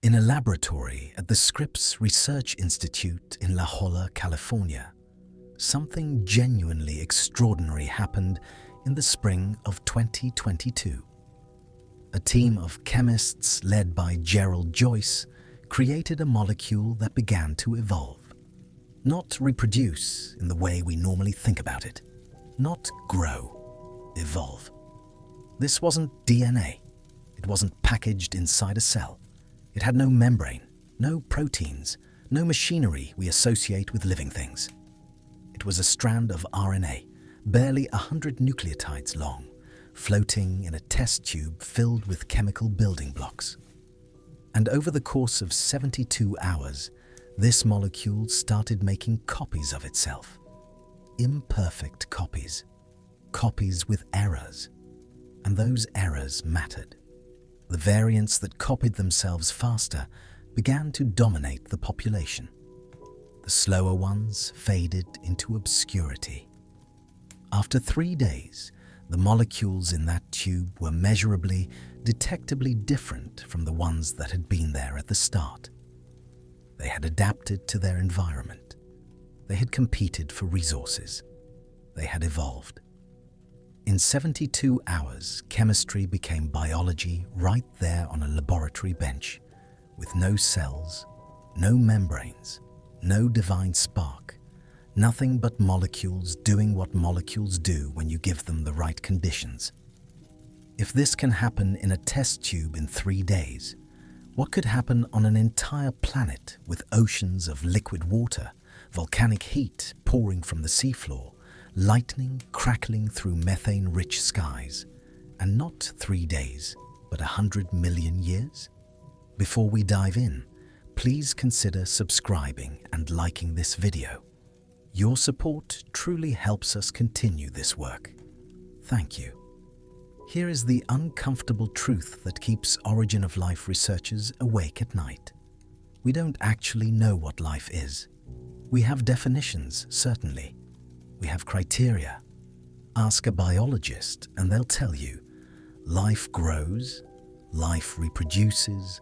In a laboratory at the Scripps Research Institute in La Jolla, California, something genuinely extraordinary happened in the spring of 2022. A team of chemists led by Gerald Joyce created a molecule that began to evolve. Not reproduce in the way we normally think about it. Not grow, evolve. This wasn't DNA. It wasn't packaged inside a cell. It had no membrane, no proteins, no machinery we associate with living things. It was a strand of RNA, barely 100 nucleotides long, floating in a test tube filled with chemical building blocks. And over the course of 72 hours, this molecule started making copies of itself. Imperfect copies. Copies with errors. And those errors mattered. The variants that copied themselves faster began to dominate the population. The slower ones faded into obscurity. After 3 days, the molecules in that tube were measurably, detectably different from the ones that had been there at the start. They had adapted to their environment. They had competed for resources. They had evolved. In 72 hours, chemistry became biology right there on a laboratory bench, with no cells, no membranes, no divine spark, nothing but molecules doing what molecules do when you give them the right conditions. If this can happen in a test tube in 3 days, what could happen on an entire planet with oceans of liquid water, volcanic heat pouring from the seafloor, lightning crackling through methane-rich skies, and not 3 days, but 100 million years? Before we dive in, please consider subscribing and liking this video. Your support truly helps us continue this work. Thank you. Here is the uncomfortable truth that keeps origin of life researchers awake at night. We don't actually know what life is. We have definitions, certainly. We have criteria. Ask a biologist and they'll tell you, life grows, life reproduces,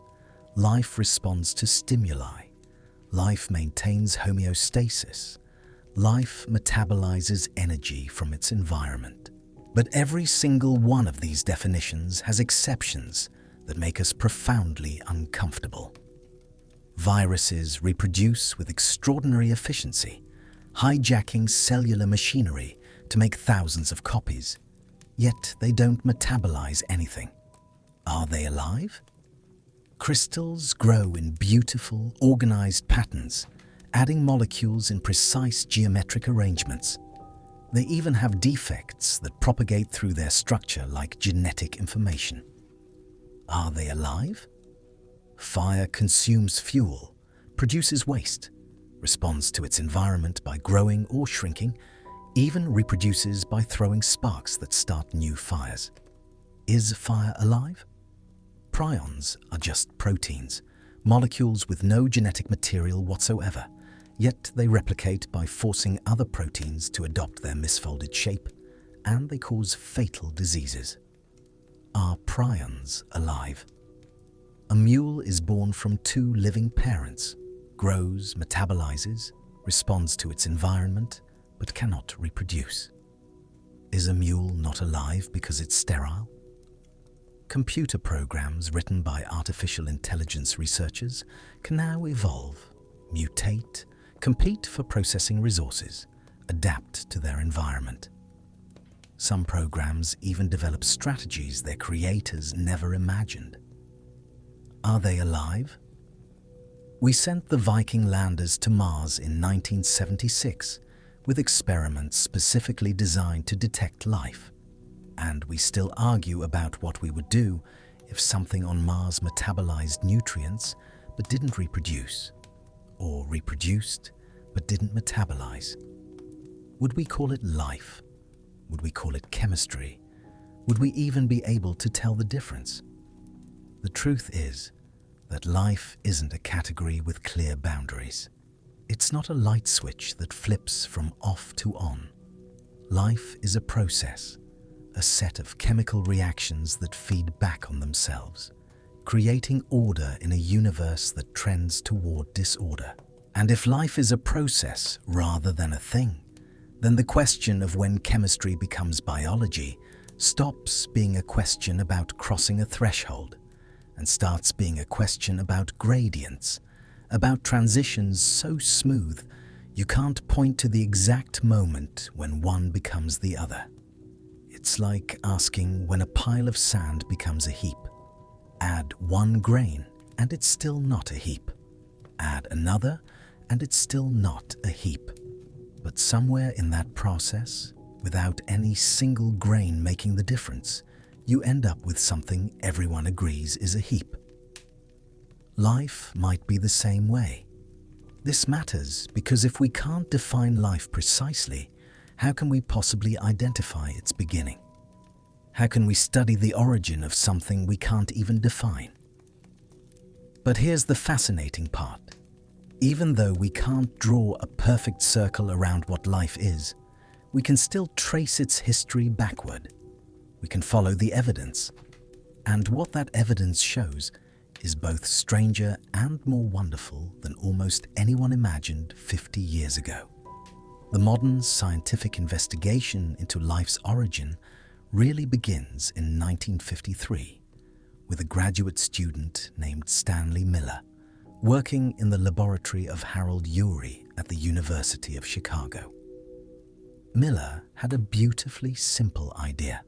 life responds to stimuli, life maintains homeostasis, life metabolizes energy from its environment. But every single one of these definitions has exceptions that make us profoundly uncomfortable. Viruses reproduce with extraordinary efficiency, hijacking cellular machinery to make thousands of copies, yet they don't metabolize anything. Are they alive? Crystals grow in beautiful, organized patterns, adding molecules in precise geometric arrangements. They even have defects that propagate through their structure like genetic information. Are they alive? Fire consumes fuel, produces waste, responds to its environment by growing or shrinking, even reproduces by throwing sparks that start new fires. Is fire alive? Prions are just proteins, molecules with no genetic material whatsoever, yet they replicate by forcing other proteins to adopt their misfolded shape, and they cause fatal diseases. Are prions alive? A mule is born from 2 living parents, grows, metabolizes, responds to its environment, but cannot reproduce. Is a mule not alive because it's sterile? Computer programs written by artificial intelligence researchers can now evolve, mutate, compete for processing resources, adapt to their environment. Some programs even develop strategies their creators never imagined. Are they alive? We sent the Viking landers to Mars in 1976 with experiments specifically designed to detect life, and we still argue about what we would do if something on Mars metabolized nutrients but didn't reproduce, or reproduced but didn't metabolize. Would we call it life? Would we call it chemistry? Would we even be able to tell the difference? The truth is that life isn't a category with clear boundaries. It's not a light switch that flips from off to on. Life is a process, a set of chemical reactions that feed back on themselves, creating order in a universe that trends toward disorder. And if life is a process rather than a thing, then the question of when chemistry becomes biology stops being a question about crossing a threshold and starts being a question about gradients, about transitions so smooth you can't point to the exact moment when one becomes the other. It's like asking when a pile of sand becomes a heap. Add one grain and it's still not a heap. Add another and it's still not a heap. But somewhere in that process, without any single grain making the difference, you end up with something everyone agrees is a heap. Life might be the same way. This matters because if we can't define life precisely, how can we possibly identify its beginning? How can we study the origin of something we can't even define? But here's the fascinating part. Even though we can't draw a perfect circle around what life is, we can still trace its history backward. We can follow the evidence. And what that evidence shows is both stranger and more wonderful than almost anyone imagined 50 years ago. The modern scientific investigation into life's origin really begins in 1953 with a graduate student named Stanley Miller, working in the laboratory of Miller-Urey at the University of Chicago. Miller had a beautifully simple idea.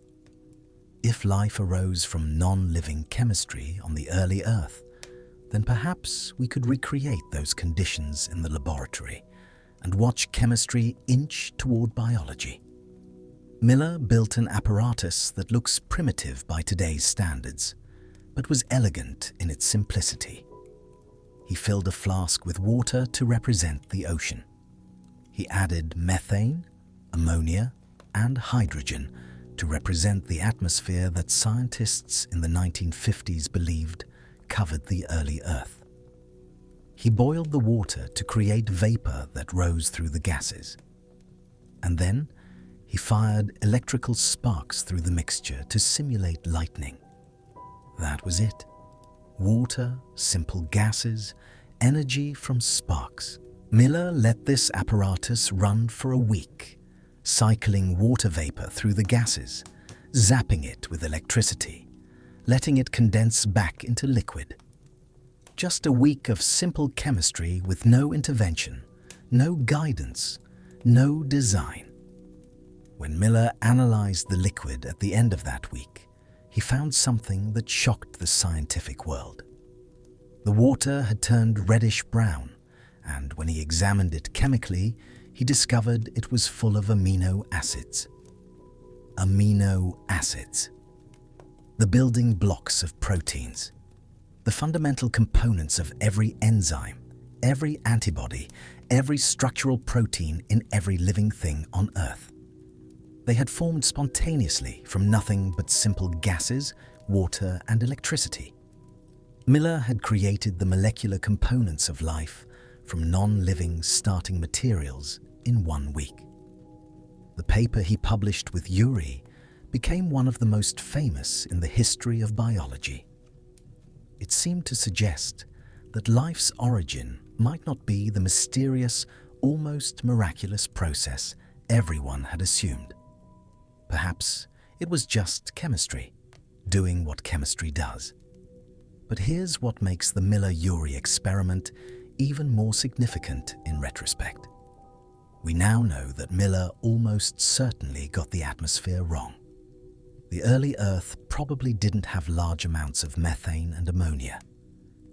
If life arose from non-living chemistry on the early Earth, then perhaps we could recreate those conditions in the laboratory and watch chemistry inch toward biology. Miller built an apparatus that looks primitive by today's standards, but was elegant in its simplicity. He filled a flask with water to represent the ocean. He added methane, ammonia, and hydrogen to represent the atmosphere that scientists in the 1950s believed covered the early Earth. He boiled the water to create vapor that rose through the gases. And then he fired electrical sparks through the mixture to simulate lightning. That was it. Water, simple gases, energy from sparks. Miller let this apparatus run for a week, cycling water vapor through the gases, zapping it with electricity, letting it condense back into liquid. Just a week of simple chemistry with no intervention, no guidance, no design. When Miller analyzed the liquid at the end of that week, he found something that shocked the scientific world. The water had turned reddish-brown, and when he examined it chemically, he discovered it was full of amino acids. Amino acids. The building blocks of proteins. The fundamental components of every enzyme, every antibody, every structural protein in every living thing on Earth. They had formed spontaneously from nothing but simple gases, water, and electricity. Miller had created the molecular components of life from non-living starting materials in 1 week. The paper he published with Urey became one of the most famous in the history of biology. It seemed to suggest that life's origin might not be the mysterious, almost miraculous process everyone had assumed. Perhaps it was just chemistry, doing what chemistry does. But here's what makes the Miller-Urey experiment even more significant in retrospect. We now know that Miller almost certainly got the atmosphere wrong. The early Earth probably didn't have large amounts of methane and ammonia.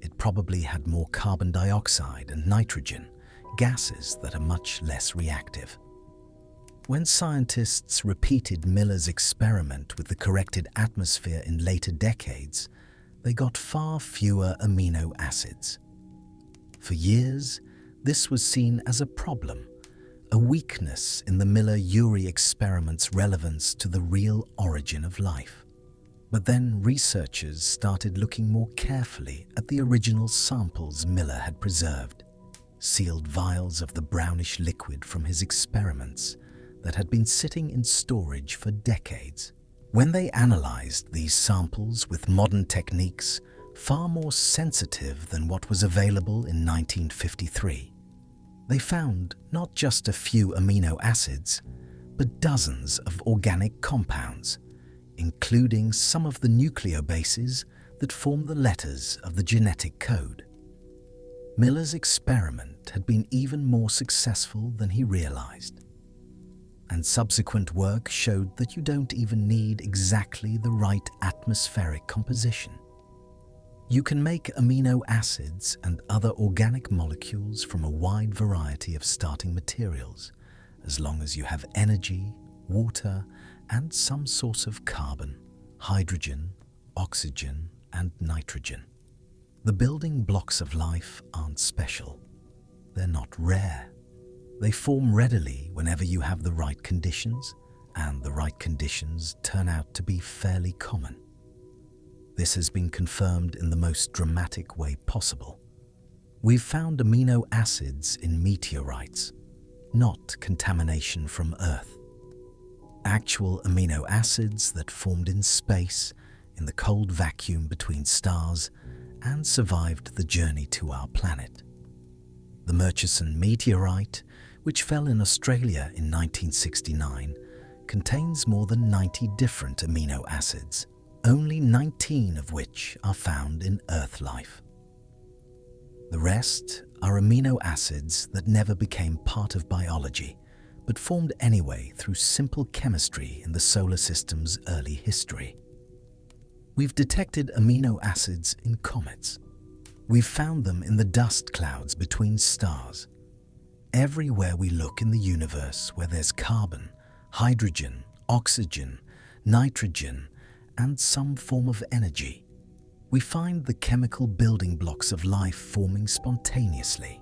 It probably had more carbon dioxide and nitrogen, gases that are much less reactive. When scientists repeated Miller's experiment with the corrected atmosphere in later decades, they got far fewer amino acids. For years, this was seen as a problem, a weakness in the Miller-Urey experiment's relevance to the real origin of life. But then researchers started looking more carefully at the original samples Miller had preserved, sealed vials of the brownish liquid from his experiments that had been sitting in storage for decades. When they analyzed these samples with modern techniques, far more sensitive than what was available in 1953. They found not just a few amino acids, but dozens of organic compounds, including some of the nucleobases that form the letters of the genetic code. Miller's experiment had been even more successful than he realized, and subsequent work showed that you don't even need exactly the right atmospheric composition. You can make amino acids and other organic molecules from a wide variety of starting materials, as long as you have energy, water, and some source of carbon, hydrogen, oxygen, and nitrogen. The building blocks of life aren't special. They're not rare. They form readily whenever you have the right conditions, and the right conditions turn out to be fairly common. This has been confirmed in the most dramatic way possible. We've found amino acids in meteorites, not contamination from Earth. Actual amino acids that formed in space, in the cold vacuum between stars, and survived the journey to our planet. The Murchison meteorite, which fell in Australia in 1969, contains more than 90 different amino acids, only 19 of which are found in Earth life. The rest are amino acids that never became part of biology, but formed anyway through simple chemistry in the solar system's early history. We've detected amino acids in comets. We've found them in the dust clouds between stars. Everywhere we look in the universe where there's carbon, hydrogen, oxygen, nitrogen, and some form of energy, we find the chemical building blocks of life forming spontaneously.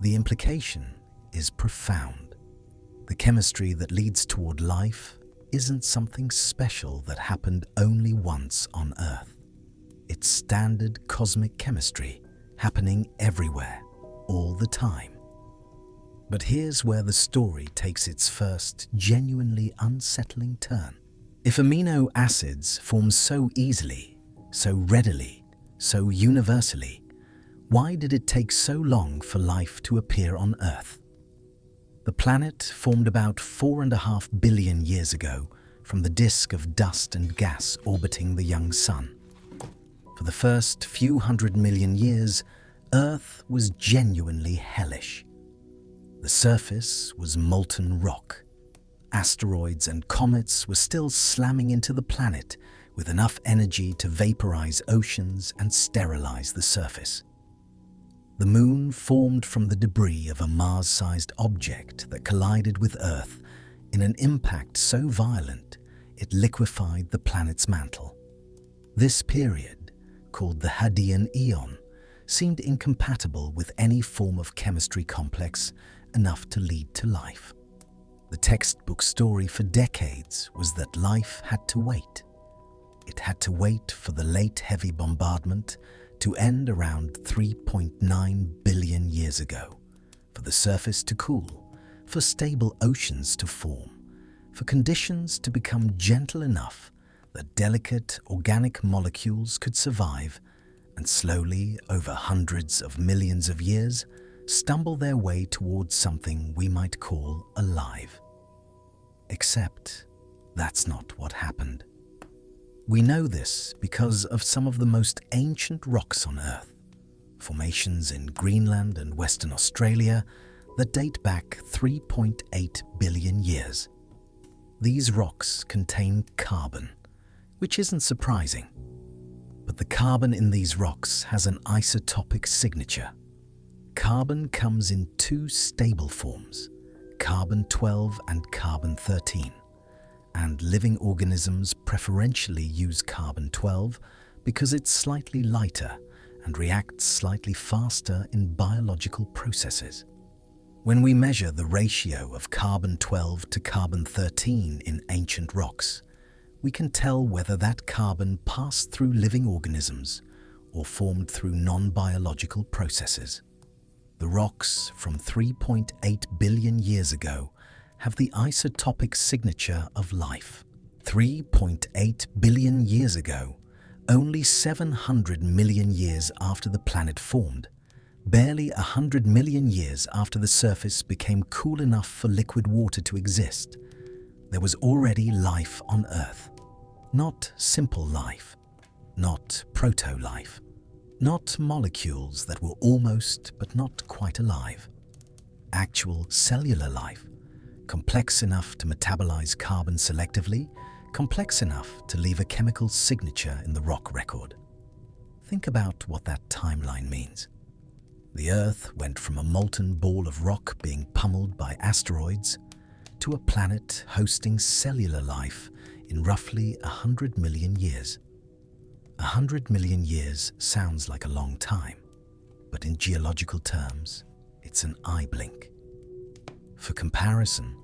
The implication is profound. The chemistry that leads toward life isn't something special that happened only once on Earth. It's standard cosmic chemistry happening everywhere, all the time. But here's where the story takes its first genuinely unsettling turn. If amino acids form so easily, so readily, so universally, why did it take so long for life to appear on Earth? The planet formed about 4.5 billion years ago from the disk of dust and gas orbiting the young sun. For the first few 100 million years, Earth was genuinely hellish. The surface was molten rock. Asteroids and comets were still slamming into the planet with enough energy to vaporize oceans and sterilize the surface. The moon formed from the debris of a Mars-sized object that collided with Earth in an impact so violent it liquefied the planet's mantle. This period, called the Hadean Eon, seemed incompatible with any form of chemistry complex enough to lead to life. The textbook story for decades was that life had to wait. It had to wait for the late heavy bombardment to end around 3.9 billion years ago, for the surface to cool, for stable oceans to form, for conditions to become gentle enough that delicate organic molecules could survive and slowly, over hundreds of millions of years, stumble their way towards something we might call alive. Except that's not what happened. We know this because of some of the most ancient rocks on Earth, formations in Greenland and Western Australia that date back 3.8 billion years. These rocks contain carbon, which isn't surprising. But the carbon in these rocks has an isotopic signature. Carbon comes in two stable forms, carbon-12 and carbon-13. And living organisms preferentially use carbon-12 because it's slightly lighter and reacts slightly faster in biological processes. When we measure the ratio of carbon-12 to carbon-13 in ancient rocks, we can tell whether that carbon passed through living organisms or formed through non-biological processes. The rocks from 3.8 billion years ago have the isotopic signature of life. 3.8 billion years ago, Only 700 million years after the planet formed, barely 100 million years after the surface became cool enough for liquid water to exist, there was already life on Earth. Not simple life, not proto-life, not molecules that were almost but not quite alive. Actual cellular life, complex enough to metabolize carbon selectively, complex enough to leave a chemical signature in the rock record. Think about what that timeline means. The Earth went from a molten ball of rock being pummeled by asteroids to a planet hosting cellular life in roughly 100 million years. 100 million years sounds like a long time, but in geological terms, it's an eye blink. For comparison,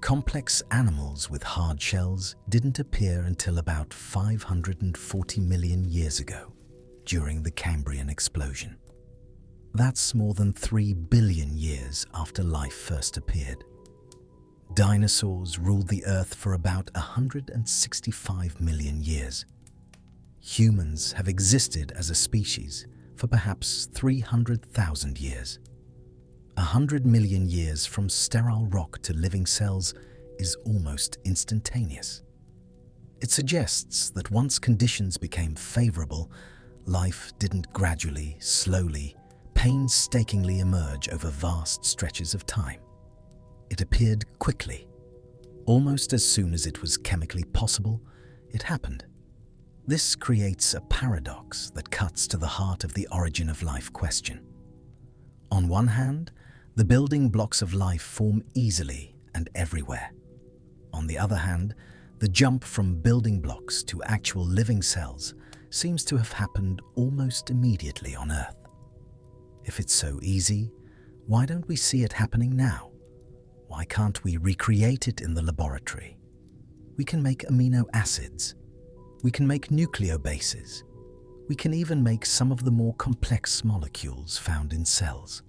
complex animals with hard shells didn't appear until about 540 million years ago, during the Cambrian explosion. That's more than 3 billion years after life first appeared. Dinosaurs ruled the Earth for about 165 million years. Humans have existed as a species for perhaps 300,000 years. 100 million years from sterile rock to living cells is almost instantaneous. It suggests that once conditions became favorable, life didn't gradually, slowly, painstakingly emerge over vast stretches of time. It appeared quickly. Almost as soon as it was chemically possible, it happened. This creates a paradox that cuts to the heart of the origin of life question. On one hand, the building blocks of life form easily and everywhere. On the other hand, the jump from building blocks to actual living cells seems to have happened almost immediately on Earth. If it's so easy, why don't we see it happening now? Why can't we recreate it in the laboratory? We can make amino acids. We can make nucleobases. We can even make some of the more complex molecules found in cells.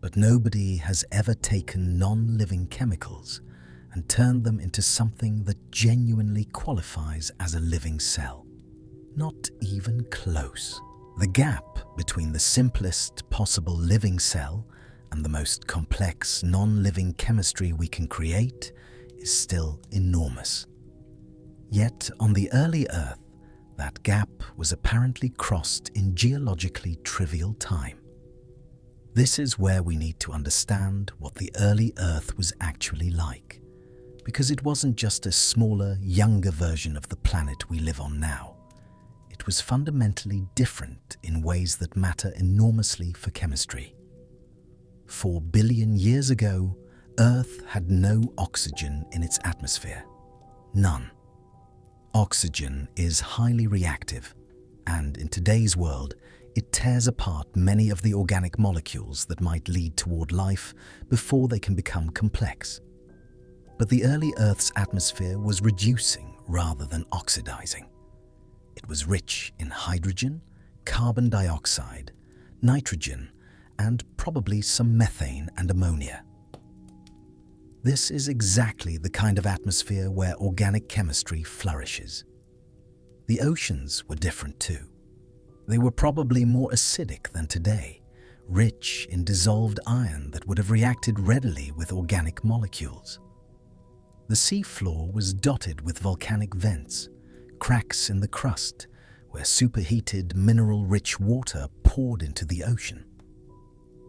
But nobody has ever taken non-living chemicals and turned them into something that genuinely qualifies as a living cell. Not even close. The gap between the simplest possible living cell and the most complex non-living chemistry we can create is still enormous. Yet on the early Earth, that gap was apparently crossed in geologically trivial time. This is where we need to understand what the early Earth was actually like, because it wasn't just a smaller, younger version of the planet we live on now. It was fundamentally different in ways that matter enormously for chemistry. 4 billion years ago, Earth had no oxygen in its atmosphere. None. Oxygen is highly reactive, and in today's world, it tears apart many of the organic molecules that might lead toward life before they can become complex. But the early Earth's atmosphere was reducing rather than oxidizing. It was rich in hydrogen, carbon dioxide, nitrogen, and probably some methane and ammonia. This is exactly the kind of atmosphere where organic chemistry flourishes. The oceans were different too. They were probably more acidic than today, rich in dissolved iron that would have reacted readily with organic molecules. The sea floor was dotted with volcanic vents, cracks in the crust where superheated mineral-rich water poured into the ocean.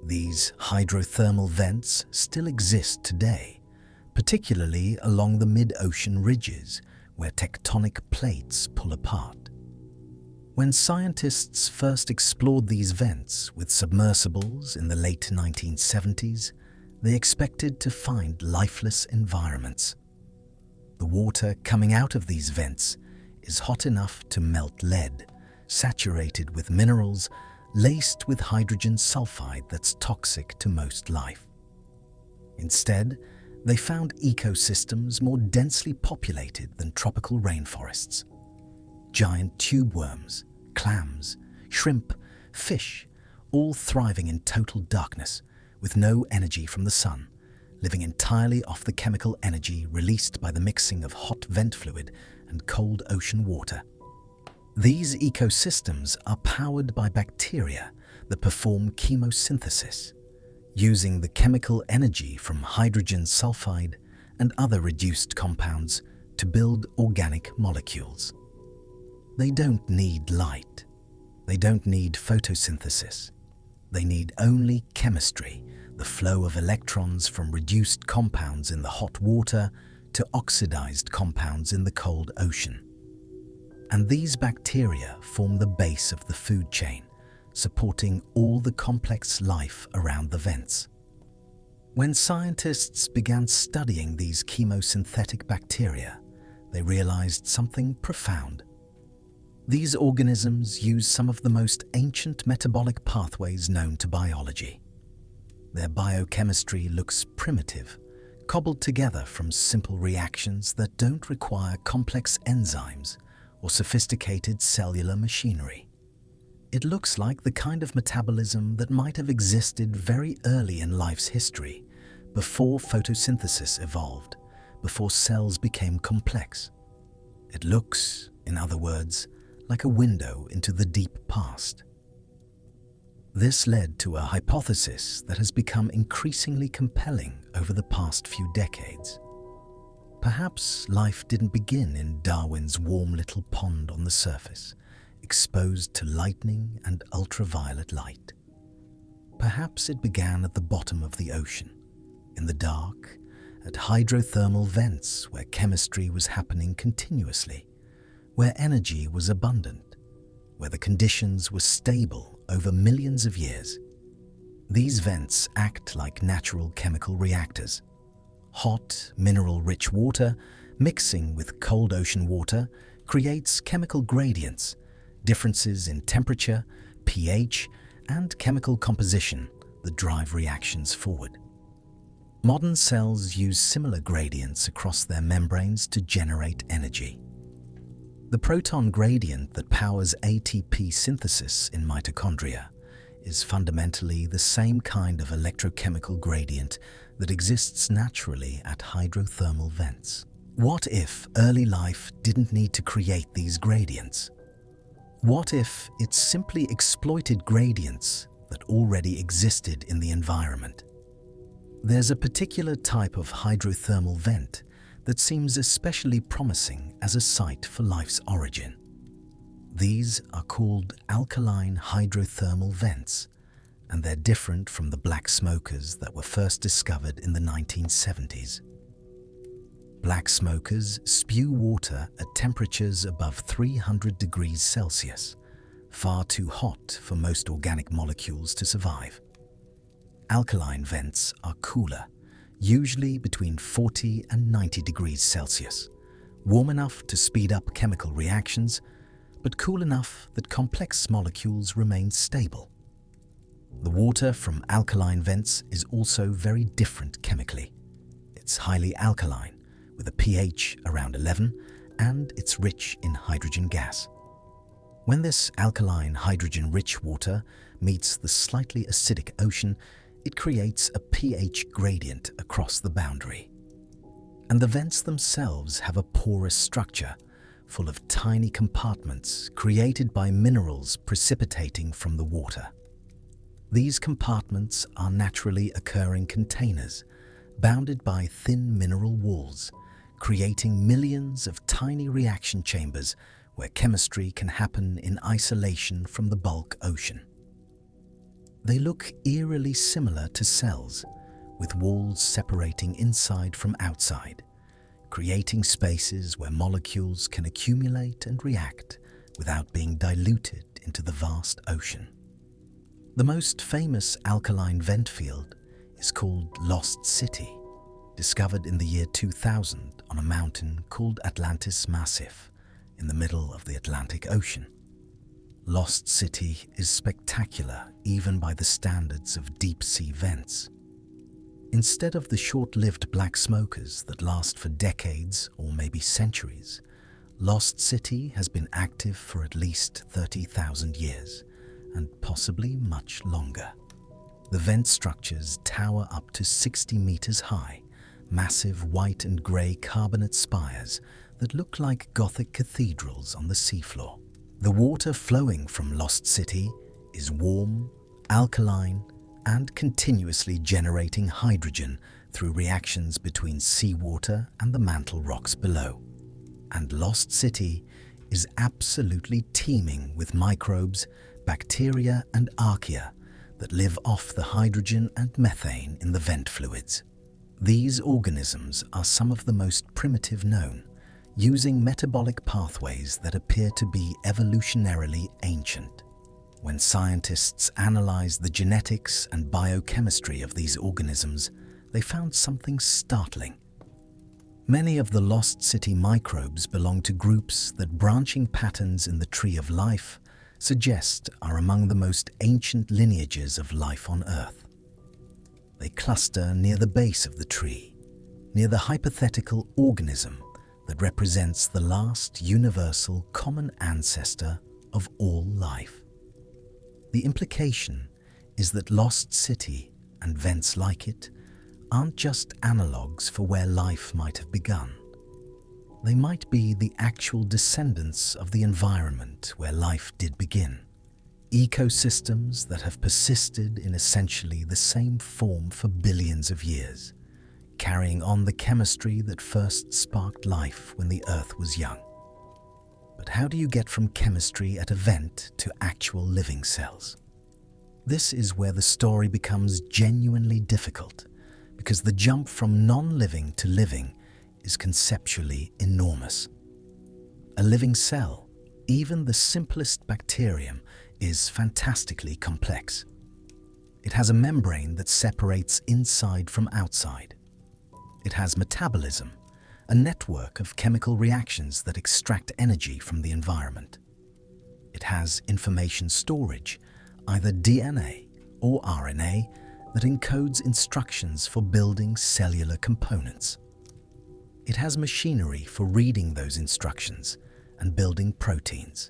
These hydrothermal vents still exist today, particularly along the mid-ocean ridges where tectonic plates pull apart. When scientists first explored these vents with submersibles in the late 1970s, they expected to find lifeless environments. The water coming out of these vents is hot enough to melt lead, saturated with minerals, laced with hydrogen sulfide that's toxic to most life. Instead, they found ecosystems more densely populated than tropical rainforests. Giant tube worms, clams, shrimp, fish, all thriving in total darkness, with no energy from the sun, living entirely off the chemical energy released by the mixing of hot vent fluid and cold ocean water. These ecosystems are powered by bacteria that perform chemosynthesis, using the chemical energy from hydrogen sulfide and other reduced compounds to build organic molecules. They don't need light. They don't need photosynthesis. They need only chemistry, the flow of electrons from reduced compounds in the hot water to oxidized compounds in the cold ocean. And these bacteria form the base of the food chain, supporting all the complex life around the vents. When scientists began studying these chemosynthetic bacteria, they realized something profound. These organisms use some of the most ancient metabolic pathways known to biology. Their biochemistry looks primitive, cobbled together from simple reactions that don't require complex enzymes or sophisticated cellular machinery. It looks like the kind of metabolism that might have existed very early in life's history, before photosynthesis evolved, before cells became complex. It looks, in other words, like a window into the deep past. This led to a hypothesis that has become increasingly compelling over the past few decades. Perhaps life didn't begin in Darwin's warm little pond on the surface, exposed to lightning and ultraviolet light. Perhaps it began at the bottom of the ocean, in the dark, at hydrothermal vents where chemistry was happening continuously, where energy was abundant, where the conditions were stable over millions of years. These vents act like natural chemical reactors. Hot, mineral-rich water mixing with cold ocean water creates chemical gradients, differences in temperature, pH, and chemical composition that drive reactions forward. Modern cells use similar gradients across their membranes to generate energy. The proton gradient that powers ATP synthesis in mitochondria is fundamentally the same kind of electrochemical gradient that exists naturally at hydrothermal vents. What if early life didn't need to create these gradients? What if it simply exploited gradients that already existed in the environment? There's a particular type of hydrothermal vent that seems especially promising as a site for life's origin. These are called alkaline hydrothermal vents, and they're different from the black smokers that were first discovered in the 1970s. Black smokers spew water at temperatures above 300 degrees Celsius, far too hot for most organic molecules to survive. Alkaline vents are cooler, usually between 40 and 90 degrees Celsius, warm enough to speed up chemical reactions, but cool enough that complex molecules remain stable. The water from alkaline vents is also very different chemically. It's highly alkaline, with a pH around 11, and it's rich in hydrogen gas. When this alkaline hydrogen-rich water meets the slightly acidic ocean, it creates a pH gradient across the boundary. And the vents themselves have a porous structure, full of tiny compartments created by minerals precipitating from the water. These compartments are naturally occurring containers, bounded by thin mineral walls, creating millions of tiny reaction chambers where chemistry can happen in isolation from the bulk ocean. They look eerily similar to cells, with walls separating inside from outside, creating spaces where molecules can accumulate and react without being diluted into the vast ocean. The most famous alkaline vent field is called Lost City, discovered in the year 2000 on a mountain called Atlantis Massif in the middle of the Atlantic Ocean. Lost City is spectacular even by the standards of deep-sea vents. Instead of the short-lived black smokers that last for decades or maybe centuries, Lost City has been active for at least 30,000 years, and possibly much longer. The vent structures tower up to 60 meters high, massive white and grey carbonate spires that look like Gothic cathedrals on the seafloor. The water flowing from Lost City is warm, alkaline, and continuously generating hydrogen through reactions between seawater and the mantle rocks below. And Lost City is absolutely teeming with microbes, bacteria and archaea that live off the hydrogen and methane in the vent fluids. These organisms are some of the most primitive known, using metabolic pathways that appear to be evolutionarily ancient. When scientists analyzed the genetics and biochemistry of these organisms, they found something startling. Many of the Lost City microbes belong to groups that branching patterns in the tree of life suggest are among the most ancient lineages of life on Earth. They cluster near the base of the tree, near the hypothetical organism that represents the last universal common ancestor of all life. The implication is that Lost City and vents like it aren't just analogues for where life might have begun. They might be the actual descendants of the environment where life did begin. Ecosystems that have persisted in essentially the same form for billions of years, carrying on the chemistry that first sparked life when the Earth was young. But how do you get from chemistry at a vent to actual living cells? This is where the story becomes genuinely difficult, because the jump from non-living to living is conceptually enormous. A living cell, even the simplest bacterium, is fantastically complex. It has a membrane that separates inside from outside. It has metabolism, a network of chemical reactions that extract energy from the environment. It has information storage, either DNA or RNA, that encodes instructions for building cellular components. It has machinery for reading those instructions and building proteins.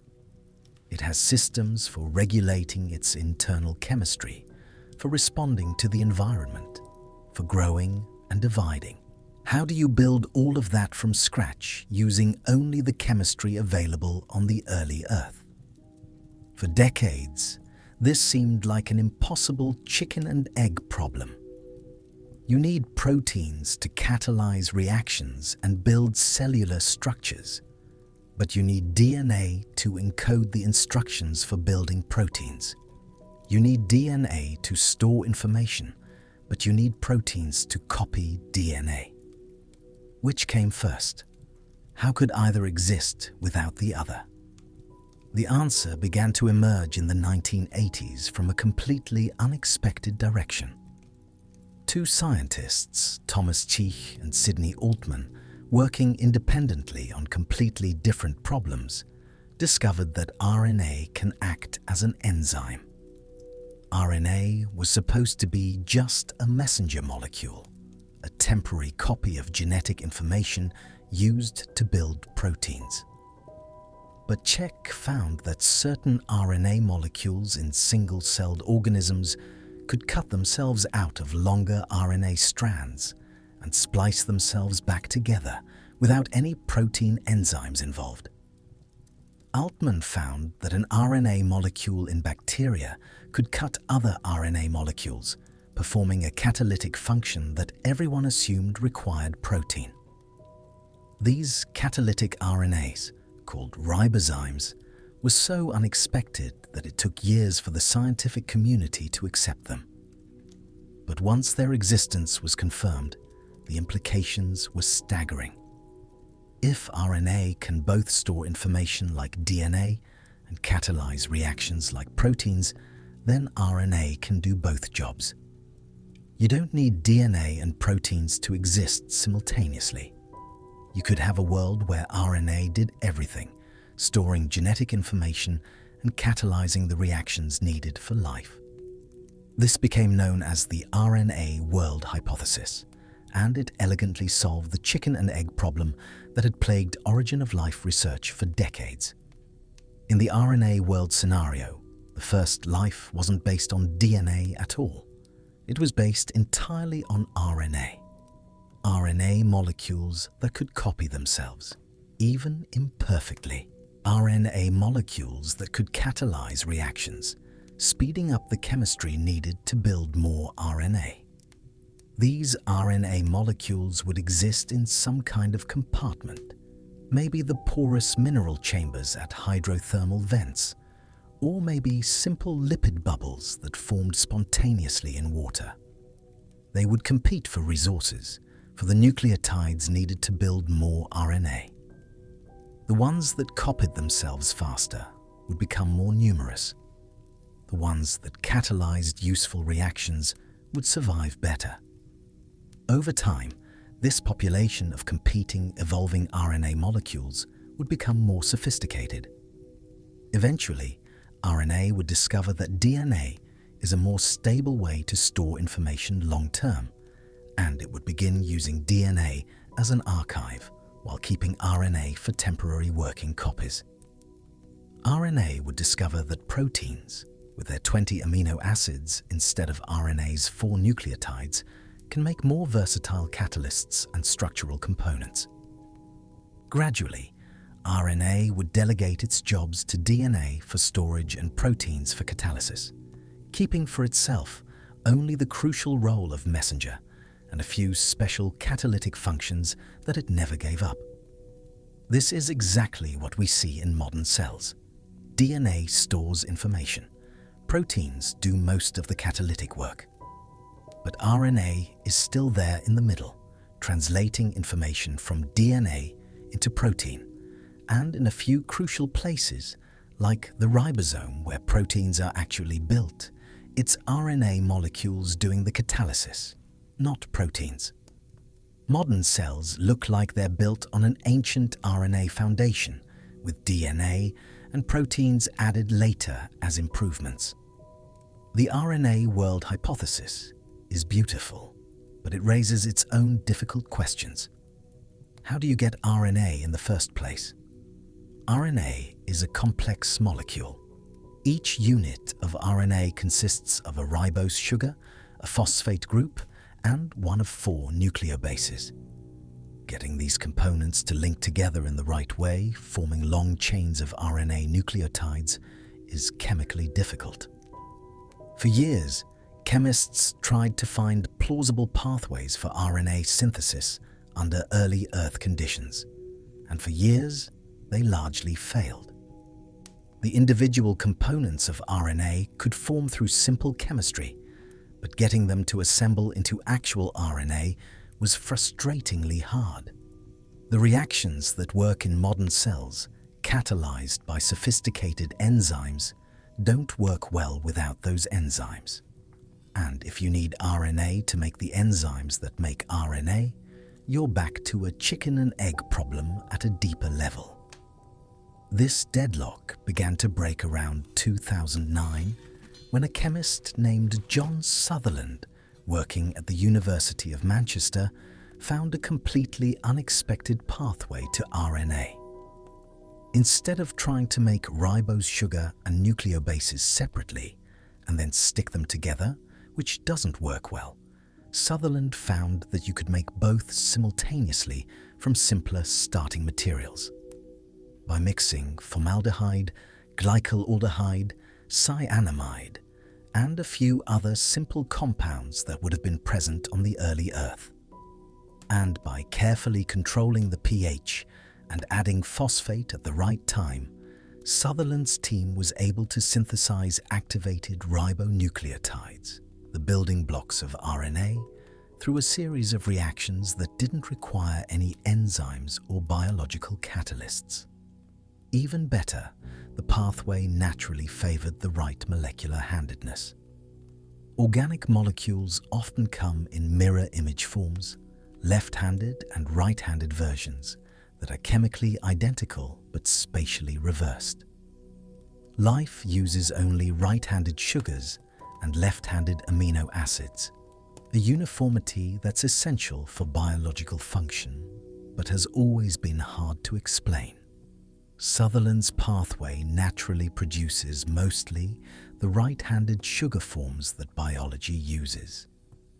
It has systems for regulating its internal chemistry, for responding to the environment, for growing and dividing. How do you build all of that from scratch using only the chemistry available on the early Earth? For decades, this seemed like an impossible chicken and egg problem. You need proteins to catalyze reactions and build cellular structures, but you need DNA to encode the instructions for building proteins. You need DNA to store information, but you need proteins to copy DNA. Which came first? How could either exist without the other? The answer began to emerge in the 1980s from a completely unexpected direction. Two scientists, Thomas Cheech and Sidney Altman, working independently on completely different problems, discovered that RNA can act as an enzyme. RNA was supposed to be just a messenger molecule, a temporary copy of genetic information used to build proteins. But Cheech found that certain RNA molecules in single-celled organisms could cut themselves out of longer RNA strands and splice themselves back together without any protein enzymes involved. Altman found that an RNA molecule in bacteria could cut other RNA molecules, performing a catalytic function that everyone assumed required protein. These catalytic RNAs, called ribozymes, were so unexpected that it took years for the scientific community to accept them. But once their existence was confirmed, the implications were staggering. If RNA can both store information like DNA and catalyze reactions like proteins, then RNA can do both jobs. You don't need DNA and proteins to exist simultaneously. You could have a world where RNA did everything, storing genetic information and catalyzing the reactions needed for life. This became known as the RNA world hypothesis, and it elegantly solved the chicken and egg problem that had plagued origin of life research for decades. In the RNA world scenario, the first life wasn't based on DNA at all. It was based entirely on RNA. RNA molecules that could copy themselves, even imperfectly. RNA molecules that could catalyze reactions, speeding up the chemistry needed to build more RNA. These RNA molecules would exist in some kind of compartment, maybe the porous mineral chambers at hydrothermal vents, or maybe simple lipid bubbles that formed spontaneously in water. They would compete for resources, for the nucleotides needed to build more RNA. The ones that copied themselves faster would become more numerous. The ones that catalyzed useful reactions would survive better. Over time, this population of competing, evolving RNA molecules would become more sophisticated. Eventually, RNA would discover that DNA is a more stable way to store information long-term, and it would begin using DNA as an archive while keeping RNA for temporary working copies. RNA would discover that proteins, with their 20 amino acids instead of RNA's 4 nucleotides, can make more versatile catalysts and structural components. Gradually, RNA would delegate its jobs to DNA for storage and proteins for catalysis, keeping for itself only the crucial role of messenger and a few special catalytic functions that it never gave up. This is exactly what we see in modern cells. DNA stores information. Proteins do most of the catalytic work. But RNA is still there in the middle, translating information from DNA into protein, and in a few crucial places, like the ribosome where proteins are actually built, it's RNA molecules doing the catalysis, not proteins. Modern cells look like they're built on an ancient RNA foundation, with DNA and proteins added later as improvements. The RNA world hypothesis is beautiful, but it raises its own difficult questions. How do you get RNA in the first place? RNA is a complex molecule. Each unit of RNA consists of a ribose sugar, a phosphate group, and one of 4 nucleobases. Getting these components to link together in the right way, forming long chains of RNA nucleotides, is chemically difficult. For years, chemists tried to find plausible pathways for RNA synthesis under early Earth conditions, and for years, they largely failed. The individual components of RNA could form through simple chemistry, but getting them to assemble into actual RNA was frustratingly hard. The reactions that work in modern cells, catalyzed by sophisticated enzymes, don't work well without those enzymes. And if you need RNA to make the enzymes that make RNA, you're back to a chicken and egg problem at a deeper level. This deadlock began to break around 2009 when a chemist named John Sutherland, working at the University of Manchester, found a completely unexpected pathway to RNA. Instead of trying to make ribose sugar and nucleobases separately and then stick them together, which doesn't work well, Sutherland found that you could make both simultaneously from simpler starting materials. By mixing formaldehyde, glycolaldehyde, cyanamide, and a few other simple compounds that would have been present on the early Earth. And by carefully controlling the pH and adding phosphate at the right time, Sutherland's team was able to synthesize activated ribonucleotides, the building blocks of RNA, through a series of reactions that didn't require any enzymes or biological catalysts. Even better, the pathway naturally favored the right molecular handedness. Organic molecules often come in mirror image forms, left-handed and right-handed versions that are chemically identical but spatially reversed. Life uses only right-handed sugars and left-handed amino acids, a uniformity that's essential for biological function but has always been hard to explain. Sutherland's pathway naturally produces mostly the right-handed sugar forms that biology uses,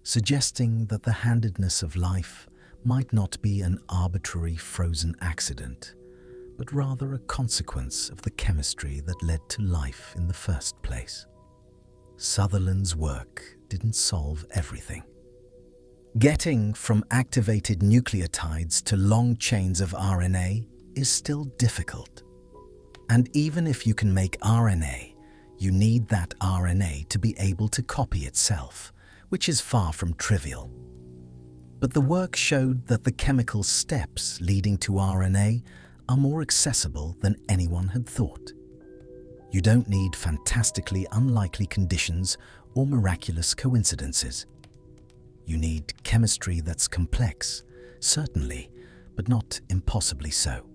suggesting that the handedness of life might not be an arbitrary frozen accident, but rather a consequence of the chemistry that led to life in the first place. Sutherland's work didn't solve everything. Getting from activated nucleotides to long chains of RNA is still difficult. And even if you can make RNA, you need that RNA to be able to copy itself, which is far from trivial. But the work showed that the chemical steps leading to RNA are more accessible than anyone had thought. You don't need fantastically unlikely conditions or miraculous coincidences. You need chemistry that's complex, certainly, but not impossibly so.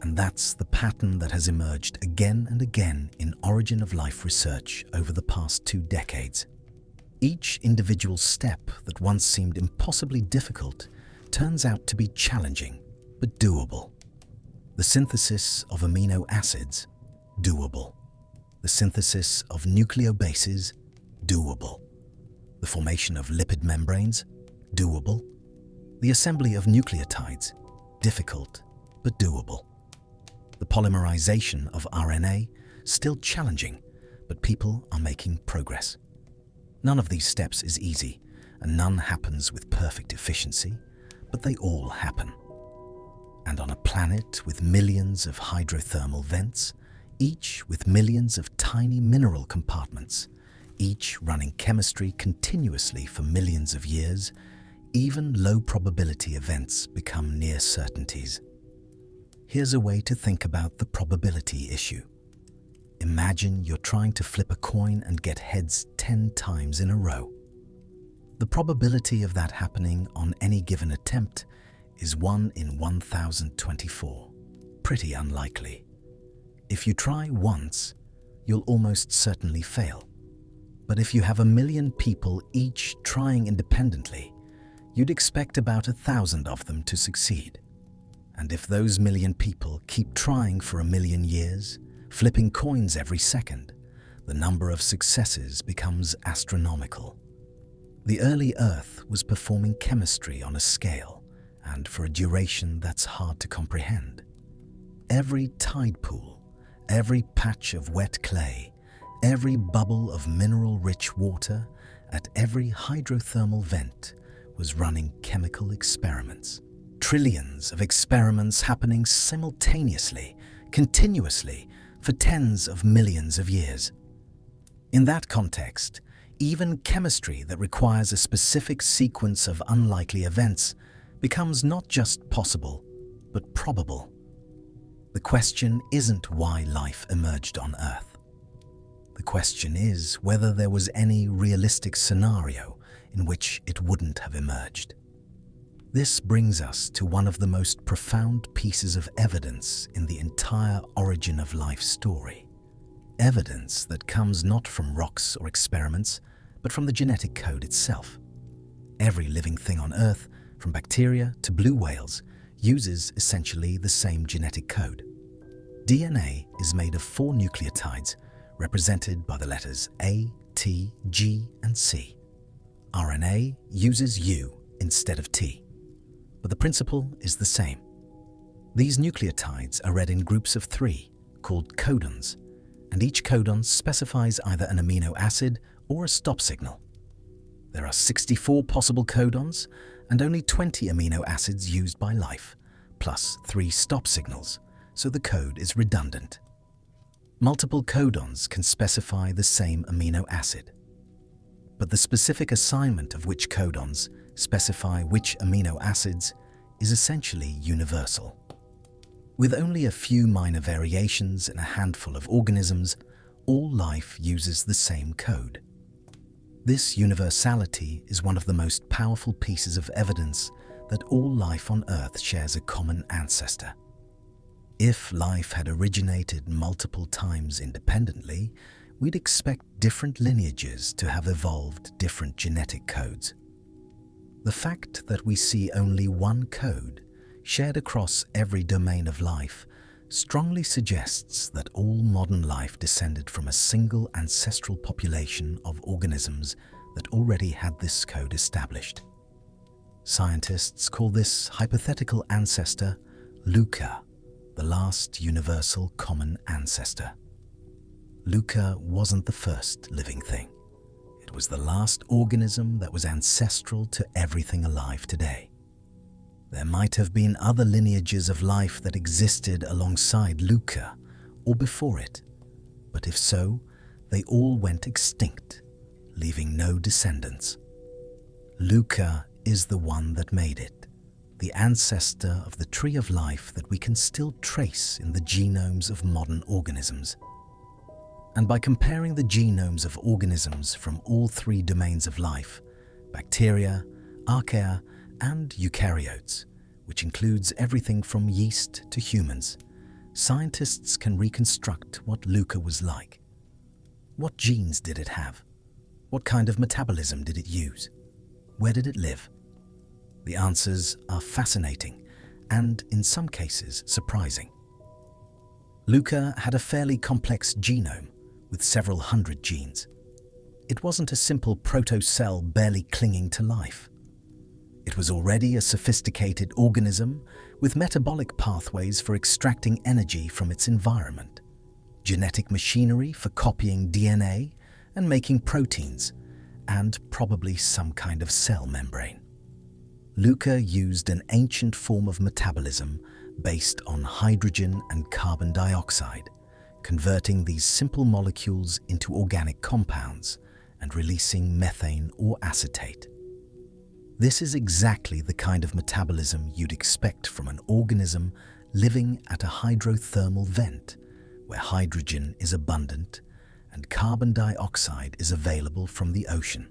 And that's the pattern that has emerged again and again in origin of life research over the past 2 decades. Each individual step that once seemed impossibly difficult turns out to be challenging, but doable. The synthesis of amino acids, doable. The synthesis of nucleobases, doable. The formation of lipid membranes, doable. The assembly of nucleotides, difficult, but doable. The polymerization of RNA, still challenging, but people are making progress. None of these steps is easy, and none happens with perfect efficiency, but they all happen. And on a planet with millions of hydrothermal vents, each with millions of tiny mineral compartments, each running chemistry continuously for millions of years, even low-probability events become near certainties. Here's a way to think about the probability issue. Imagine you're trying to flip a coin and get heads 10 times in a row. The probability of that happening on any given attempt is 1 in 1,024. Pretty unlikely. If you try once, you'll almost certainly fail. But if you have 1 million people each trying independently, you'd expect about 1,000 of them to succeed. And if those 1 million people keep trying for 1 million years, flipping coins every second, the number of successes becomes astronomical. The early Earth was performing chemistry on a scale, and for a duration that's hard to comprehend. Every tide pool, every patch of wet clay, every bubble of mineral-rich water, at every hydrothermal vent was running chemical experiments. Trillions of experiments happening simultaneously, continuously, for tens of millions of years. In that context, even chemistry that requires a specific sequence of unlikely events becomes not just possible, but probable. The question isn't why life emerged on Earth. The question is whether there was any realistic scenario in which it wouldn't have emerged. This brings us to one of the most profound pieces of evidence in the entire origin of life story. Evidence that comes not from rocks or experiments, but from the genetic code itself. Every living thing on Earth, from bacteria to blue whales, uses essentially the same genetic code. DNA is made of 4 nucleotides, represented by the letters A, T, G, and C. RNA uses U instead of T. But the principle is the same. These nucleotides are read in groups of 3, called codons, and each codon specifies either an amino acid or a stop signal. There are 64 possible codons and only 20 amino acids used by life, plus 3 stop signals, so the code is redundant. Multiple codons can specify the same amino acid, but the specific assignment of which codons specify which amino acids is essentially universal. With only a few minor variations in a handful of organisms, all life uses the same code. This universality is one of the most powerful pieces of evidence that all life on Earth shares a common ancestor. If life had originated multiple times independently, we'd expect different lineages to have evolved different genetic codes. The fact that we see only one code, shared across every domain of life, strongly suggests that all modern life descended from a single ancestral population of organisms that already had this code established. Scientists call this hypothetical ancestor LUCA, the last universal common ancestor. LUCA wasn't the first living thing. It was the last organism that was ancestral to everything alive today. There might have been other lineages of life that existed alongside LUCA or before it, but if so, they all went extinct, leaving no descendants. LUCA is the one that made it, the ancestor of the tree of life that we can still trace in the genomes of modern organisms. And by comparing the genomes of organisms from all three domains of life, bacteria, archaea, and eukaryotes, which includes everything from yeast to humans, scientists can reconstruct what LUCA was like. What genes did it have? What kind of metabolism did it use? Where did it live? The answers are fascinating and, in some cases, surprising. LUCA had a fairly complex genome with several hundred genes. It wasn't a simple protocell barely clinging to life. It was already a sophisticated organism with metabolic pathways for extracting energy from its environment, genetic machinery for copying DNA and making proteins, and probably some kind of cell membrane. LUCA used an ancient form of metabolism based on hydrogen and carbon dioxide, converting these simple molecules into organic compounds and releasing methane or acetate. This is exactly the kind of metabolism you'd expect from an organism living at a hydrothermal vent, where hydrogen is abundant and carbon dioxide is available from the ocean.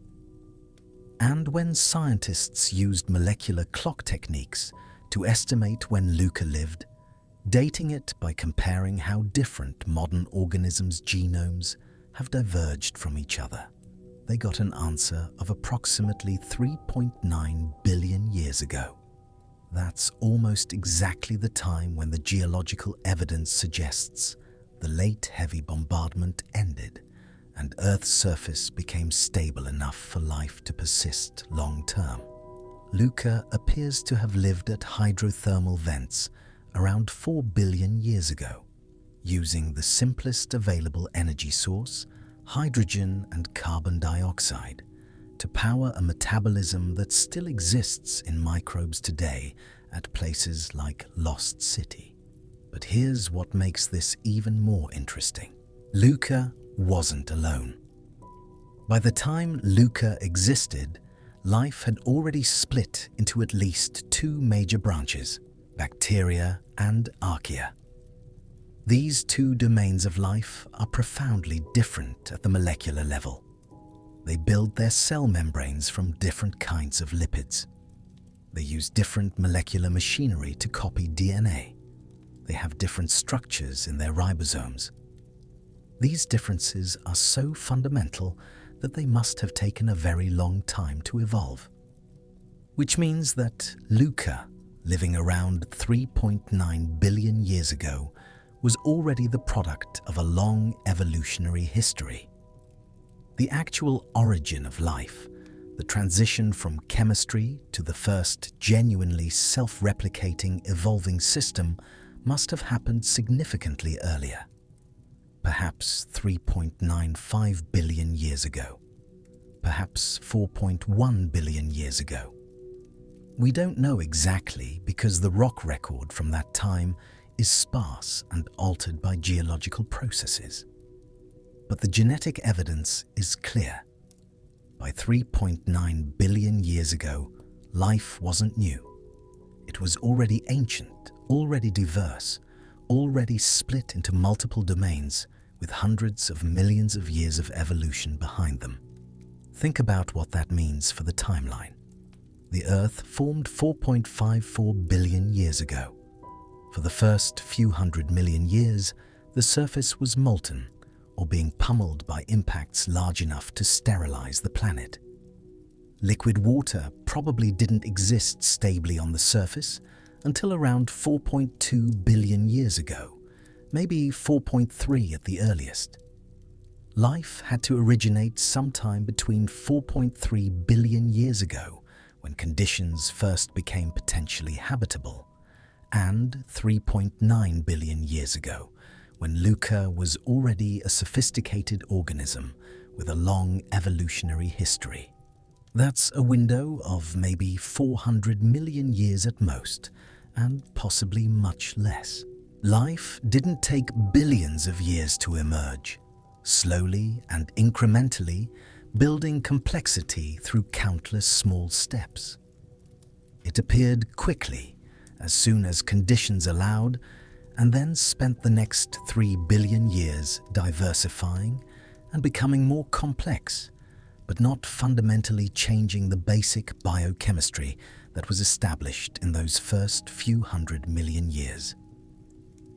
And when scientists used molecular clock techniques to estimate when LUCA lived, dating it by comparing how different modern organisms' genomes have diverged from each other, they got an answer of approximately 3.9 billion years ago. That's almost exactly the time when the geological evidence suggests the late heavy bombardment ended and Earth's surface became stable enough for life to persist long-term. LUCA appears to have lived at hydrothermal vents around 4 billion years ago, using the simplest available energy source, hydrogen and carbon dioxide, to power a metabolism that still exists in microbes today at places like Lost City. But here's what makes this even more interesting. LUCA wasn't alone. By the time LUCA existed, life had already split into at least two major branches, bacteria and archaea. These two domains of life are profoundly different at the molecular level. They build their cell membranes from different kinds of lipids. They use different molecular machinery to copy DNA. They have different structures in their ribosomes. These differences are so fundamental that they must have taken a very long time to evolve. Which means that LUCA, living around 3.9 billion years ago, was already the product of a long evolutionary history. The actual origin of life, the transition from chemistry to the first genuinely self-replicating evolving system, must have happened significantly earlier, perhaps 3.95 billion years ago, perhaps 4.1 billion years ago. We don't know exactly because the rock record from that time is sparse and altered by geological processes. But the genetic evidence is clear. By 3.9 billion years ago, life wasn't new. It was already ancient, already diverse, already split into multiple domains with hundreds of millions of years of evolution behind them. Think about what that means for the timeline. The Earth formed 4.54 billion years ago. For the first few hundred million years, the surface was molten or being pummeled by impacts large enough to sterilize the planet. Liquid water probably didn't exist stably on the surface until around 4.2 billion years ago, maybe 4.3 at the earliest. Life had to originate sometime between 4.3 billion years ago, when conditions first became potentially habitable, and 3.9 billion years ago, when LUCA was already a sophisticated organism with a long evolutionary history. That's a window of maybe 400 million years at most, and possibly much less. Life didn't take billions of years to emerge, slowly and incrementally building complexity through countless small steps. It appeared quickly, as soon as conditions allowed, and then spent the next 3 billion years diversifying and becoming more complex, but not fundamentally changing the basic biochemistry that was established in those first few 100 million years.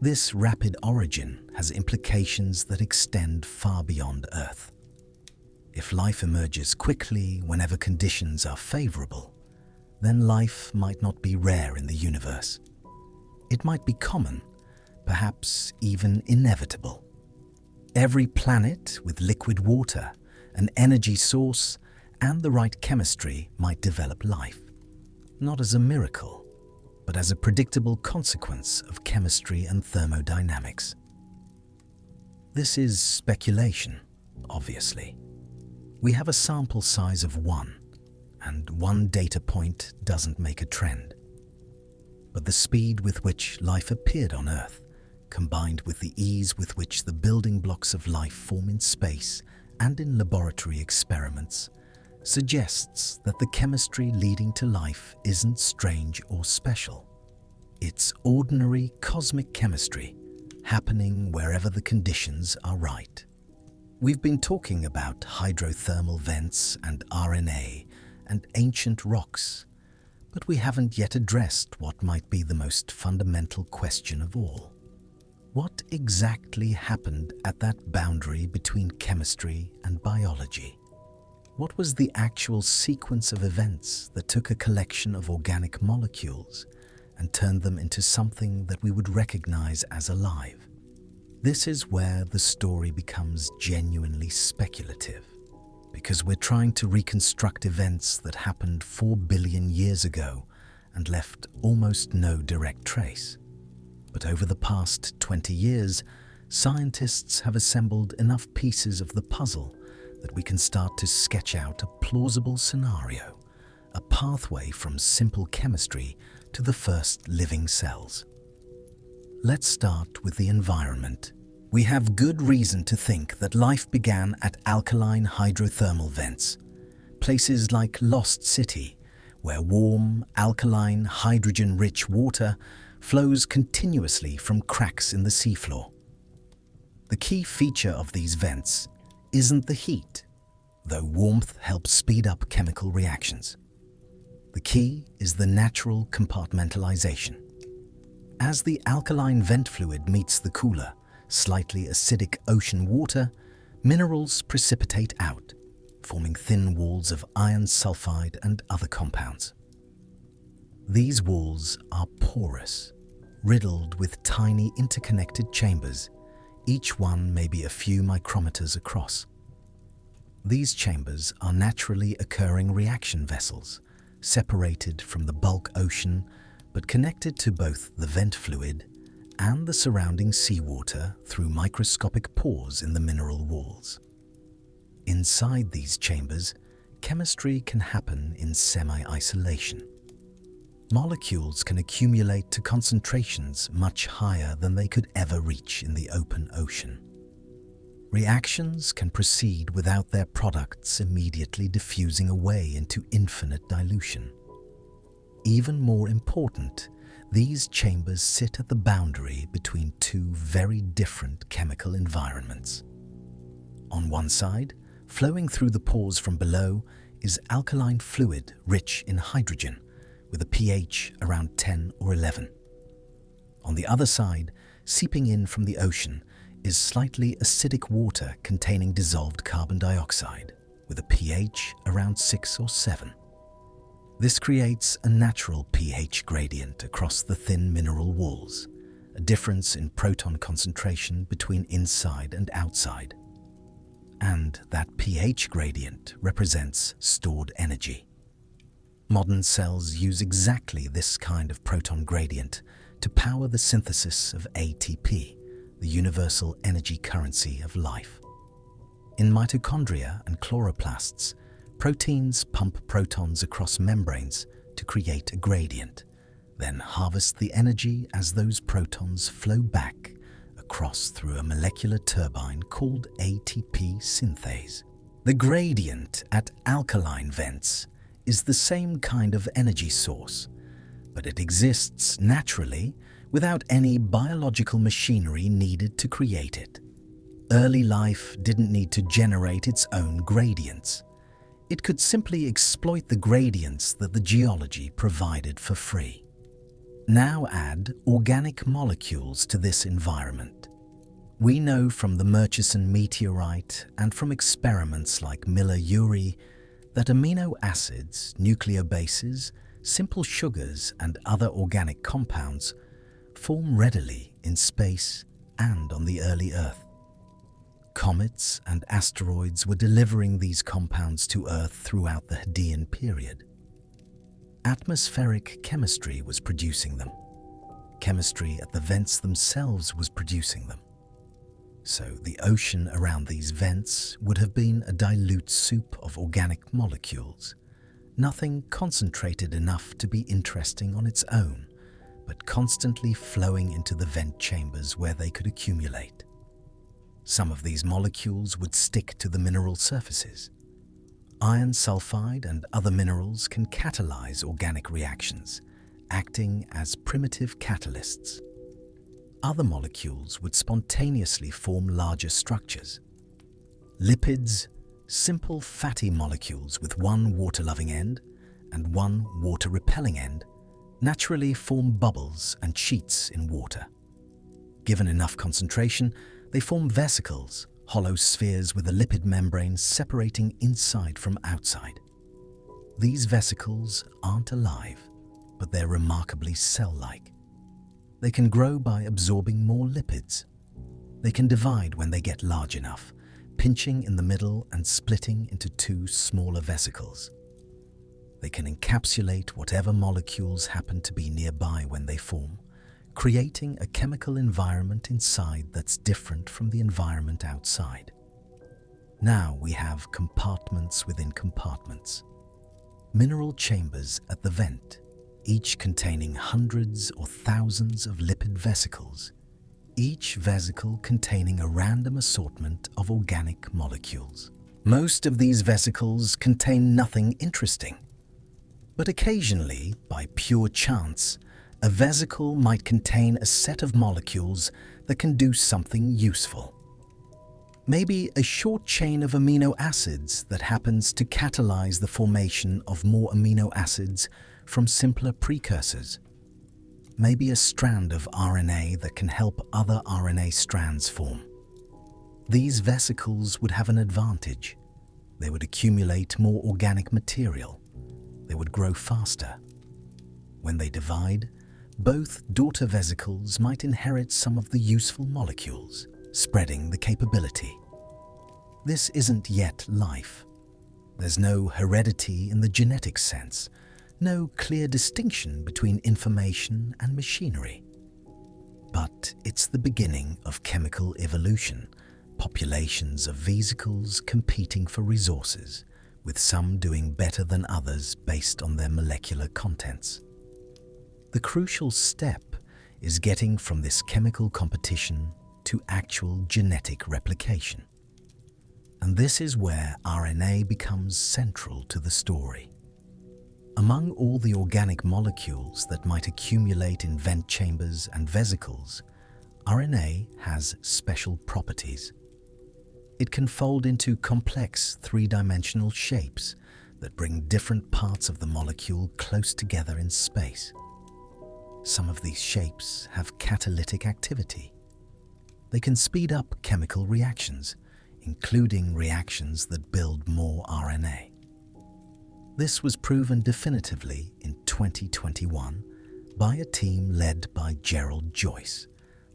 This rapid origin has implications that extend far beyond Earth. If life emerges quickly whenever conditions are favorable, then life might not be rare in the universe. It might be common, perhaps even inevitable. Every planet with liquid water, an energy source, and the right chemistry might develop life, not as a miracle, but as a predictable consequence of chemistry and thermodynamics. This is speculation, obviously. We have a sample size of 1, and one data point doesn't make a trend. But the speed with which life appeared on Earth, combined with the ease with which the building blocks of life form in space and in laboratory experiments, suggests that the chemistry leading to life isn't strange or special. It's ordinary cosmic chemistry, happening wherever the conditions are right. We've been talking about hydrothermal vents and RNA and ancient rocks, but we haven't yet addressed what might be the most fundamental question of all. What exactly happened at that boundary between chemistry and biology? What was the actual sequence of events that took a collection of organic molecules and turned them into something that we would recognize as alive? This is where the story becomes genuinely speculative, because we're trying to reconstruct events that happened 4 billion years ago and left almost no direct trace. But over the past 20 years, scientists have assembled enough pieces of the puzzle that we can start to sketch out a plausible scenario, a pathway from simple chemistry to the first living cells. Let's start with the environment. We have good reason to think that life began at alkaline hydrothermal vents, places like Lost City, where warm, alkaline, hydrogen-rich water flows continuously from cracks in the seafloor. The key feature of these vents isn't the heat, though warmth helps speed up chemical reactions. The key is the natural compartmentalization. As the alkaline vent fluid meets the cooler, slightly acidic ocean water, minerals precipitate out, forming thin walls of iron sulfide and other compounds. These walls are porous, riddled with tiny interconnected chambers, each one maybe a few micrometers across. These chambers are naturally occurring reaction vessels, separated from the bulk ocean but connected to both the vent fluid and the surrounding seawater through microscopic pores in the mineral walls. Inside these chambers, chemistry can happen in semi-isolation. Molecules can accumulate to concentrations much higher than they could ever reach in the open ocean. Reactions can proceed without their products immediately diffusing away into infinite dilution. Even more important, these chambers sit at the boundary between two very different chemical environments. On one side, flowing through the pores from below, is alkaline fluid rich in hydrogen, with a pH around 10 or 11. On the other side, seeping in from the ocean, is slightly acidic water containing dissolved carbon dioxide, with a pH around 6 or 7. This creates a natural pH gradient across the thin mineral walls, a difference in proton concentration between inside and outside. And that pH gradient represents stored energy. Modern cells use exactly this kind of proton gradient to power the synthesis of ATP, the universal energy currency of life. In mitochondria and chloroplasts, proteins pump protons across membranes to create a gradient, then harvest the energy as those protons flow back across through a molecular turbine called ATP synthase. The gradient at alkaline vents is the same kind of energy source, but it exists naturally without any biological machinery needed to create it. Early life didn't need to generate its own gradients. It could simply exploit the gradients that the geology provided for free. Now add organic molecules to this environment. We know from the Murchison meteorite and from experiments like Miller-Urey that amino acids, nucleobases, simple sugars, and other organic compounds form readily in space and on the early Earth. Comets and asteroids were delivering these compounds to Earth throughout the Hadean period. Atmospheric chemistry was producing them. Chemistry at the vents themselves was producing them. So the ocean around these vents would have been a dilute soup of organic molecules, nothing concentrated enough to be interesting on its own, but constantly flowing into the vent chambers where they could accumulate. Some of these molecules would stick to the mineral surfaces. Iron sulfide and other minerals can catalyze organic reactions, acting as primitive catalysts. Other molecules would spontaneously form larger structures. Lipids, simple fatty molecules with one water-loving end and one water-repelling end, naturally form bubbles and sheets in water. Given enough concentration, they form vesicles, hollow spheres with a lipid membrane separating inside from outside. These vesicles aren't alive, but they're remarkably cell-like. They can grow by absorbing more lipids. They can divide when they get large enough, pinching in the middle and splitting into two smaller vesicles. They can encapsulate whatever molecules happen to be nearby when they form, creating a chemical environment inside that's different from the environment outside. Now we have compartments within compartments. Mineral chambers at the vent, each containing hundreds or thousands of lipid vesicles, each vesicle containing a random assortment of organic molecules. Most of these vesicles contain nothing interesting, but occasionally, by pure chance, a vesicle might contain a set of molecules that can do something useful. Maybe a short chain of amino acids that happens to catalyze the formation of more amino acids from simpler precursors. Maybe a strand of RNA that can help other RNA strands form. These vesicles would have an advantage. They would accumulate more organic material. They would grow faster. When they divide, both daughter vesicles might inherit some of the useful molecules, spreading the capability. This isn't yet life. There's no heredity in the genetic sense, no clear distinction between information and machinery. But it's the beginning of chemical evolution, populations of vesicles competing for resources, with some doing better than others based on their molecular contents. The crucial step is getting from this chemical competition to actual genetic replication. And this is where RNA becomes central to the story. Among all the organic molecules that might accumulate in vent chambers and vesicles, RNA has special properties. It can fold into complex three-dimensional shapes that bring different parts of the molecule close together in space. Some of these shapes have catalytic activity. They can speed up chemical reactions, including reactions that build more RNA. This was proven definitively in 2021 by a team led by Gerald Joyce,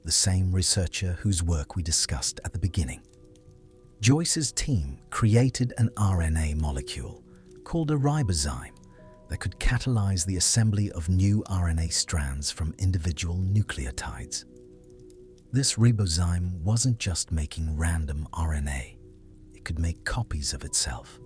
the same researcher whose work we discussed at the beginning. Joyce's team created an RNA molecule called a ribozyme that could catalyze the assembly of new RNA strands from individual nucleotides. This ribozyme wasn't just making random RNA. It could make copies of itself.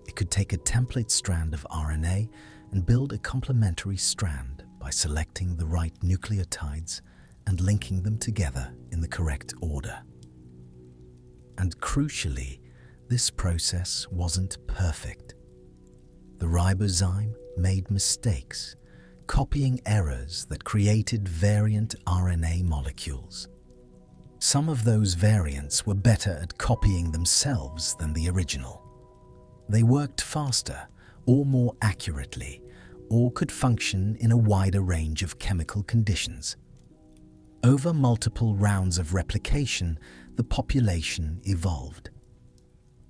It could take a template strand of RNA and build a complementary strand by selecting the right nucleotides and linking them together in the correct order. And crucially, this process wasn't perfect. The ribozyme made mistakes, copying errors that created variant RNA molecules. Some of those variants were better at copying themselves than the original. They worked faster or more accurately, or could function in a wider range of chemical conditions. Over multiple rounds of replication, the population evolved.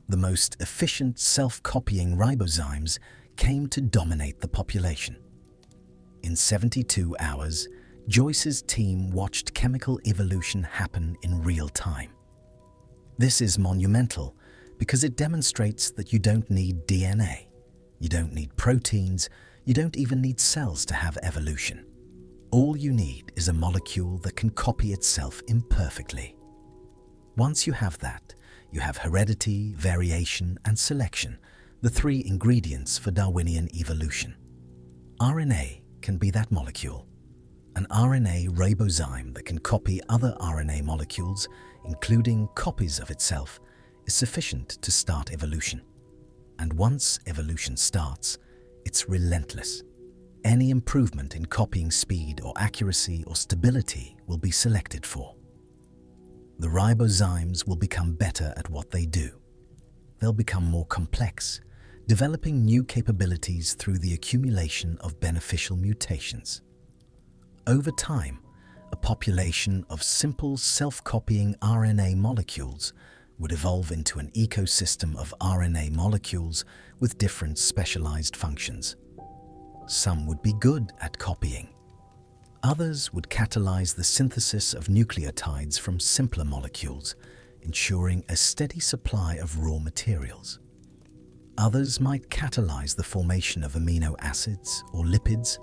The most efficient self-copying ribozymes came to dominate the population. In 72 hours, Joyce's team watched chemical evolution happen in real time. This is monumental because it demonstrates that you don't need DNA, you don't need proteins, you don't even need cells to have evolution. All you need is a molecule that can copy itself imperfectly. Once you have that, you have heredity, variation, and selection, the three ingredients for Darwinian evolution. RNA can be that molecule. An RNA ribozyme that can copy other RNA molecules, including copies of itself, is sufficient to start evolution. And once evolution starts, it's relentless. Any improvement in copying speed or accuracy or stability will be selected for. The ribozymes will become better at what they do. They'll become more complex, developing new capabilities through the accumulation of beneficial mutations. Over time, a population of simple self-copying RNA molecules would evolve into an ecosystem of RNA molecules with different specialized functions. Some would be good at copying. Others would catalyze the synthesis of nucleotides from simpler molecules, ensuring a steady supply of raw materials. Others might catalyze the formation of amino acids or lipids,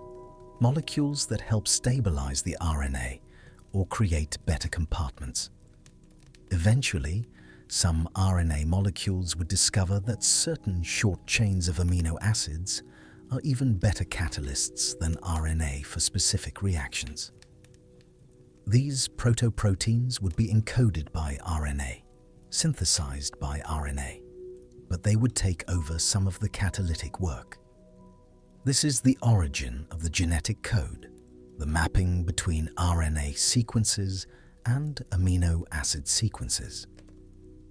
molecules that help stabilize the RNA or create better compartments. Eventually, some RNA molecules would discover that certain short chains of amino acids are even better catalysts than RNA for specific reactions. These protoproteins would be encoded by RNA, synthesized by RNA, but they would take over some of the catalytic work. This is the origin of the genetic code, the mapping between RNA sequences and amino acid sequences.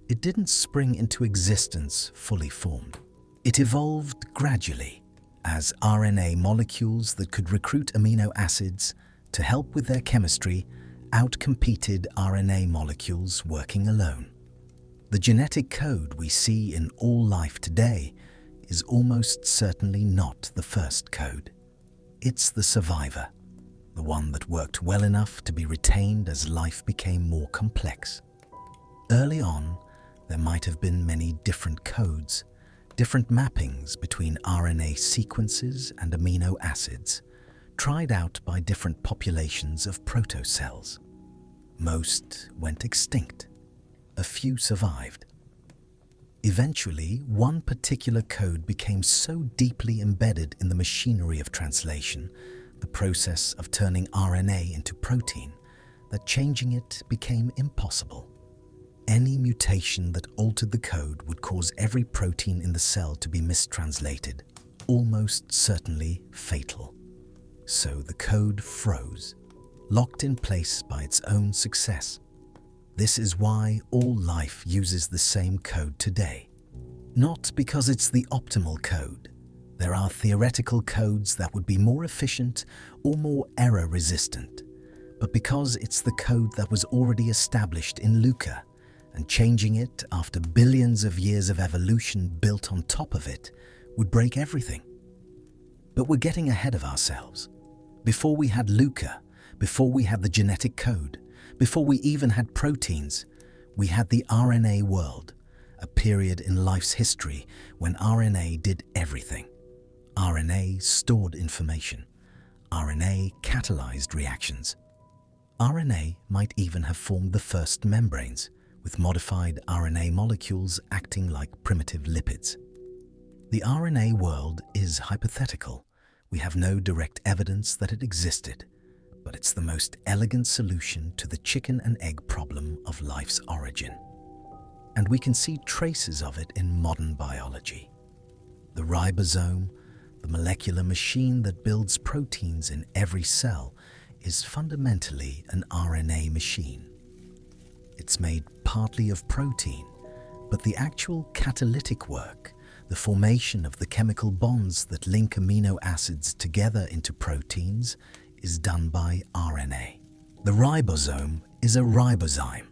It didn't spring into existence fully formed. It evolved gradually as RNA molecules that could recruit amino acids to help with their chemistry outcompeted RNA molecules working alone. The genetic code we see in all life today is almost certainly not the first code. It's the survivor, the one that worked well enough to be retained as life became more complex. Early on, there might have been many different codes, different mappings between RNA sequences and amino acids, tried out by different populations of protocells. Most went extinct. A few survived. Eventually, one particular code became so deeply embedded in the machinery of translation, the process of turning RNA into protein, that changing it became impossible. Any mutation that altered the code would cause every protein in the cell to be mistranslated, almost certainly fatal. So the code froze, locked in place by its own success. This is why all life uses the same code today. Not because it's the optimal code. There are theoretical codes that would be more efficient or more error-resistant, but because it's the code that was already established in LUCA, and changing it after billions of years of evolution built on top of it would break everything. But we're getting ahead of ourselves. Before we had LUCA, before we had the genetic code, before we even had proteins, we had the RNA world, a period in life's history when RNA did everything. RNA stored information. RNA catalyzed reactions. RNA might even have formed the first membranes, with modified RNA molecules acting like primitive lipids. The RNA world is hypothetical. We have no direct evidence that it existed, but it's the most elegant solution to the chicken and egg problem of life's origin. And we can see traces of it in modern biology. The ribosome, the molecular machine that builds proteins in every cell, is fundamentally an RNA machine. It's made partly of protein, but the actual catalytic work, the formation of the chemical bonds that link amino acids together into proteins, is done by RNA. The ribosome is a ribozyme,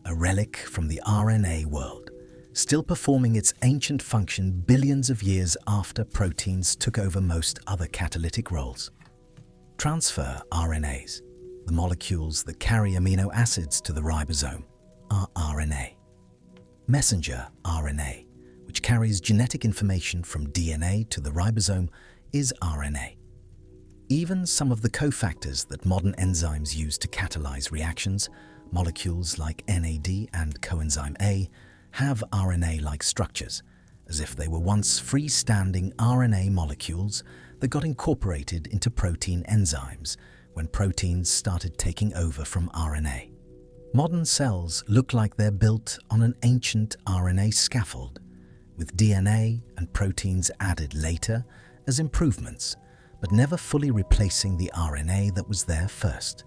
a relic from the RNA world, still performing its ancient function billions of years after proteins took over most other catalytic roles. Transfer RNAs, the molecules that carry amino acids to the ribosome, are RNA. Messenger RNA, which carries genetic information from DNA to the ribosome, is RNA. Even some of the cofactors that modern enzymes use to catalyze reactions, molecules like NAD and coenzyme A, have RNA-like structures, as if they were once freestanding RNA molecules that got incorporated into protein enzymes when proteins started taking over from RNA. Modern cells look like they're built on an ancient RNA scaffold, with DNA and proteins added later as improvements, but never fully replacing the RNA that was there first.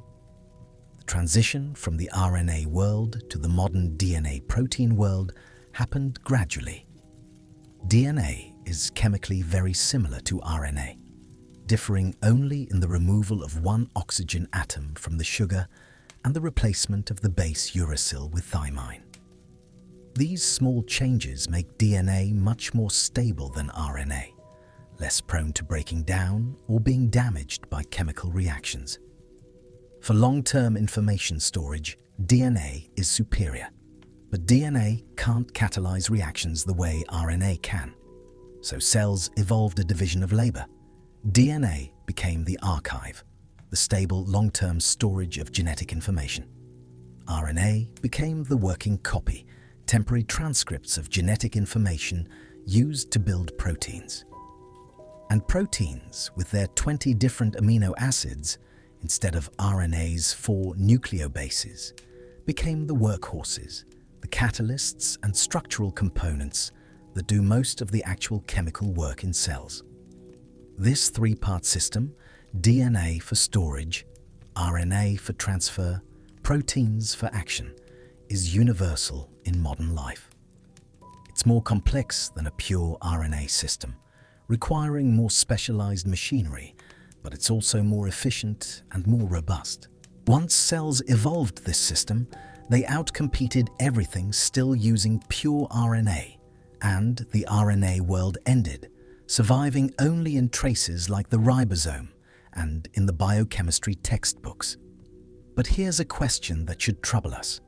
The transition from the RNA world to the modern DNA-protein world happened gradually. DNA is chemically very similar to RNA, differing only in the removal of one oxygen atom from the sugar and the replacement of the base uracil with thymine. These small changes make DNA much more stable than RNA, less prone to breaking down or being damaged by chemical reactions. For long-term information storage, DNA is superior, but DNA can't catalyze reactions the way RNA can. So cells evolved a division of labor. DNA became the archive, the stable long-term storage of genetic information. RNA became the working copy, temporary transcripts of genetic information used to build proteins. And proteins, with their 20 different amino acids, instead of RNA's 4 nucleobases, became the workhorses, the catalysts and structural components that do most of the actual chemical work in cells. This 3-part system, DNA for storage, RNA for transfer, proteins for action, is universal in modern life. It's more complex than a pure RNA system, requiring more specialized machinery, but it's also more efficient and more robust. Once cells evolved this system, they outcompeted everything still using pure RNA, and the RNA world ended, surviving only in traces like the ribosome and in the biochemistry textbooks. But here's a question that should trouble us.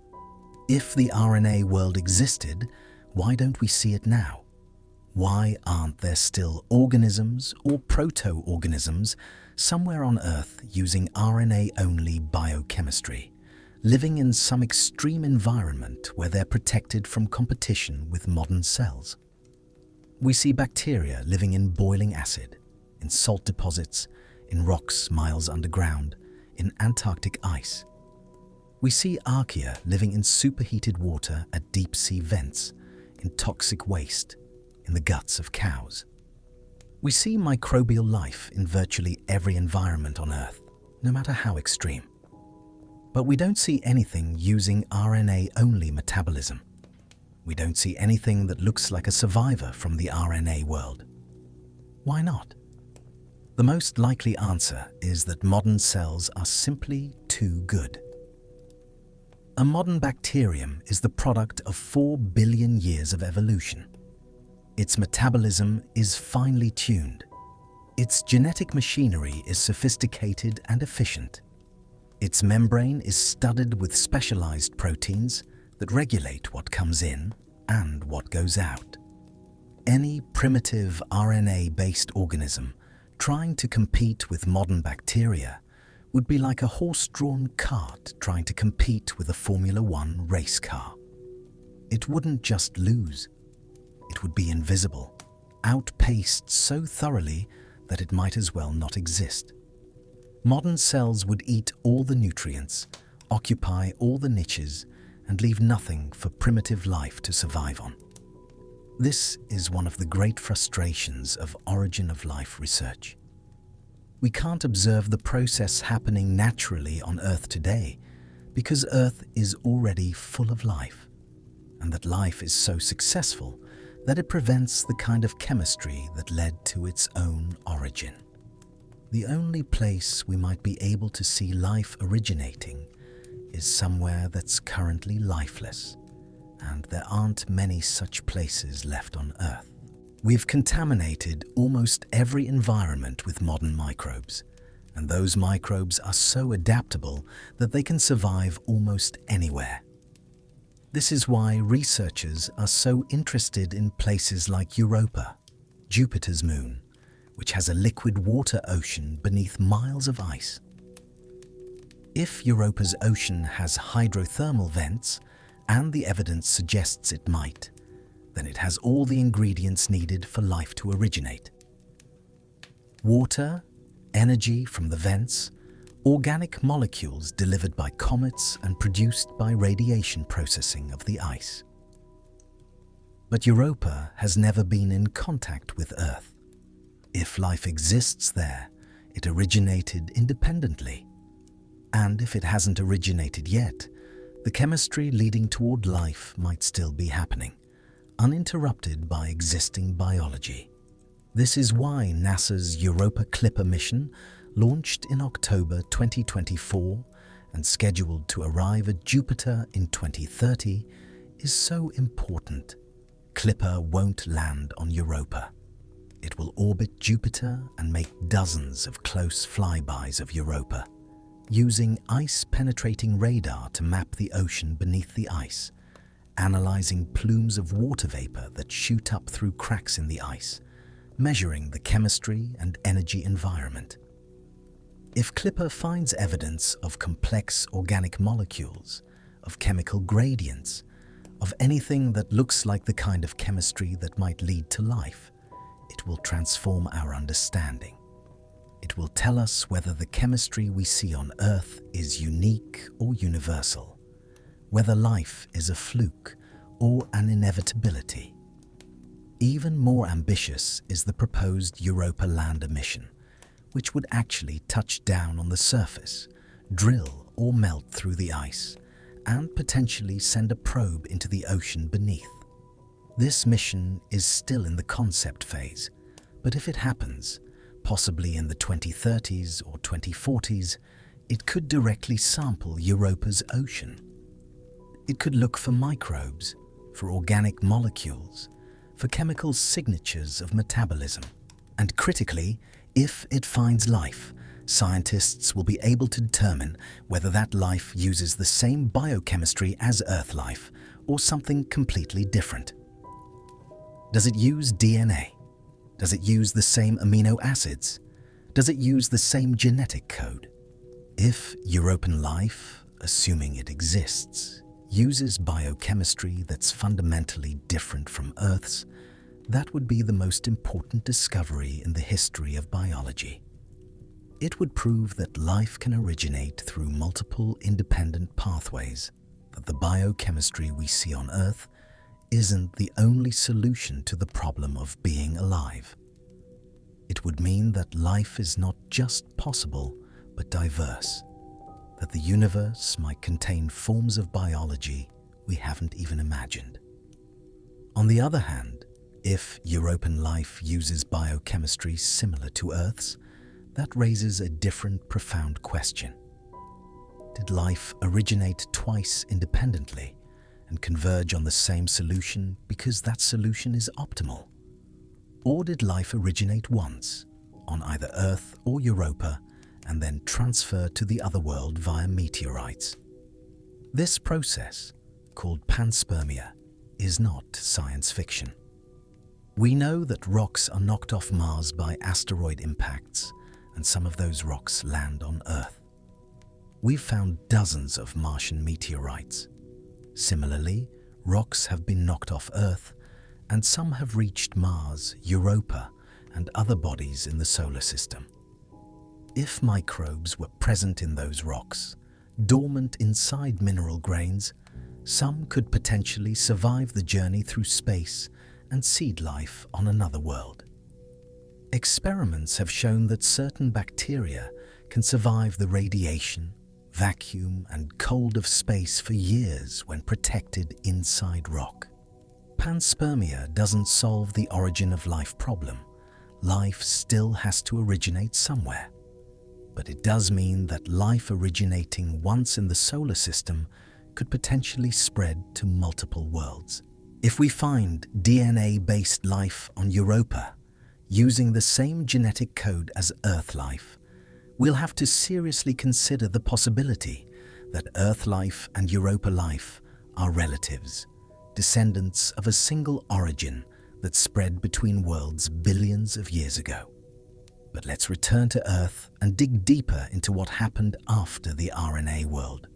If the RNA world existed, why don't we see it now? Why aren't there still organisms or proto-organisms somewhere on Earth using RNA-only biochemistry, living in some extreme environment where they're protected from competition with modern cells? We see bacteria living in boiling acid, in salt deposits, in rocks miles underground, in Antarctic ice. We see archaea living in superheated water at deep-sea vents, in toxic waste, in the guts of cows. We see microbial life in virtually every environment on Earth, no matter how extreme. But we don't see anything using RNA-only metabolism. We don't see anything that looks like a survivor from the RNA world. Why not? The most likely answer is that modern cells are simply too good. A modern bacterium is the product of 4 billion years of evolution. Its metabolism is finely tuned. Its genetic machinery is sophisticated and efficient. Its membrane is studded with specialized proteins that regulate what comes in and what goes out. Any primitive RNA-based organism trying to compete with modern bacteria would be like a horse-drawn cart trying to compete with a Formula One race car. It wouldn't just lose, it would be invisible, outpaced so thoroughly that it might as well not exist. Modern cells would eat all the nutrients, occupy all the niches, and leave nothing for primitive life to survive on. This is one of the great frustrations of origin of life research. We can't observe the process happening naturally on Earth today because Earth is already full of life, and that life is so successful that it prevents the kind of chemistry that led to its own origin. The only place we might be able to see life originating is somewhere that's currently lifeless, and there aren't many such places left on Earth. We've contaminated almost every environment with modern microbes, and those microbes are so adaptable that they can survive almost anywhere. This is why researchers are so interested in places like Europa, Jupiter's moon, which has a liquid water ocean beneath miles of ice. If Europa's ocean has hydrothermal vents, and the evidence suggests it might, then it has all the ingredients needed for life to originate. Water, energy from the vents, organic molecules delivered by comets and produced by radiation processing of the ice. But Europa has never been in contact with Earth. If life exists there, it originated independently. And if it hasn't originated yet, the chemistry leading toward life might still be happening, uninterrupted by existing biology. This is why NASA's Europa Clipper mission, launched in October 2024 and scheduled to arrive at Jupiter in 2030, is so important. Clipper won't land on Europa. It will orbit Jupiter and make dozens of close flybys of Europa, using ice-penetrating radar to map the ocean beneath the ice, analyzing plumes of water vapor that shoot up through cracks in the ice, measuring the chemistry and energy environment. If Clipper finds evidence of complex organic molecules, of chemical gradients, of anything that looks like the kind of chemistry that might lead to life, it will transform our understanding. It will tell us whether the chemistry we see on Earth is unique or universal, whether life is a fluke or an inevitability. Even more ambitious is the proposed Europa lander mission, which would actually touch down on the surface, drill or melt through the ice, and potentially send a probe into the ocean beneath. This mission is still in the concept phase, but if it happens, possibly in the 2030s or 2040s, it could directly sample Europa's ocean. It could look for microbes, for organic molecules, for chemical signatures of metabolism. And critically, if it finds life, scientists will be able to determine whether that life uses the same biochemistry as Earth life or something completely different. Does it use DNA? Does it use the same amino acids? Does it use the same genetic code? If European life, assuming it exists, uses biochemistry that's fundamentally different from Earth's, that would be the most important discovery in the history of biology. It would prove that life can originate through multiple independent pathways, that the biochemistry we see on Earth isn't the only solution to the problem of being alive. It would mean that life is not just possible, but diverse, that the universe might contain forms of biology we haven't even imagined. On the other hand, if European life uses biochemistry similar to Earth's, that raises a different profound question. Did life originate twice independently and converge on the same solution because that solution is optimal? Or did life originate once, on either Earth or Europa, and then transfer to the other world via meteorites? This process, called panspermia, is not science fiction. We know that rocks are knocked off Mars by asteroid impacts, and some of those rocks land on Earth. We've found dozens of Martian meteorites. Similarly, rocks have been knocked off Earth, and some have reached Mars, Europa, and other bodies in the solar system. If microbes were present in those rocks, dormant inside mineral grains, some could potentially survive the journey through space and seed life on another world. Experiments have shown that certain bacteria can survive the radiation, vacuum, and cold of space for years when protected inside rock. Panspermia doesn't solve the origin of life problem. Life still has to originate somewhere. But it does mean that life originating once in the solar system could potentially spread to multiple worlds. If we find DNA-based life on Europa, using the same genetic code as Earth life, we'll have to seriously consider the possibility that Earth life and Europa life are relatives, descendants of a single origin that spread between worlds billions of years ago. But let's return to Earth and dig deeper into what happened after the RNA world.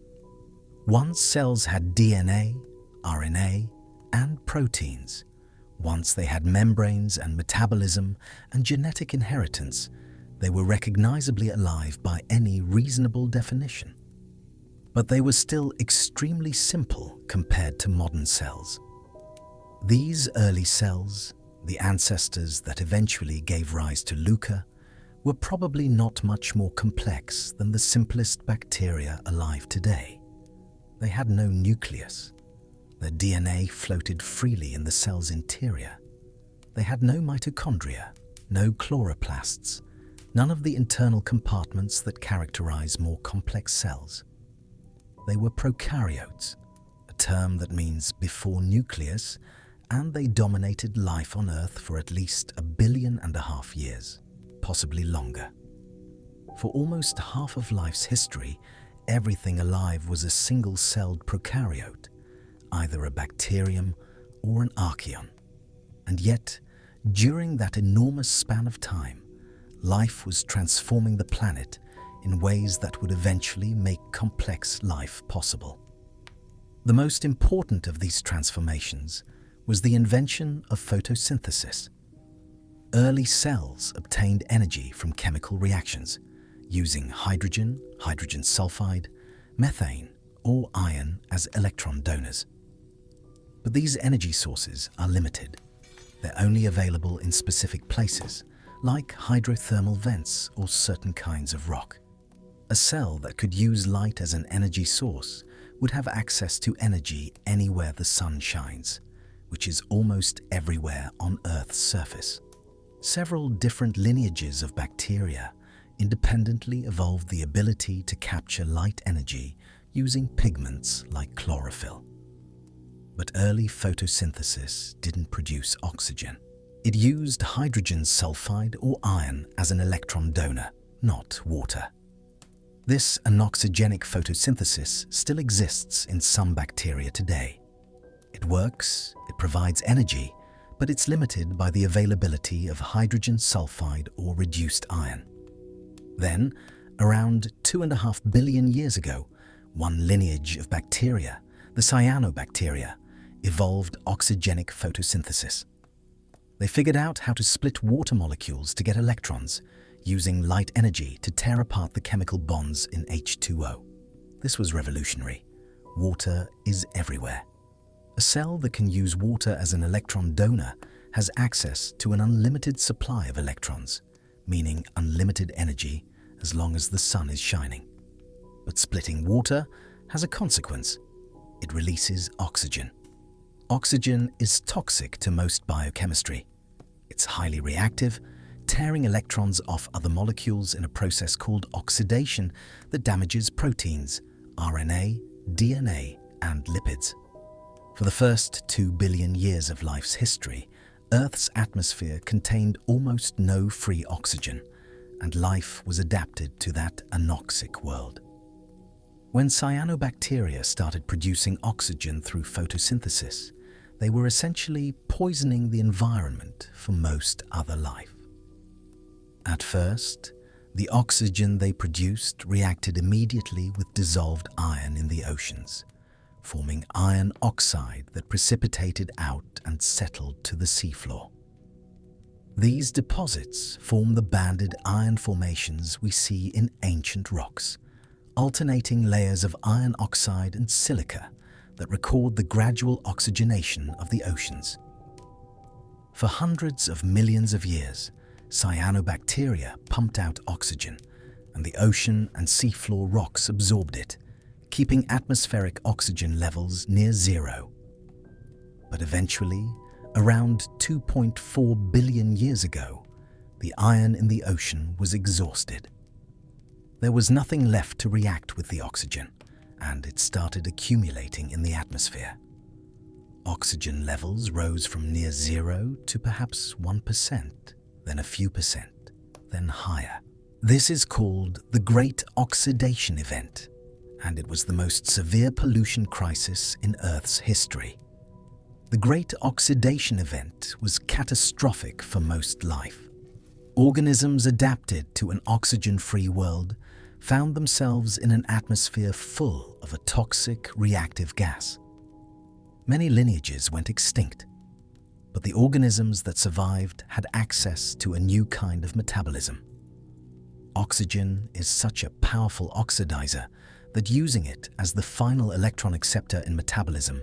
Once cells had DNA, RNA, and proteins, once they had membranes and metabolism and genetic inheritance, they were recognizably alive by any reasonable definition. But they were still extremely simple compared to modern cells. These early cells, the ancestors that eventually gave rise to LUCA, were probably not much more complex than the simplest bacteria alive today. They had no nucleus. Their DNA floated freely in the cell's interior. They had no mitochondria, no chloroplasts, none of the internal compartments that characterize more complex cells. They were prokaryotes, a term that means before nucleus, and they dominated life on Earth for at least 1.5 billion years, possibly longer. For almost half of life's history, everything alive was a single-celled prokaryote, either a bacterium or an archaeon. And yet, during that enormous span of time, life was transforming the planet in ways that would eventually make complex life possible. The most important of these transformations was the invention of photosynthesis. Early cells obtained energy from chemical reactions, using hydrogen, hydrogen sulfide, methane, or iron as electron donors. But these energy sources are limited. They're only available in specific places, like hydrothermal vents or certain kinds of rock. A cell that could use light as an energy source would have access to energy anywhere the sun shines, which is almost everywhere on Earth's surface. Several different lineages of bacteria independently evolved the ability to capture light energy using pigments like chlorophyll. But early photosynthesis didn't produce oxygen. It used hydrogen sulfide or iron as an electron donor, not water. This anoxygenic photosynthesis still exists in some bacteria today. It works, it provides energy, but it's limited by the availability of hydrogen sulfide or reduced iron. Then, around 2.5 billion years ago, one lineage of bacteria, the cyanobacteria, evolved oxygenic photosynthesis. They figured out how to split water molecules to get electrons, using light energy to tear apart the chemical bonds in H2O. This was revolutionary. Water is everywhere. A cell that can use water as an electron donor has access to an unlimited supply of electrons, meaning unlimited energy as long as the sun is shining. But splitting water has a consequence. It releases oxygen. Oxygen is toxic to most biochemistry. It's highly reactive, tearing electrons off other molecules in a process called oxidation that damages proteins, RNA, DNA, and lipids. For the first 2 billion years of life's history, Earth's atmosphere contained almost no free oxygen, and life was adapted to that anoxic world. When cyanobacteria started producing oxygen through photosynthesis, they were essentially poisoning the environment for most other life. At first, the oxygen they produced reacted immediately with dissolved iron in the oceans, forming iron oxide that precipitated out and settled to the seafloor. These deposits form the banded iron formations we see in ancient rocks, alternating layers of iron oxide and silica that record the gradual oxygenation of the oceans. For hundreds of millions of years, cyanobacteria pumped out oxygen, and the ocean and seafloor rocks absorbed it, keeping atmospheric oxygen levels near zero. But eventually, around 2.4 billion years ago, the iron in the ocean was exhausted. There was nothing left to react with the oxygen, and it started accumulating in the atmosphere. Oxygen levels rose from near zero to perhaps 1%, then a few percent, then higher. This is called the Great Oxidation Event, and it was the most severe pollution crisis in Earth's history. The Great Oxidation Event was catastrophic for most life. Organisms adapted to an oxygen-free world found themselves in an atmosphere full of a toxic, reactive gas. Many lineages went extinct, but the organisms that survived had access to a new kind of metabolism. Oxygen is such a powerful oxidizer that using it as the final electron acceptor in metabolism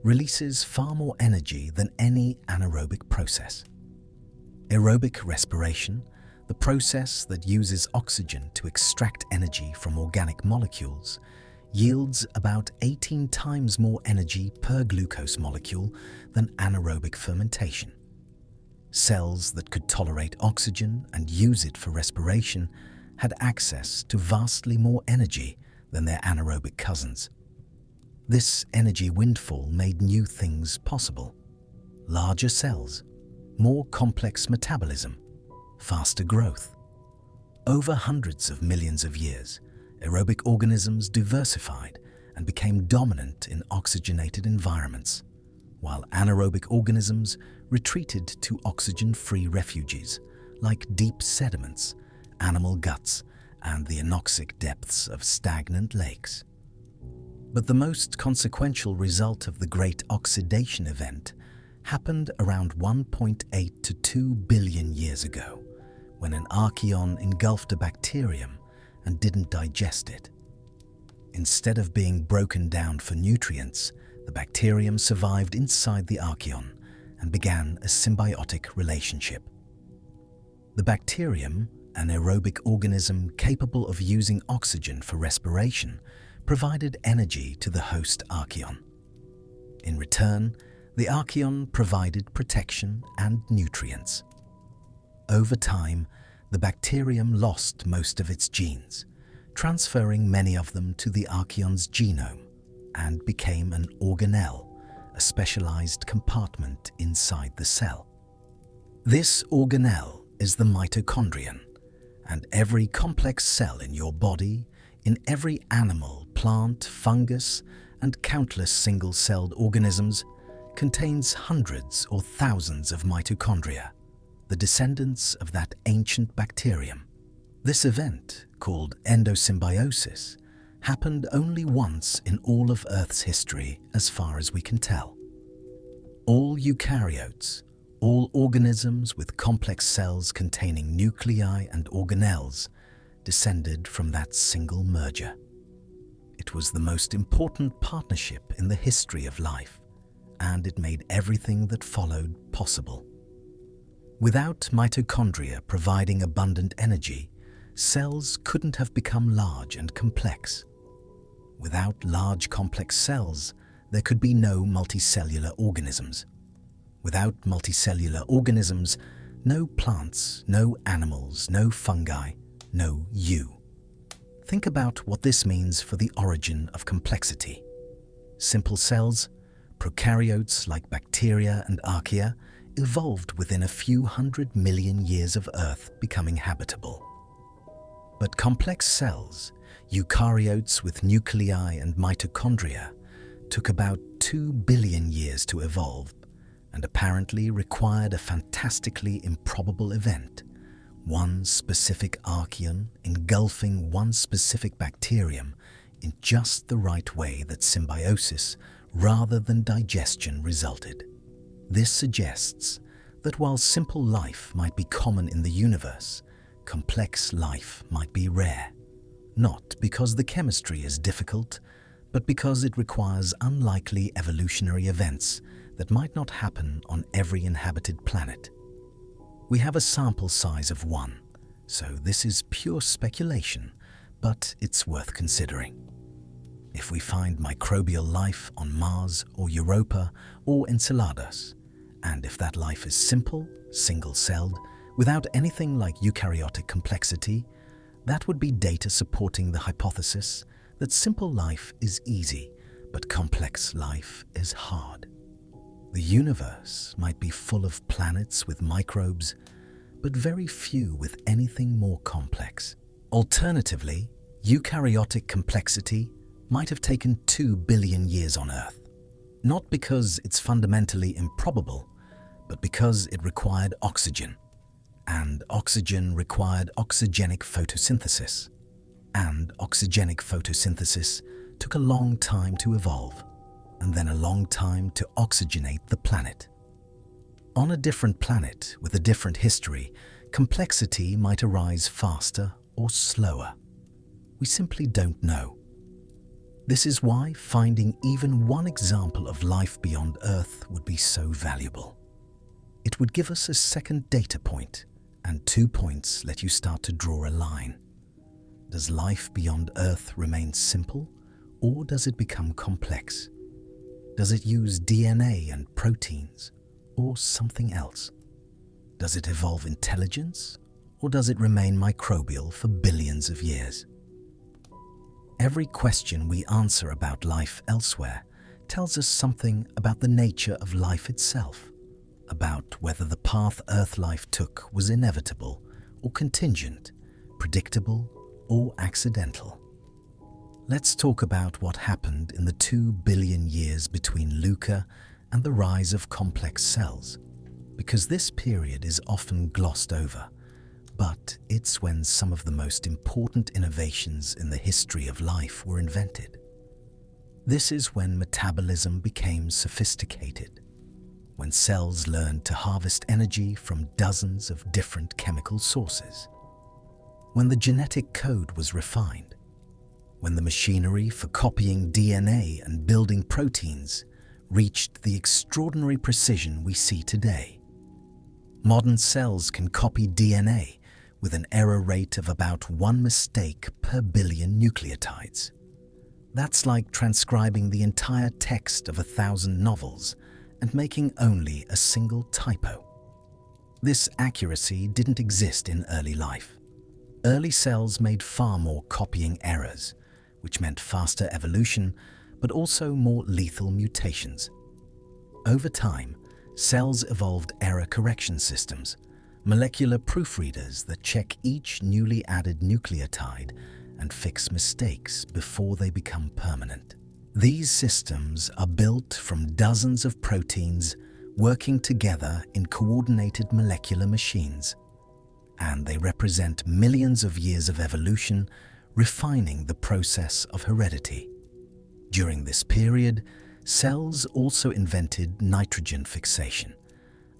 releases far more energy than any anaerobic process. Aerobic respiration, the process that uses oxygen to extract energy from organic molecules, yields about 18 times more energy per glucose molecule than anaerobic fermentation. Cells that could tolerate oxygen and use it for respiration had access to vastly more energy than their anaerobic cousins. This energy windfall made new things possible: larger cells, more complex metabolism, faster growth. Over hundreds of millions of years, aerobic organisms diversified and became dominant in oxygenated environments, while anaerobic organisms retreated to oxygen-free refuges like deep sediments, animal guts, and the anoxic depths of stagnant lakes. But the most consequential result of the Great Oxidation Event happened around 1.8 to 2 billion years ago, when an archaeon engulfed a bacterium and didn't digest it. Instead of being broken down for nutrients, the bacterium survived inside the archaeon and began a symbiotic relationship. The bacterium, an aerobic organism capable of using oxygen for respiration, provided energy to the host archaeon. In return, the archaeon provided protection and nutrients. Over time, the bacterium lost most of its genes, transferring many of them to the archaeon's genome, and became an organelle, a specialized compartment inside the cell. This organelle is the mitochondrion, and every complex cell in your body, in every animal, plant, fungus, and countless single-celled organisms, contains hundreds or thousands of mitochondria, the descendants of that ancient bacterium. This event, called endosymbiosis, happened only once in all of Earth's history as far as we can tell. All eukaryotes, all organisms with complex cells containing nuclei and organelles, descended from that single merger. It was the most important partnership in the history of life, and it made everything that followed possible. Without mitochondria providing abundant energy, cells couldn't have become large and complex. Without large complex cells, there could be no multicellular organisms. Without multicellular organisms, no plants, no animals, no fungi, no you. Think about what this means for the origin of complexity. Simple cells, prokaryotes like bacteria and archaea, evolved within a few 100 million years of Earth becoming habitable. But complex cells, eukaryotes with nuclei and mitochondria, took about 2 billion years to evolve and apparently required a fantastically improbable event, one specific archaeon engulfing one specific bacterium in just the right way that symbiosis rather than digestion resulted. This suggests that while simple life might be common in the universe, complex life might be rare, not because the chemistry is difficult, but because it requires unlikely evolutionary events that might not happen on every inhabited planet. We have a sample size of 1, so this is pure speculation, but it's worth considering. If we find microbial life on Mars or Europa or Enceladus, and if that life is simple, single-celled, without anything like eukaryotic complexity, that would be data supporting the hypothesis that simple life is easy, but complex life is hard. The universe might be full of planets with microbes, but very few with anything more complex. Alternatively, eukaryotic complexity might have taken 2 billion years on Earth, not because it's fundamentally improbable, but because it required oxygen, and oxygen required oxygenic photosynthesis, and oxygenic photosynthesis took a long time to evolve, and then a long time to oxygenate the planet. On a different planet with a different history, complexity might arise faster or slower. We simply don't know. This is why finding even one example of life beyond Earth would be so valuable. It would give us a second data point, and 2 points let you start to draw a line. Does life beyond Earth remain simple, or does it become complex? Does it use DNA and proteins, or something else? Does it evolve intelligence, or does it remain microbial for billions of years? Every question we answer about life elsewhere tells us something about the nature of life itself, about whether the path Earth life took was inevitable or contingent, predictable or accidental. Let's talk about what happened in the 2 billion years between LUCA and the rise of complex cells, because this period is often glossed over, but it's when some of the most important innovations in the history of life were invented. This is when metabolism became sophisticated, when cells learned to harvest energy from dozens of different chemical sources, when the genetic code was refined, when the machinery for copying DNA and building proteins reached the extraordinary precision we see today. Modern cells can copy DNA with an error rate of about 1 mistake per billion nucleotides. That's like transcribing the entire text of 1,000 novels and making only a single typo. This accuracy didn't exist in early life. Early cells made far more copying errors, which meant faster evolution, but also more lethal mutations. Over time, cells evolved error correction systems, molecular proofreaders that check each newly added nucleotide and fix mistakes before they become permanent. These systems are built from dozens of proteins working together in coordinated molecular machines, and they represent millions of years of evolution refining the process of heredity. During this period, cells also invented nitrogen fixation,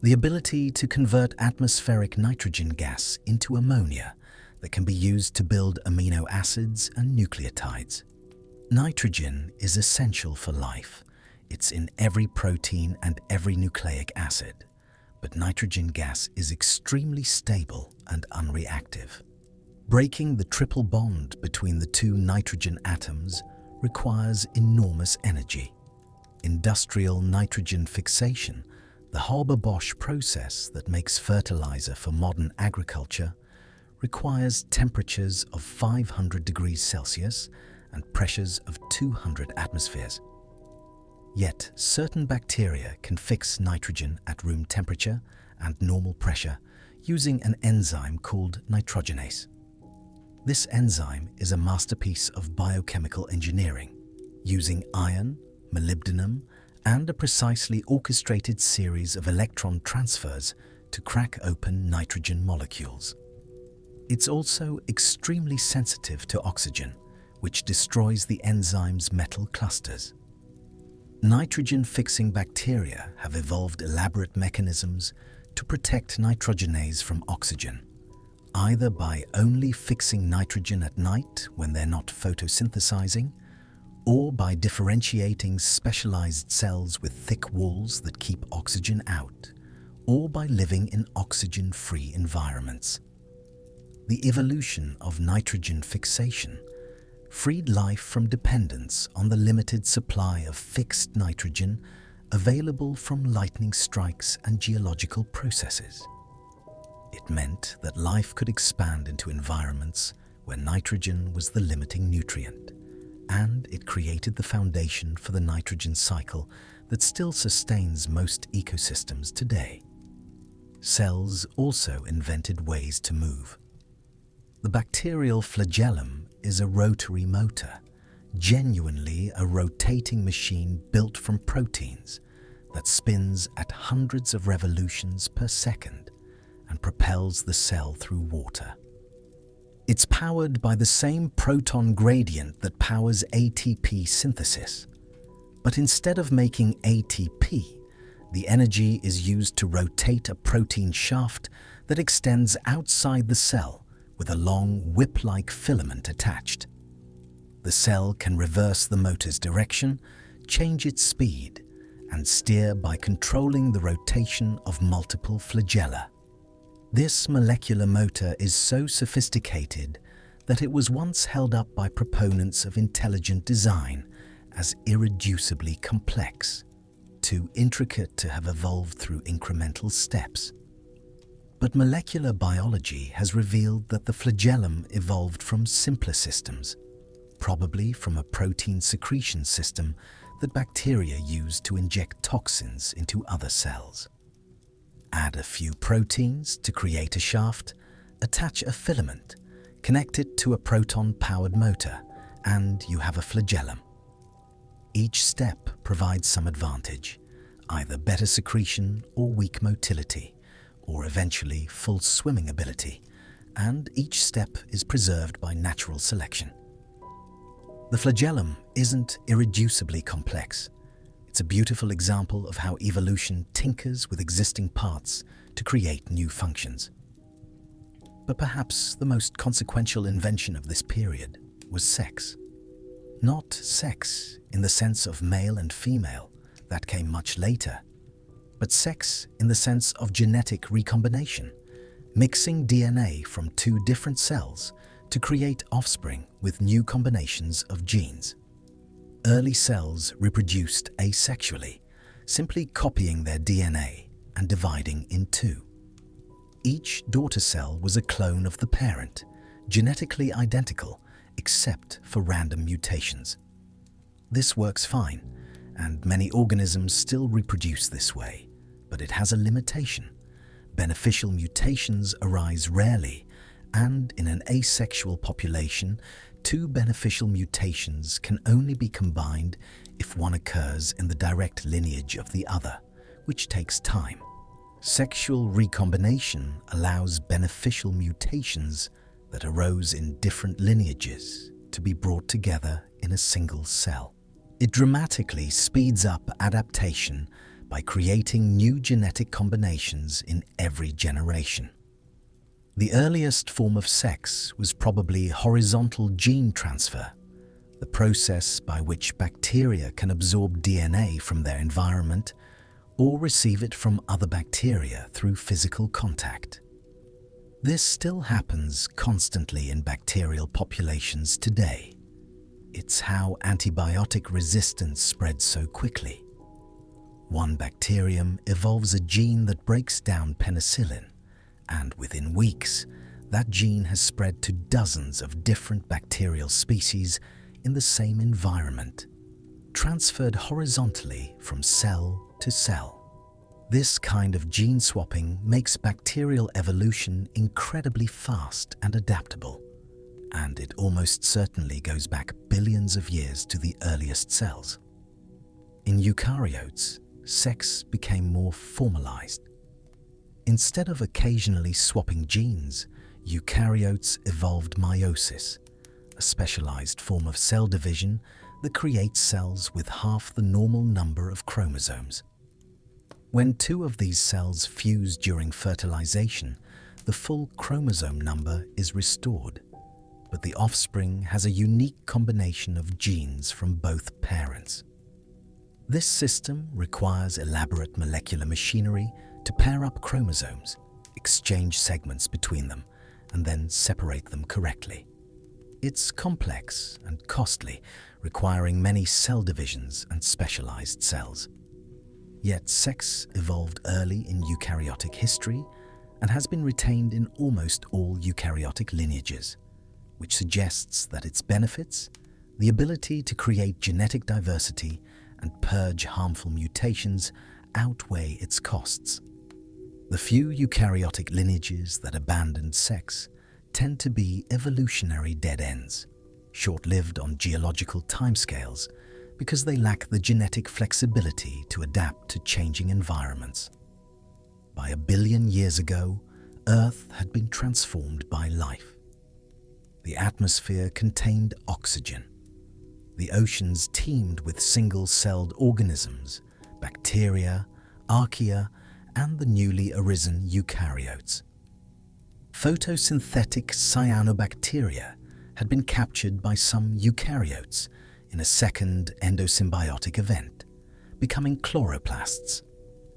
the ability to convert atmospheric nitrogen gas into ammonia that can be used to build amino acids and nucleotides. Nitrogen is essential for life. It's in every protein and every nucleic acid. But nitrogen gas is extremely stable and unreactive. Breaking the triple bond between the 2 nitrogen atoms requires enormous energy. Industrial nitrogen fixation, the Haber-Bosch process that makes fertilizer for modern agriculture, requires temperatures of 500 degrees Celsius and pressures of 200 atmospheres. Yet, certain bacteria can fix nitrogen at room temperature and normal pressure using an enzyme called nitrogenase. This enzyme is a masterpiece of biochemical engineering. Using iron, molybdenum, and a precisely orchestrated series of electron transfers to crack open nitrogen molecules. It's also extremely sensitive to oxygen, which destroys the enzyme's metal clusters. Nitrogen-fixing bacteria have evolved elaborate mechanisms to protect nitrogenase from oxygen, either by only fixing nitrogen at night when they're not photosynthesizing, or by differentiating specialized cells with thick walls that keep oxygen out, or by living in oxygen-free environments. The evolution of nitrogen fixation freed life from dependence on the limited supply of fixed nitrogen available from lightning strikes and geological processes. It meant that life could expand into environments where nitrogen was the limiting nutrient, and it created the foundation for the nitrogen cycle that still sustains most ecosystems today. Cells also invented ways to move. The bacterial flagellum is a rotary motor, genuinely a rotating machine built from proteins that spins at hundreds of revolutions per second and propels the cell through water. It's powered by the same proton gradient that powers ATP synthesis. But instead of making ATP, the energy is used to rotate a protein shaft that extends outside the cell with a long whip-like filament attached. The cell can reverse the motor's direction, change its speed, and steer by controlling the rotation of multiple flagella. This molecular motor is so sophisticated that it was once held up by proponents of intelligent design as irreducibly complex, too intricate to have evolved through incremental steps. But molecular biology has revealed that the flagellum evolved from simpler systems, probably from a protein secretion system that bacteria use to inject toxins into other cells. Add a few proteins to create a shaft, attach a filament, connect it to a proton-powered motor, and you have a flagellum. Each step provides some advantage, either better secretion or weak motility, or eventually full swimming ability, and each step is preserved by natural selection. The flagellum isn't irreducibly complex. It's a beautiful example of how evolution tinkers with existing parts to create new functions. But perhaps the most consequential invention of this period was sex. Not sex in the sense of male and female, that came much later, but sex in the sense of genetic recombination, mixing DNA from two different cells to create offspring with new combinations of genes. Early cells reproduced asexually, simply copying their DNA and dividing in two. Each daughter cell was a clone of the parent, genetically identical except for random mutations. This works fine, and many organisms still reproduce this way, but it has a limitation. Beneficial mutations arise rarely, and in an asexual population, two beneficial mutations can only be combined if one occurs in the direct lineage of the other, which takes time. Sexual recombination allows beneficial mutations that arose in different lineages to be brought together in a single cell. It dramatically speeds up adaptation by creating new genetic combinations in every generation. The earliest form of sex was probably horizontal gene transfer, the process by which bacteria can absorb DNA from their environment or receive it from other bacteria through physical contact. This still happens constantly in bacterial populations today. It's how antibiotic resistance spreads so quickly. One bacterium evolves a gene that breaks down penicillin, and within weeks, that gene has spread to dozens of different bacterial species in the same environment, transferred horizontally from cell to cell. This kind of gene swapping makes bacterial evolution incredibly fast and adaptable, and it almost certainly goes back billions of years to the earliest cells. In eukaryotes, sex became more formalized. Instead of occasionally swapping genes, eukaryotes evolved meiosis, a specialized form of cell division that creates cells with half the normal number of chromosomes. When two of these cells fuse during fertilization, the full chromosome number is restored, but the offspring has a unique combination of genes from both parents. This system requires elaborate molecular machinery to pair up chromosomes, exchange segments between them, and then separate them correctly. It's complex and costly, requiring many cell divisions and specialized cells. Yet sex evolved early in eukaryotic history and has been retained in almost all eukaryotic lineages, which suggests that its benefits, the ability to create genetic diversity and purge harmful mutations, outweigh its costs. The few eukaryotic lineages that abandoned sex tend to be evolutionary dead ends, short-lived on geological timescales because they lack the genetic flexibility to adapt to changing environments. By 1 billion years ago, Earth had been transformed by life. The atmosphere contained oxygen. The oceans teemed with single-celled organisms, bacteria, archaea, and the newly arisen eukaryotes. Photosynthetic cyanobacteria had been captured by some eukaryotes in a second endosymbiotic event, becoming chloroplasts,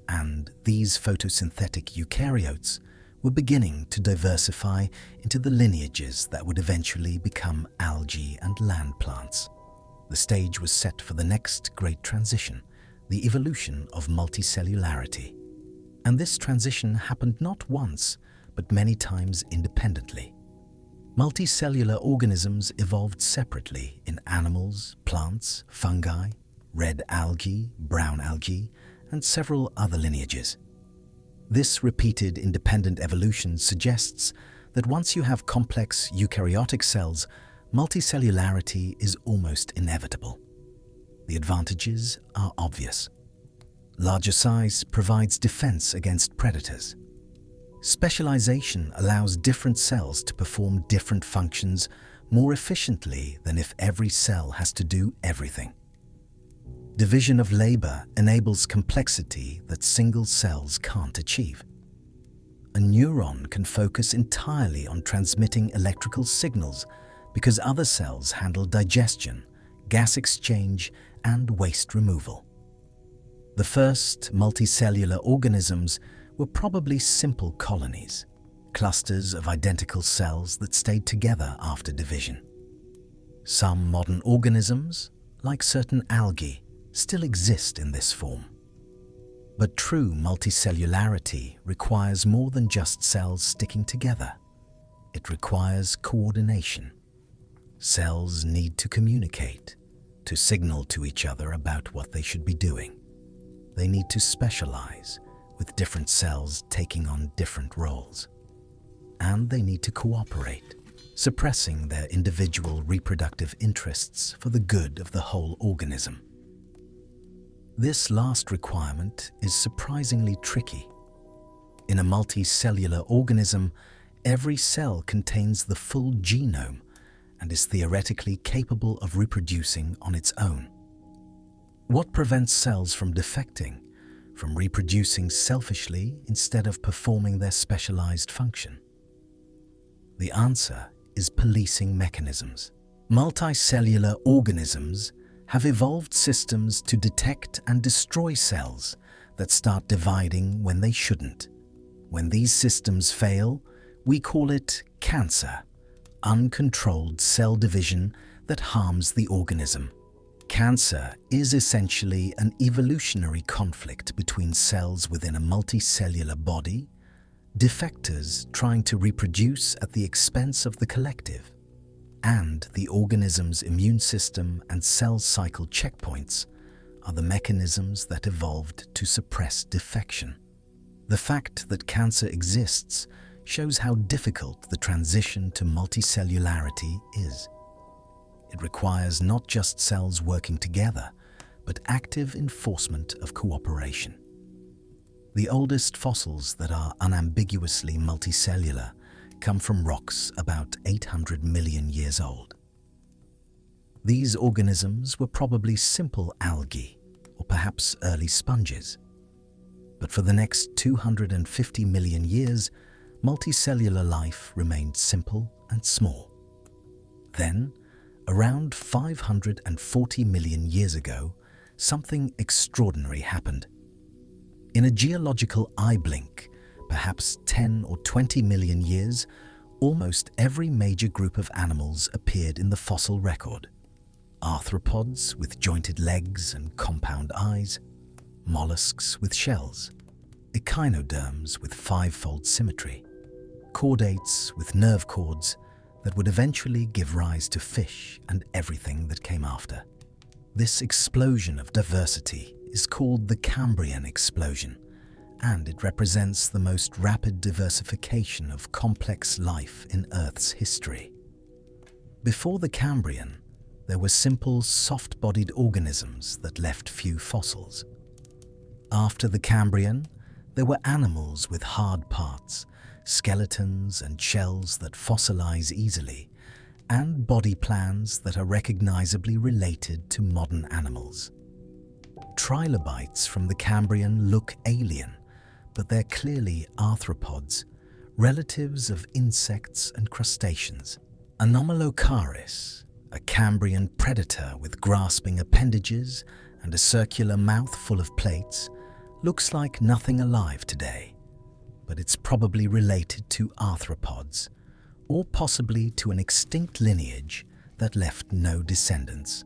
and these photosynthetic eukaryotes were beginning to diversify into the lineages that would eventually become algae and land plants. The stage was set for the next great transition, the evolution of multicellularity. And this transition happened not once, but many times independently. Multicellular organisms evolved separately in animals, plants, fungi, red algae, brown algae, and several other lineages. This repeated independent evolution suggests that once you have complex eukaryotic cells, multicellularity is almost inevitable. The advantages are obvious. Larger size provides defense against predators. Specialization allows different cells to perform different functions more efficiently than if every cell has to do everything. Division of labor enables complexity that single cells can't achieve. A neuron can focus entirely on transmitting electrical signals because other cells handle digestion, gas exchange, and waste removal. The first multicellular organisms were probably simple colonies, clusters of identical cells that stayed together after division. Some modern organisms, like certain algae, still exist in this form. But true multicellularity requires more than just cells sticking together. It requires coordination. Cells need to communicate, to signal to each other about what they should be doing. They need to specialize, with different cells taking on different roles. And they need to cooperate, suppressing their individual reproductive interests for the good of the whole organism. This last requirement is surprisingly tricky. In a multicellular organism, every cell contains the full genome and is theoretically capable of reproducing on its own. What prevents cells from defecting, from reproducing selfishly instead of performing their specialized function? The answer is policing mechanisms. Multicellular organisms have evolved systems to detect and destroy cells that start dividing when they shouldn't. When these systems fail, we call it cancer, uncontrolled cell division that harms the organism. Cancer is essentially an evolutionary conflict between cells within a multicellular body, defectors trying to reproduce at the expense of the collective, and the organism's immune system and cell cycle checkpoints are the mechanisms that evolved to suppress defection. The fact that cancer exists shows how difficult the transition to multicellularity is. It requires not just cells working together, but active enforcement of cooperation. The oldest fossils that are unambiguously multicellular come from rocks about 800 million years old. These organisms were probably simple algae, or perhaps early sponges. But for the next 250 million years, multicellular life remained simple and small. Then, around 540 million years ago, something extraordinary happened. In a geological eye blink, perhaps 10 or 20 million years, almost every major group of animals appeared in the fossil record. Arthropods with jointed legs and compound eyes, mollusks with shells, echinoderms with five-fold symmetry, chordates with nerve cords that would eventually give rise to fish and everything that came after. This explosion of diversity is called the Cambrian explosion, and it represents the most rapid diversification of complex life in Earth's history. Before the Cambrian, there were simple, soft-bodied organisms that left few fossils. After the Cambrian, there were animals with hard parts, skeletons and shells that fossilize easily, and body plans that are recognizably related to modern animals. Trilobites from the Cambrian look alien, but they're clearly arthropods, relatives of insects and crustaceans. Anomalocaris, a Cambrian predator with grasping appendages and a circular mouth full of plates, looks like nothing alive today, but it's probably related to arthropods, or possibly to an extinct lineage that left no descendants.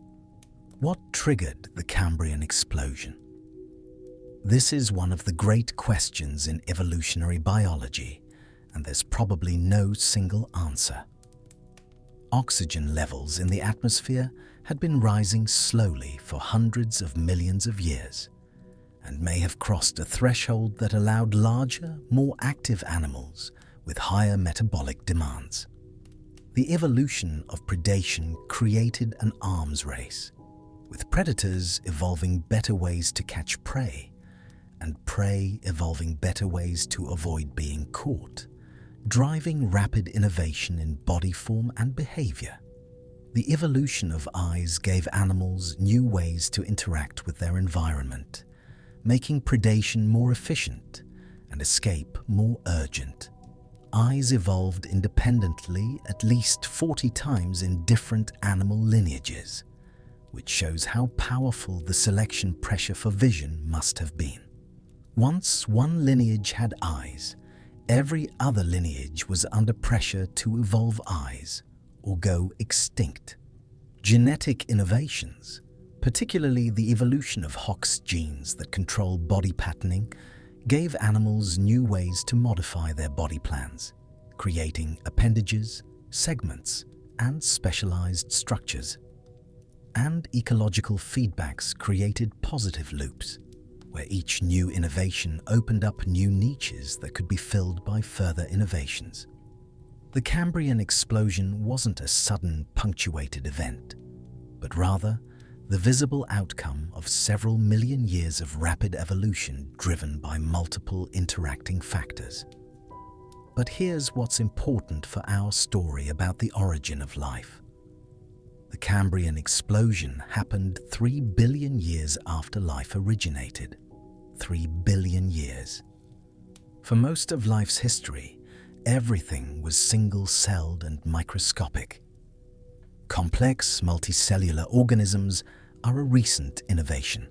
What triggered the Cambrian explosion? This is one of the great questions in evolutionary biology, and there's probably no single answer. Oxygen levels in the atmosphere had been rising slowly for hundreds of millions of years, and may have crossed a threshold that allowed larger, more active animals with higher metabolic demands. The evolution of predation created an arms race, with predators evolving better ways to catch prey, and prey evolving better ways to avoid being caught, driving rapid innovation in body form and behavior. The evolution of eyes gave animals new ways to interact with their environment, making predation more efficient and escape more urgent. Eyes evolved independently at least 40 times in different animal lineages, which shows how powerful the selection pressure for vision must have been. Once one lineage had eyes, every other lineage was under pressure to evolve eyes or go extinct. Genetic innovations, particularly the evolution of Hox genes that control body patterning, gave animals new ways to modify their body plans, creating appendages, segments, and specialized structures. And ecological feedbacks created positive loops, where each new innovation opened up new niches that could be filled by further innovations. The Cambrian explosion wasn't a sudden, punctuated event, but rather the visible outcome of several million years of rapid evolution driven by multiple interacting factors. But here's what's important for our story about the origin of life. The Cambrian explosion happened 3 billion years after life originated. 3 billion years. For most of life's history, everything was single-celled and microscopic. Complex multicellular organisms are a recent innovation,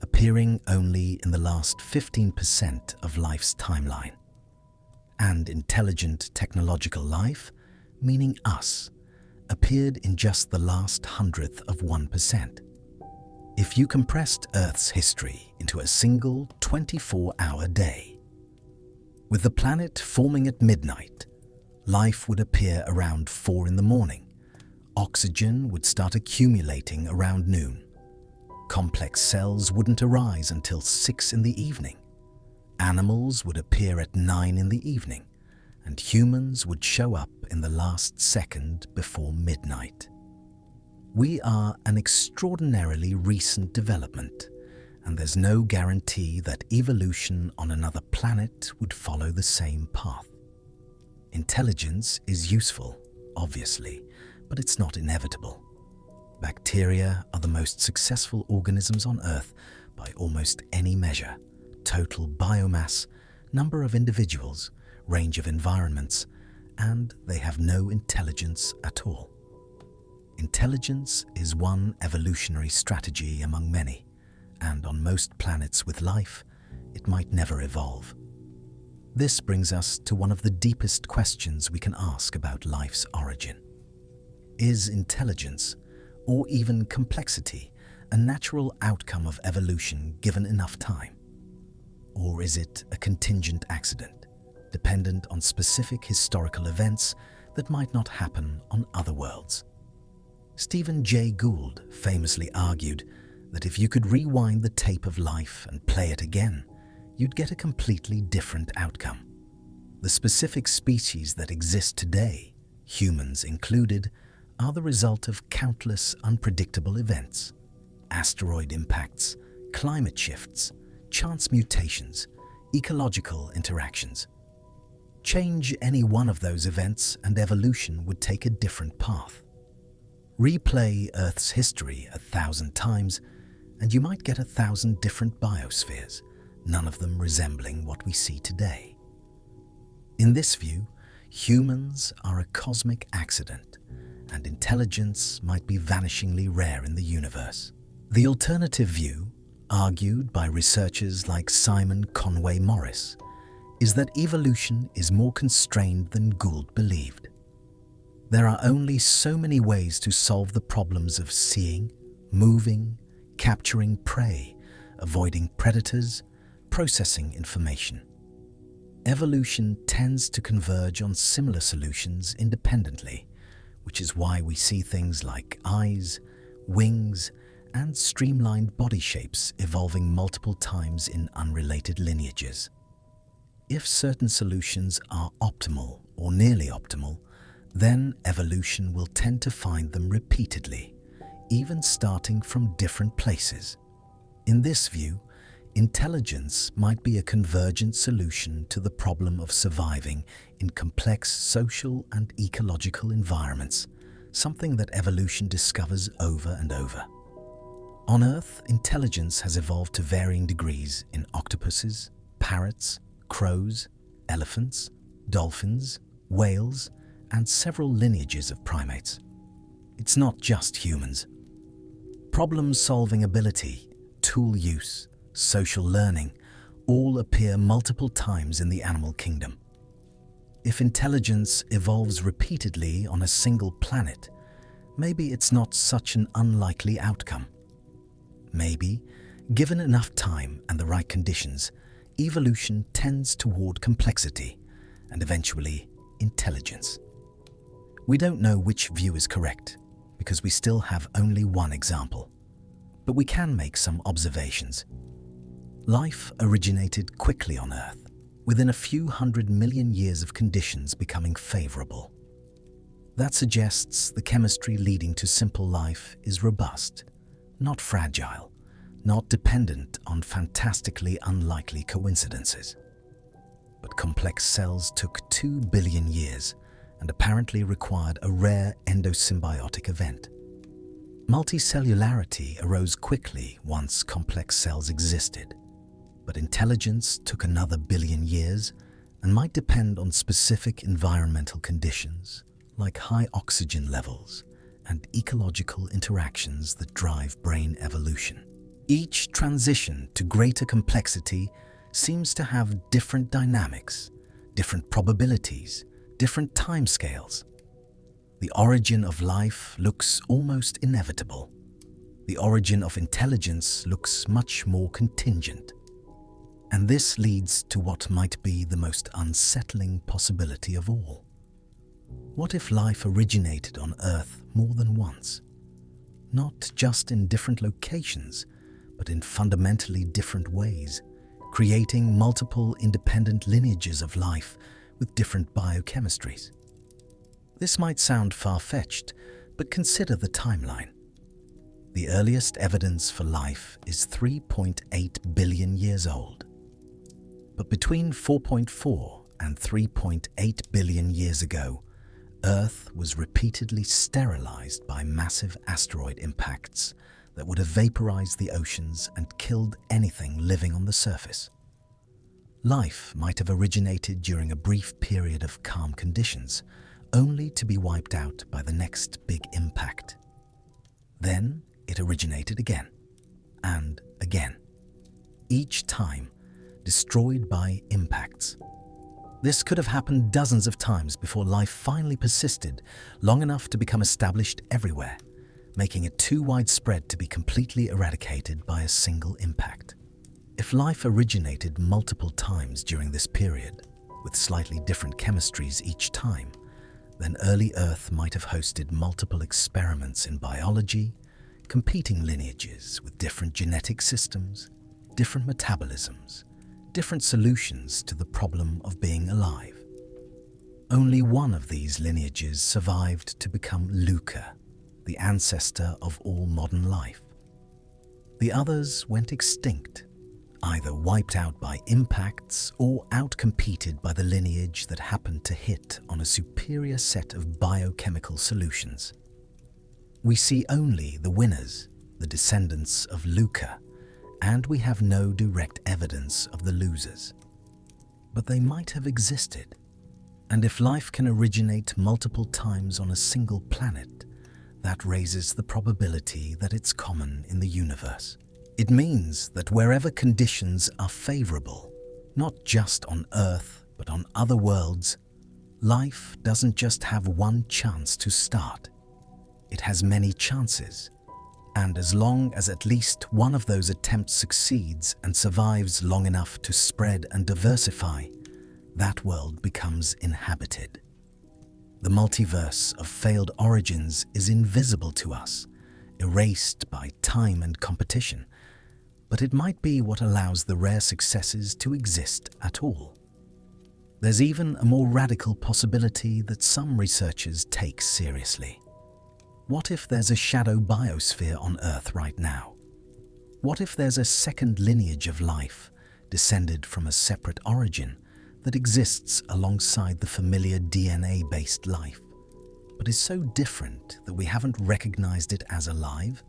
appearing only in the last 15% of life's timeline. And intelligent technological life, meaning us, appeared in just the last 1/100th. If you compressed Earth's history into a single 24-hour day, with the planet forming at midnight, life would appear around 4 in the morning. Oxygen would start accumulating around noon. Complex cells wouldn't arise until 6 in the evening. Animals would appear at 9 in the evening, and humans would show up in the last second before midnight. We are an extraordinarily recent development, and there's no guarantee that evolution on another planet would follow the same path. Intelligence is useful, obviously, but it's not inevitable. Bacteria are the most successful organisms on Earth by almost any measure: total biomass, number of individuals, range of environments, and they have no intelligence at all. Intelligence is one evolutionary strategy among many, and on most planets with life, it might never evolve. This brings us to one of the deepest questions we can ask about life's origin. Is intelligence, or even complexity, a natural outcome of evolution given enough time? Or is it a contingent accident, dependent on specific historical events that might not happen on other worlds? Stephen Jay Gould famously argued that if you could rewind the tape of life and play it again, you'd get a completely different outcome. The specific species that exist today, humans included, are the result of countless unpredictable events: asteroid impacts, climate shifts, chance mutations, ecological interactions. Change any one of those events and evolution would take a different path. Replay Earth's history 1,000 times, and you might get 1,000 different biospheres, none of them resembling what we see today. In this view, humans are a cosmic accident, and intelligence might be vanishingly rare in the universe. The alternative view, argued by researchers like Simon Conway Morris, is that evolution is more constrained than Gould believed. There are only so many ways to solve the problems of seeing, moving, capturing prey, avoiding predators, processing information. Evolution tends to converge on similar solutions independently, which is why we see things like eyes, wings, and streamlined body shapes evolving multiple times in unrelated lineages. If certain solutions are optimal or nearly optimal, then evolution will tend to find them repeatedly, even starting from different places. In this view, intelligence might be a convergent solution to the problem of surviving in complex social and ecological environments, something that evolution discovers over and over. On Earth, intelligence has evolved to varying degrees in octopuses, parrots, crows, elephants, dolphins, whales, and several lineages of primates. It's not just humans. Problem-solving ability, tool use, social learning all appear multiple times in the animal kingdom. If intelligence evolves repeatedly on a single planet, maybe it's not such an unlikely outcome. Maybe, given enough time and the right conditions, evolution tends toward complexity and eventually intelligence. We don't know which view is correct because we still have only one example, but we can make some observations. Life originated quickly on Earth, within a few 100 million years of conditions becoming favorable. That suggests the chemistry leading to simple life is robust, not fragile, not dependent on fantastically unlikely coincidences. But complex cells took 2 billion years and apparently required a rare endosymbiotic event. Multicellularity arose quickly once complex cells existed, but intelligence took another billion years and might depend on specific environmental conditions like high oxygen levels and ecological interactions that drive brain evolution. Each transition to greater complexity seems to have different dynamics, different probabilities, different timescales. The origin of life looks almost inevitable. The origin of intelligence looks much more contingent. And this leads to what might be the most unsettling possibility of all. What if life originated on Earth more than once? Not just in different locations, but in fundamentally different ways, creating multiple independent lineages of life with different biochemistries. This might sound far-fetched, but consider the timeline. The earliest evidence for life is 3.8 billion years old. But between 4.4 and 3.8 billion years ago, Earth was repeatedly sterilized by massive asteroid impacts that would have vaporized the oceans and killed anything living on the surface. Life might have originated during a brief period of calm conditions, only to be wiped out by the next big impact. Then it originated again, and again, each time destroyed by impacts. This could have happened dozens of times before life finally persisted long enough to become established everywhere, making it too widespread to be completely eradicated by a single impact. If life originated multiple times during this period, with slightly different chemistries each time, then early Earth might have hosted multiple experiments in biology, competing lineages with different genetic systems, different metabolisms, different solutions to the problem of being alive. Only one of these lineages survived to become LUCA, the ancestor of all modern life. The others went extinct, either wiped out by impacts or outcompeted by the lineage that happened to hit on a superior set of biochemical solutions. We see only the winners, the descendants of LUCA, and we have no direct evidence of the losers. But they might have existed. And if life can originate multiple times on a single planet, that raises the probability that it's common in the universe. It means that wherever conditions are favorable, not just on Earth, but on other worlds, life doesn't just have one chance to start. It has many chances. And as long as at least one of those attempts succeeds and survives long enough to spread and diversify, that world becomes inhabited. The multiverse of failed origins is invisible to us, erased by time and competition, but it might be what allows the rare successes to exist at all. There's even a more radical possibility that some researchers take seriously. What if there's a shadow biosphere on Earth right now? What if there's a second lineage of life, descended from a separate origin, that exists alongside the familiar DNA-based life, but is so different that we haven't recognized it as alive?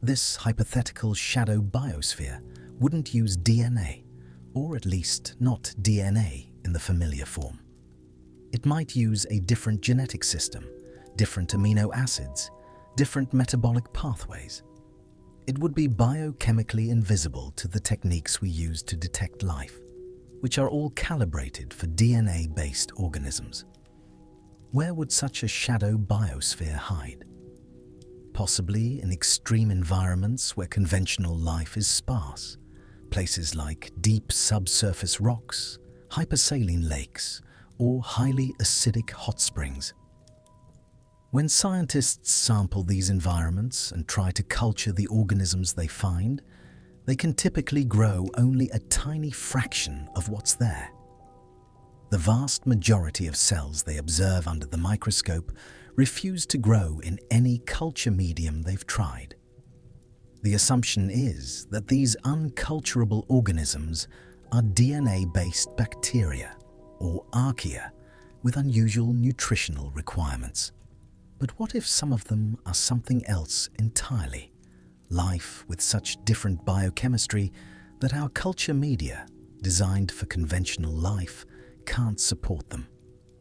This hypothetical shadow biosphere wouldn't use DNA, or at least not DNA in the familiar form. It might use a different genetic system, different amino acids, different metabolic pathways. It would be biochemically invisible to the techniques we use to detect life, which are all calibrated for DNA-based organisms. Where would such a shadow biosphere hide? Possibly in extreme environments where conventional life is sparse, places like deep subsurface rocks, hypersaline lakes, or highly acidic hot springs. When scientists sample these environments and try to culture the organisms they find, they can typically grow only a tiny fraction of what's there. The vast majority of cells they observe under the microscope refuse to grow in any culture medium they've tried. The assumption is that these unculturable organisms are DNA-based bacteria, or archaea, with unusual nutritional requirements. But what if some of them are something else entirely? Life with such different biochemistry that our culture media, designed for conventional life, can't support them.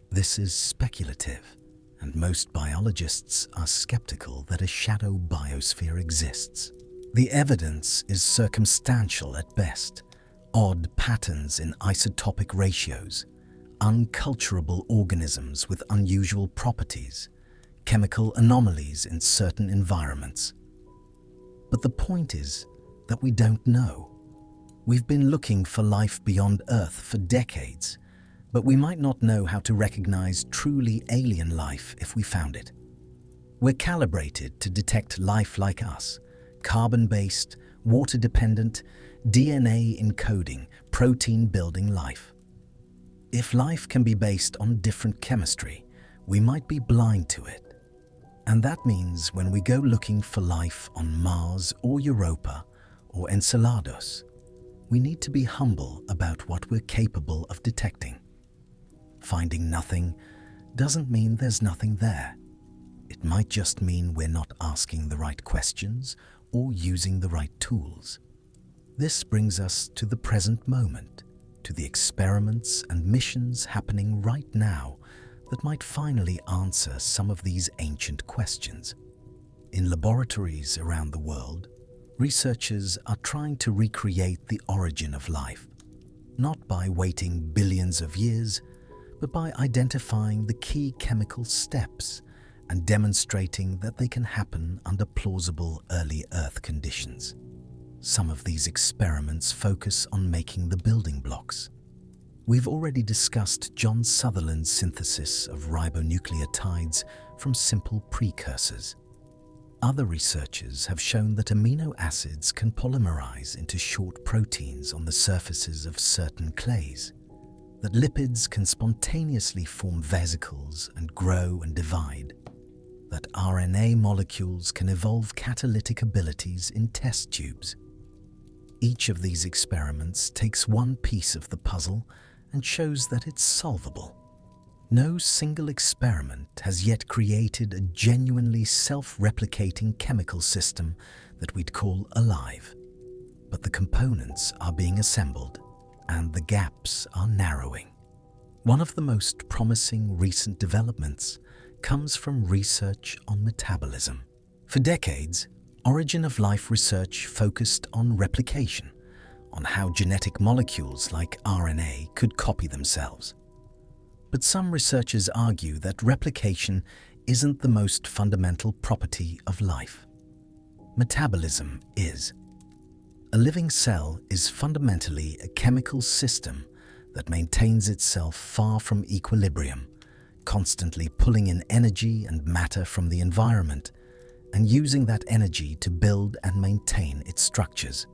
This is speculative, and most biologists are skeptical that a shadow biosphere exists. The evidence is circumstantial at best. Odd patterns in isotopic ratios, unculturable organisms with unusual properties, chemical anomalies in certain environments. But the point is that we don't know. We've been looking for life beyond Earth for decades, but we might not know how to recognize truly alien life if we found it. We're calibrated to detect life like us, carbon-based, water-dependent, DNA-encoding, protein-building life. If life can be based on different chemistry, we might be blind to it. And that means when we go looking for life on Mars or Europa or Enceladus, we need to be humble about what we're capable of detecting. Finding nothing doesn't mean there's nothing there. It might just mean we're not asking the right questions or using the right tools. This brings us to the present moment, to the experiments and missions happening right now that might finally answer some of these ancient questions. In laboratories around the world, researchers are trying to recreate the origin of life, not by waiting billions of years, but by identifying the key chemical steps and demonstrating that they can happen under plausible early Earth conditions. Some of these experiments focus on making the building blocks. We've already discussed John Sutherland's synthesis of ribonucleotides from simple precursors. Other researchers have shown that amino acids can polymerize into short proteins on the surfaces of certain clays, that lipids can spontaneously form vesicles and grow and divide, that RNA molecules can evolve catalytic abilities in test tubes. Each of these experiments takes one piece of the puzzle and shows that it's solvable. No single experiment has yet created a genuinely self-replicating chemical system that we'd call alive. But the components are being assembled, and the gaps are narrowing. One of the most promising recent developments comes from research on metabolism. For decades, origin of life research focused on replication, on how genetic molecules like RNA could copy themselves. But some researchers argue that replication isn't the most fundamental property of life. Metabolism is. A living cell is fundamentally a chemical system that maintains itself far from equilibrium, constantly pulling in energy and matter from the environment and using that energy to build and maintain its structures.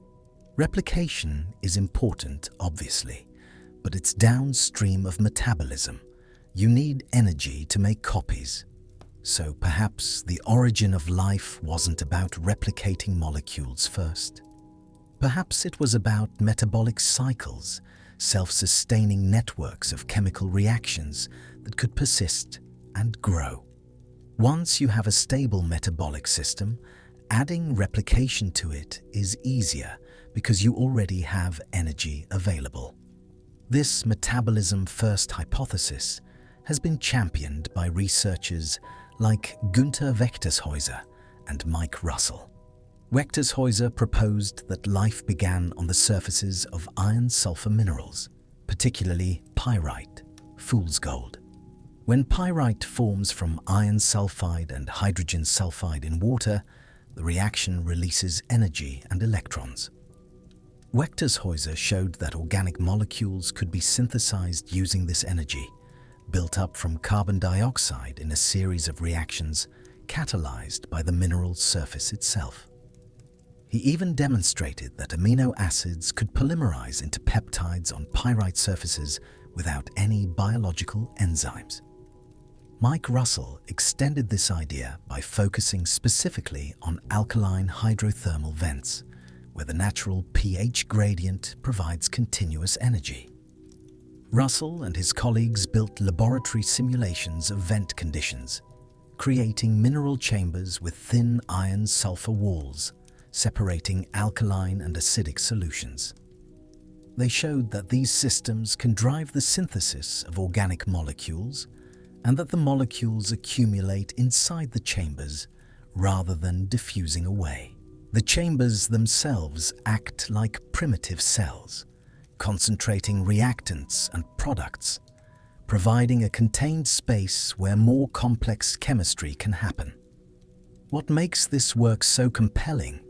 Replication is important, obviously, but it's downstream of metabolism. You need energy to make copies. So perhaps the origin of life wasn't about replicating molecules first. Perhaps it was about metabolic cycles, self-sustaining networks of chemical reactions that could persist and grow. Once you have a stable metabolic system, adding replication to it is easier because you already have energy available. This metabolism-first hypothesis has been championed by researchers like Günther Wechtershäuser and Mike Russell. Wechtershäuser proposed that life began on the surfaces of iron-sulfur minerals, particularly pyrite, fool's gold. When pyrite forms from iron sulfide and hydrogen sulfide in water, the reaction releases energy and electrons. Wechtershäuser showed that organic molecules could be synthesized using this energy, built up from carbon dioxide in a series of reactions catalyzed by the mineral's surface itself. He even demonstrated that amino acids could polymerize into peptides on pyrite surfaces without any biological enzymes. Mike Russell extended this idea by focusing specifically on alkaline hydrothermal vents, where the natural pH gradient provides continuous energy. Russell and his colleagues built laboratory simulations of vent conditions, creating mineral chambers with thin iron-sulfur walls, separating alkaline and acidic solutions. They showed that these systems can drive the synthesis of organic molecules and that the molecules accumulate inside the chambers rather than diffusing away. The chambers themselves act like primitive cells, concentrating reactants and products, providing a contained space where more complex chemistry can happen. What makes this work so compelling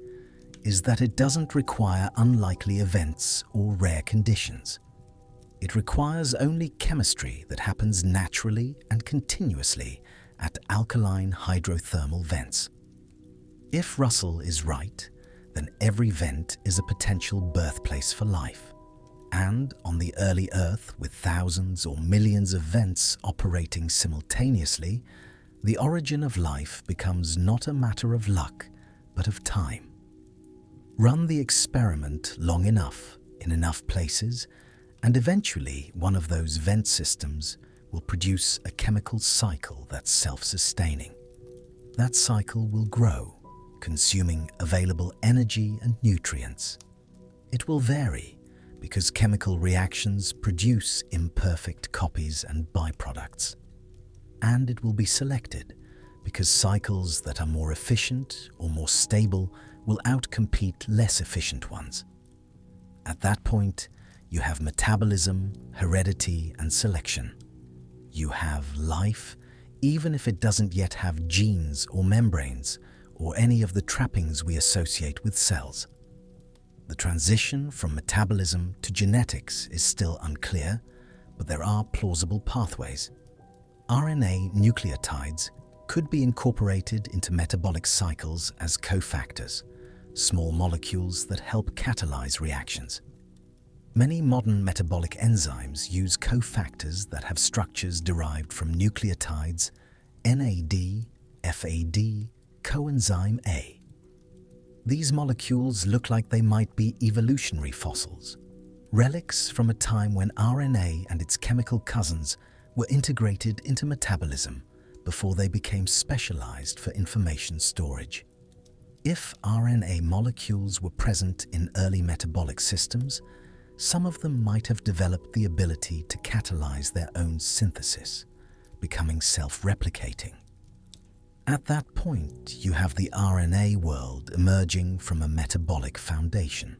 is that it doesn't require unlikely events or rare conditions. It requires only chemistry that happens naturally and continuously at alkaline hydrothermal vents. If Russell is right, then every vent is a potential birthplace for life. And on the early Earth, with thousands or millions of vents operating simultaneously, The origin of life becomes not a matter of luck, but of time. Run the experiment long enough, in enough places, and eventually one of those vent systems will produce a chemical cycle that's self-sustaining. That cycle will grow, consuming available energy and nutrients. It will vary because chemical reactions produce imperfect copies and byproducts. And it will be selected because cycles that are more efficient or more stable will outcompete less efficient ones. At that point, you have metabolism, heredity, and selection. You have life, even if it doesn't yet have genes or membranes or any of the trappings we associate with cells. The transition from metabolism to genetics is still unclear, but there are plausible pathways. RNA nucleotides could be incorporated into metabolic cycles as cofactors, small molecules that help catalyze reactions. Many modern metabolic enzymes use cofactors that have structures derived from nucleotides, NAD, FAD, coenzyme A. These molecules look like they might be evolutionary fossils, relics from a time when RNA and its chemical cousins were integrated into metabolism before they became specialized for information storage. If RNA molecules were present in early metabolic systems, some of them might have developed the ability to catalyze their own synthesis, becoming self-replicating. At that point, you have the RNA world emerging from a metabolic foundation.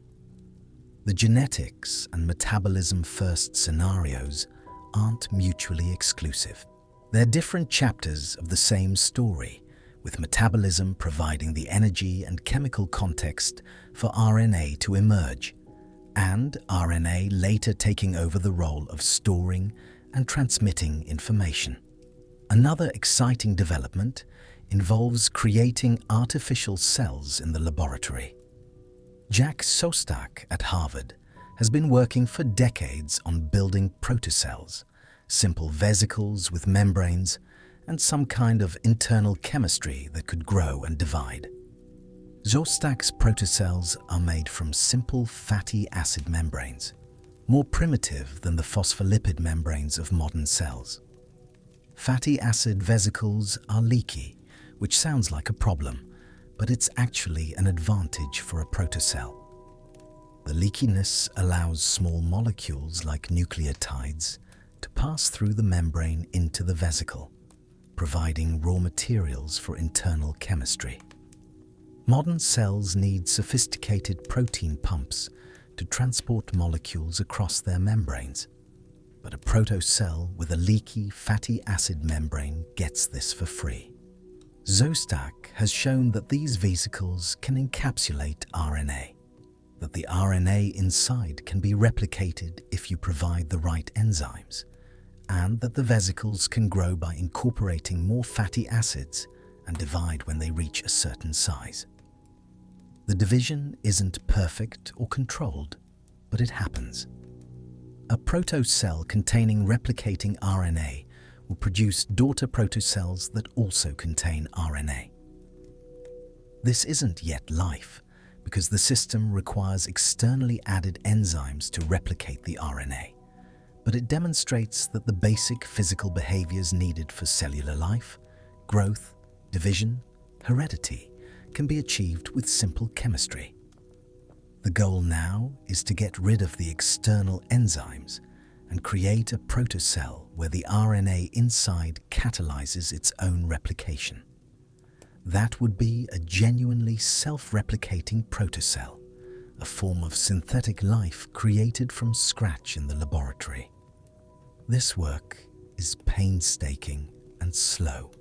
The genetics and metabolism-first scenarios aren't mutually exclusive. They're different chapters of the same story, with metabolism providing the energy and chemical context for RNA to emerge, and RNA later taking over the role of storing and transmitting information. Another exciting development involves creating artificial cells in the laboratory. Jack Szostak at Harvard has been working for decades on building protocells, simple vesicles with membranes, and some kind of internal chemistry that could grow and divide. Szostak's protocells are made from simple fatty acid membranes, more primitive than the phospholipid membranes of modern cells. Fatty acid vesicles are leaky, which sounds like a problem, but it's actually an advantage for a protocell. The leakiness allows small molecules like nucleotides to pass through the membrane into the vesicle, providing raw materials for internal chemistry. Modern cells need sophisticated protein pumps to transport molecules across their membranes, but a protocell with a leaky fatty acid membrane gets this for free. Szostak has shown that these vesicles can encapsulate RNA, that the RNA inside can be replicated if you provide the right enzymes, and that the vesicles can grow by incorporating more fatty acids and divide when they reach a certain size. The division isn't perfect or controlled, but it happens. A protocell containing replicating RNA will produce daughter protocells that also contain RNA. This isn't yet life, because the system requires externally added enzymes to replicate the RNA, but it demonstrates that the basic physical behaviors needed for cellular life, growth, division, heredity, can be achieved with simple chemistry. The goal now is to get rid of the external enzymes and create a protocell where the RNA inside catalyzes its own replication. That would be a genuinely self-replicating protocell, a form of synthetic life created from scratch in the laboratory. This work is painstaking and slow.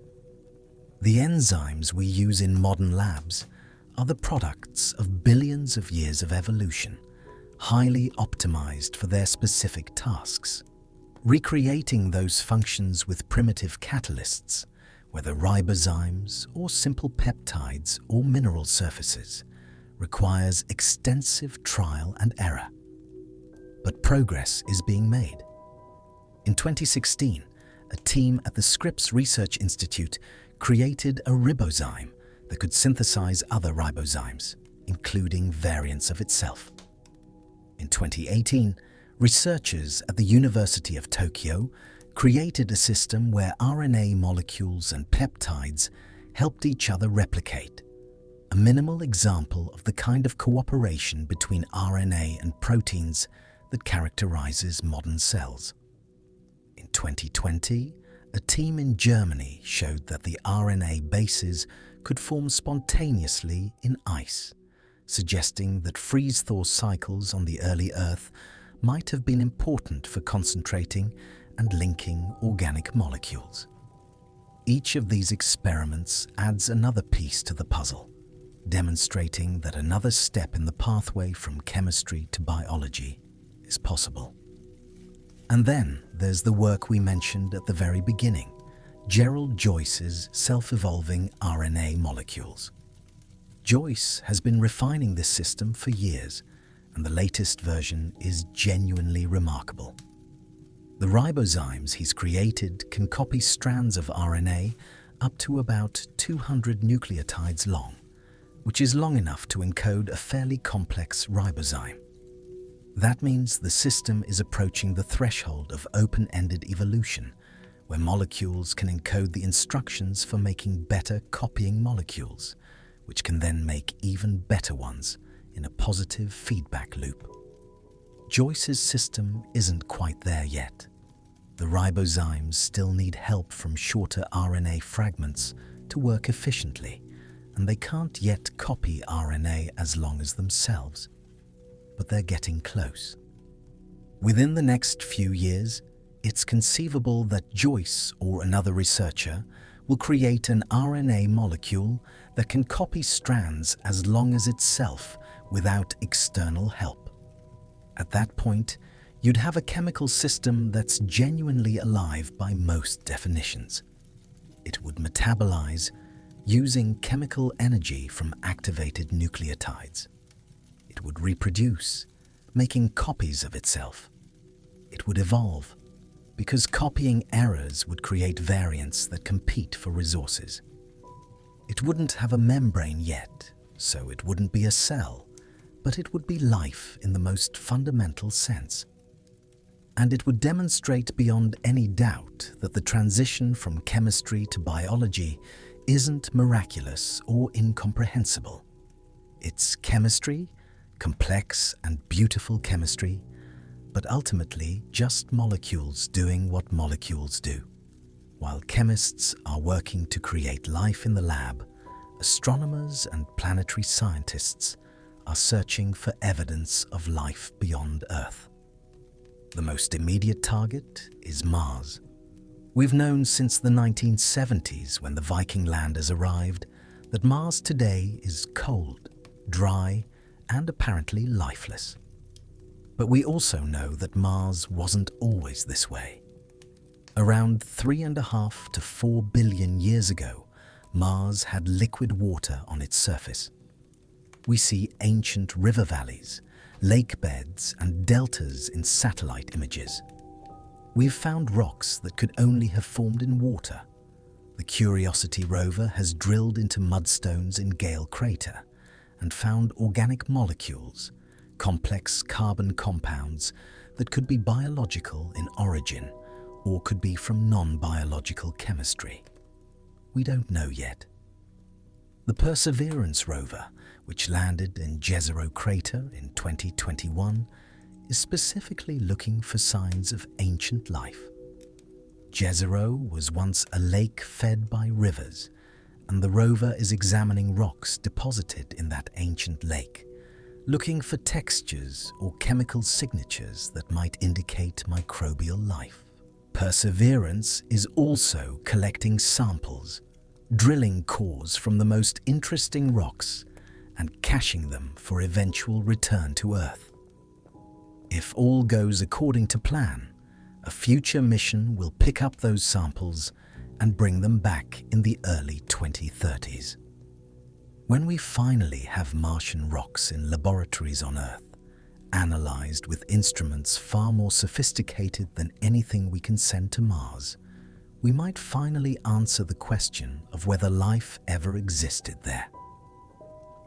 The enzymes we use in modern labs are the products of billions of years of evolution, highly optimized for their specific tasks. Recreating those functions with primitive catalysts, whether ribozymes or simple peptides or mineral surfaces, requires extensive trial and error. But progress is being made. In 2016, a team at the Scripps Research Institute created a ribozyme that could synthesize other ribozymes, including variants of itself. In 2018, researchers at the University of Tokyo created a system where RNA molecules and peptides helped each other replicate, a minimal example of the kind of cooperation between RNA and proteins that characterizes modern cells. In 2020, a team in Germany showed that the RNA bases could form spontaneously in ice, suggesting that freeze-thaw cycles on the early Earth might have been important for concentrating and linking organic molecules. Each of these experiments adds another piece to the puzzle, demonstrating that another step in the pathway from chemistry to biology is possible. And then there's the work we mentioned at the very beginning, Gerald Joyce's self-evolving RNA molecules. Joyce has been refining this system for years, and the latest version is genuinely remarkable. The ribozymes he's created can copy strands of RNA up to about 200 nucleotides long, which is long enough to encode a fairly complex ribozyme. That means the system is approaching the threshold of open-ended evolution, where molecules can encode the instructions for making better copying molecules, which can then make even better ones in a positive feedback loop. Joyce's system isn't quite there yet. The ribozymes still need help from shorter RNA fragments to work efficiently, and they can't yet copy RNA as long as themselves. But they're getting close. Within the next few years, it's conceivable that Joyce or another researcher will create an RNA molecule that can copy strands as long as itself without external help. At that point, you'd have a chemical system that's genuinely alive by most definitions. It would metabolize using chemical energy from activated nucleotides. It would reproduce, making copies of itself. It would evolve, because copying errors would create variants that compete for resources. It wouldn't have a membrane yet, so it wouldn't be a cell, but it would be life in the most fundamental sense. And it would demonstrate beyond any doubt that the transition from chemistry to biology isn't miraculous or incomprehensible. It's chemistry, complex and beautiful chemistry, but ultimately just molecules doing what molecules do. While chemists are working to create life in the lab, astronomers and planetary scientists are searching for evidence of life beyond Earth. The most immediate target is Mars. We've known since the 1970s, when the Viking landers arrived, that Mars today is cold, dry, and apparently lifeless. But we also know that Mars wasn't always this way. Around 3.5 to 4 billion years ago, Mars had liquid water on its surface. We see ancient river valleys, lake beds, and deltas in satellite images. We've found rocks that could only have formed in water. The Curiosity rover has drilled into mudstones in Gale Crater and found organic molecules, complex carbon compounds that could be biological in origin or could be from non-biological chemistry. We don't know yet. The Perseverance rover, which landed in Jezero Crater in 2021, is specifically looking for signs of ancient life. Jezero was once a lake fed by rivers, and the rover is examining rocks deposited in that ancient lake, looking for textures or chemical signatures that might indicate microbial life. Perseverance is also collecting samples, drilling cores from the most interesting rocks and caching them for eventual return to Earth. If all goes according to plan, a future mission will pick up those samples and bring them back in the early 2030s. When we finally have Martian rocks in laboratories on Earth, analyzed with instruments far more sophisticated than anything we can send to Mars, we might finally answer the question of whether life ever existed there.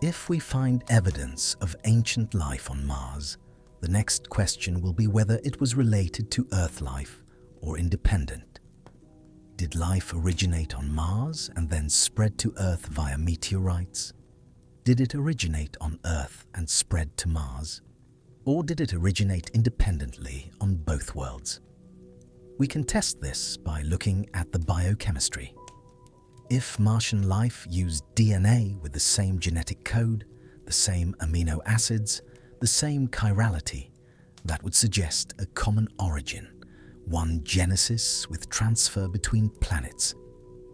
If we find evidence of ancient life on Mars, the next question will be whether it was related to Earth life or independent. Did life originate on Mars and then spread to Earth via meteorites? Did it originate on Earth and spread to Mars? Or did it originate independently on both worlds? We can test this by looking at the biochemistry. If Martian life used DNA with the same genetic code, the same amino acids, the same chirality, that would suggest a common origin, one genesis with transfer between planets.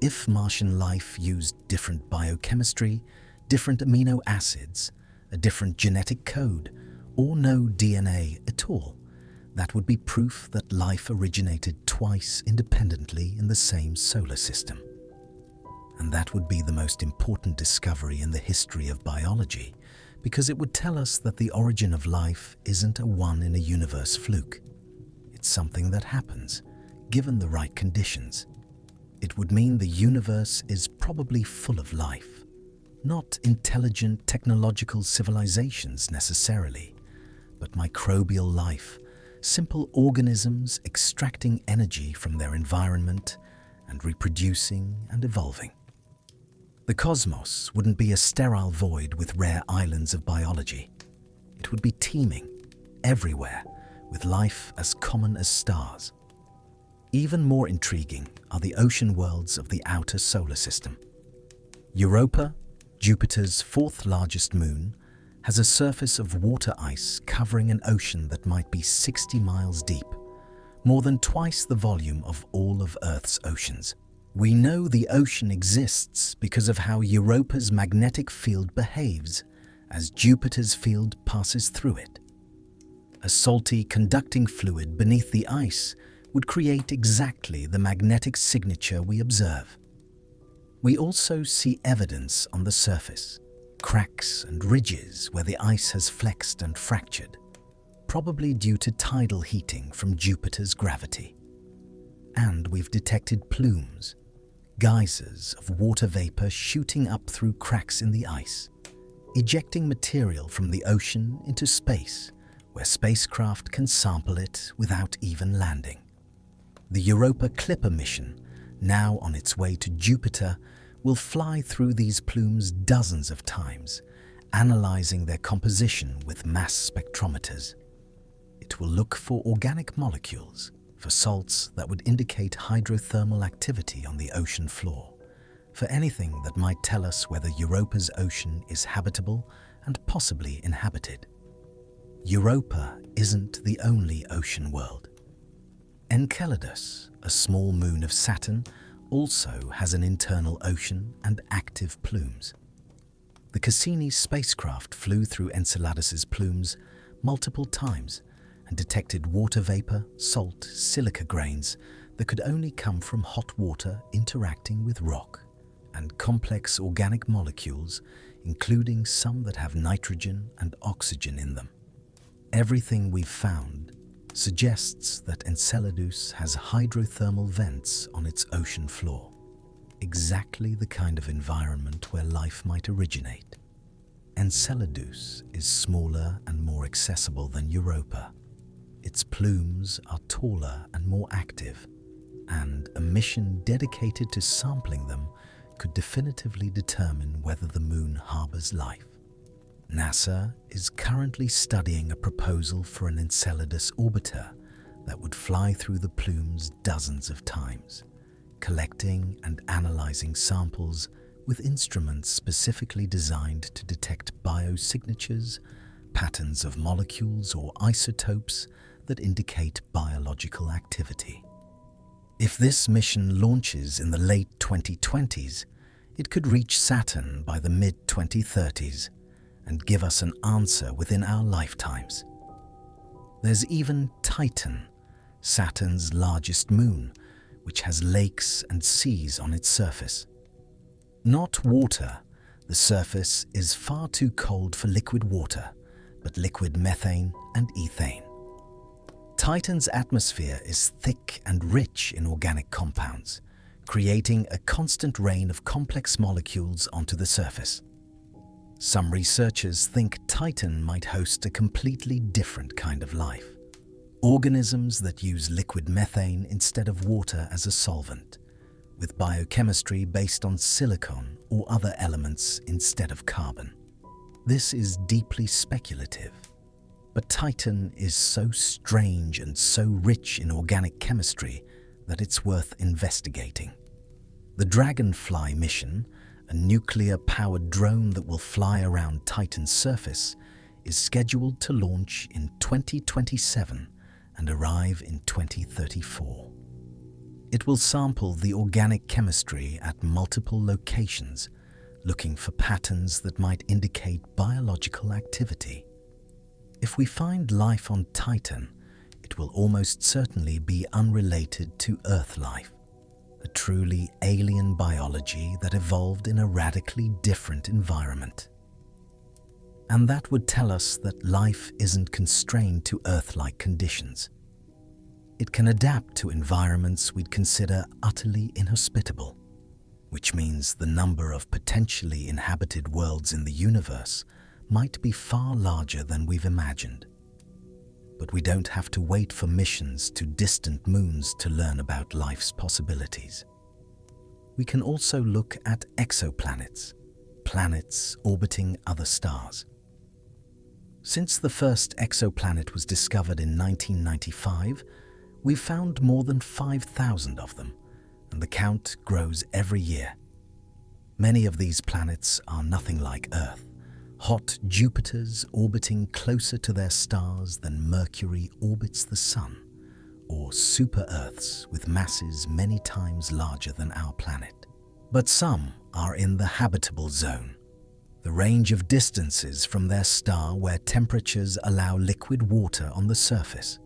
If Martian life used different biochemistry, different amino acids, a different genetic code, or no DNA at all, that would be proof that life originated twice independently in the same solar system. And that would be the most important discovery in the history of biology, because it would tell us that the origin of life isn't a one-in-a-universe fluke. It's something that happens, given the right conditions. It would mean the universe is probably full of life, not intelligent technological civilizations necessarily, but microbial life, simple organisms extracting energy from their environment and reproducing and evolving. The cosmos wouldn't be a sterile void with rare islands of biology. It would be teeming, everywhere, with life as common as stars. Even more intriguing are the ocean worlds of the outer solar system. Europa, Jupiter's fourth largest moon, has a surface of water ice covering an ocean that might be 60 miles deep, more than twice the volume of all of Earth's oceans. We know the ocean exists because of how Europa's magnetic field behaves as Jupiter's field passes through it. A salty conducting fluid beneath the ice would create exactly the magnetic signature we observe. We also see evidence on the surface, cracks and ridges where the ice has flexed and fractured, probably due to tidal heating from Jupiter's gravity. And we've detected plumes, geysers of water vapor shooting up through cracks in the ice, ejecting material from the ocean into space, where spacecraft can sample it without even landing. The Europa Clipper mission, now on its way to Jupiter, will fly through these plumes dozens of times, analyzing their composition with mass spectrometers. It will look for organic molecules, for salts that would indicate hydrothermal activity on the ocean floor, for anything that might tell us whether Europa's ocean is habitable and possibly inhabited. Europa isn't the only ocean world. Enceladus, a small moon of Saturn, also has an internal ocean and active plumes. The Cassini spacecraft flew through Enceladus's plumes multiple times and detected water vapor, salt, silica grains that could only come from hot water interacting with rock, and complex organic molecules, including some that have nitrogen and oxygen in them. Everything we've found suggests that Enceladus has hydrothermal vents on its ocean floor, exactly the kind of environment where life might originate. Enceladus is smaller and more accessible than Europa. Its plumes are taller and more active, and a mission dedicated to sampling them could definitively determine whether the moon harbors life. NASA is currently studying a proposal for an Enceladus orbiter that would fly through the plumes dozens of times, collecting and analyzing samples with instruments specifically designed to detect biosignatures, patterns of molecules or isotopes that indicate biological activity. If this mission launches in the late 2020s, it could reach Saturn by the mid-2030s and give us an answer within our lifetimes. There's even Titan, Saturn's largest moon, which has lakes and seas on its surface. Not water, the surface is far too cold for liquid water, but liquid methane and ethane. Titan's atmosphere is thick and rich in organic compounds, creating a constant rain of complex molecules onto the surface. Some researchers think Titan might host a completely different kind of life. Organisms that use liquid methane instead of water as a solvent, with biochemistry based on silicon or other elements instead of carbon. This is deeply speculative, but Titan is so strange and so rich in organic chemistry that it's worth investigating. The Dragonfly mission, a nuclear-powered drone that will fly around Titan's surface, is scheduled to launch in 2027 and arrive in 2034. It will sample the organic chemistry at multiple locations, looking for patterns that might indicate biological activity. If we find life on Titan, it will almost certainly be unrelated to Earth life, a truly alien biology that evolved in a radically different environment. And that would tell us that life isn't constrained to Earth-like conditions. It can adapt to environments we'd consider utterly inhospitable, which means the number of potentially inhabited worlds in the universe might be far larger than we've imagined. But we don't have to wait for missions to distant moons to learn about life's possibilities. We can also look at exoplanets, planets orbiting other stars. Since the first exoplanet was discovered in 1995, we've found more than 5,000 of them, and the count grows every year. Many of these planets are nothing like Earth, hot Jupiters orbiting closer to their stars than Mercury orbits the Sun, or super-Earths with masses many times larger than our planet. But some are in the habitable zone, the range of distances from their star where temperatures allow liquid water on the surface.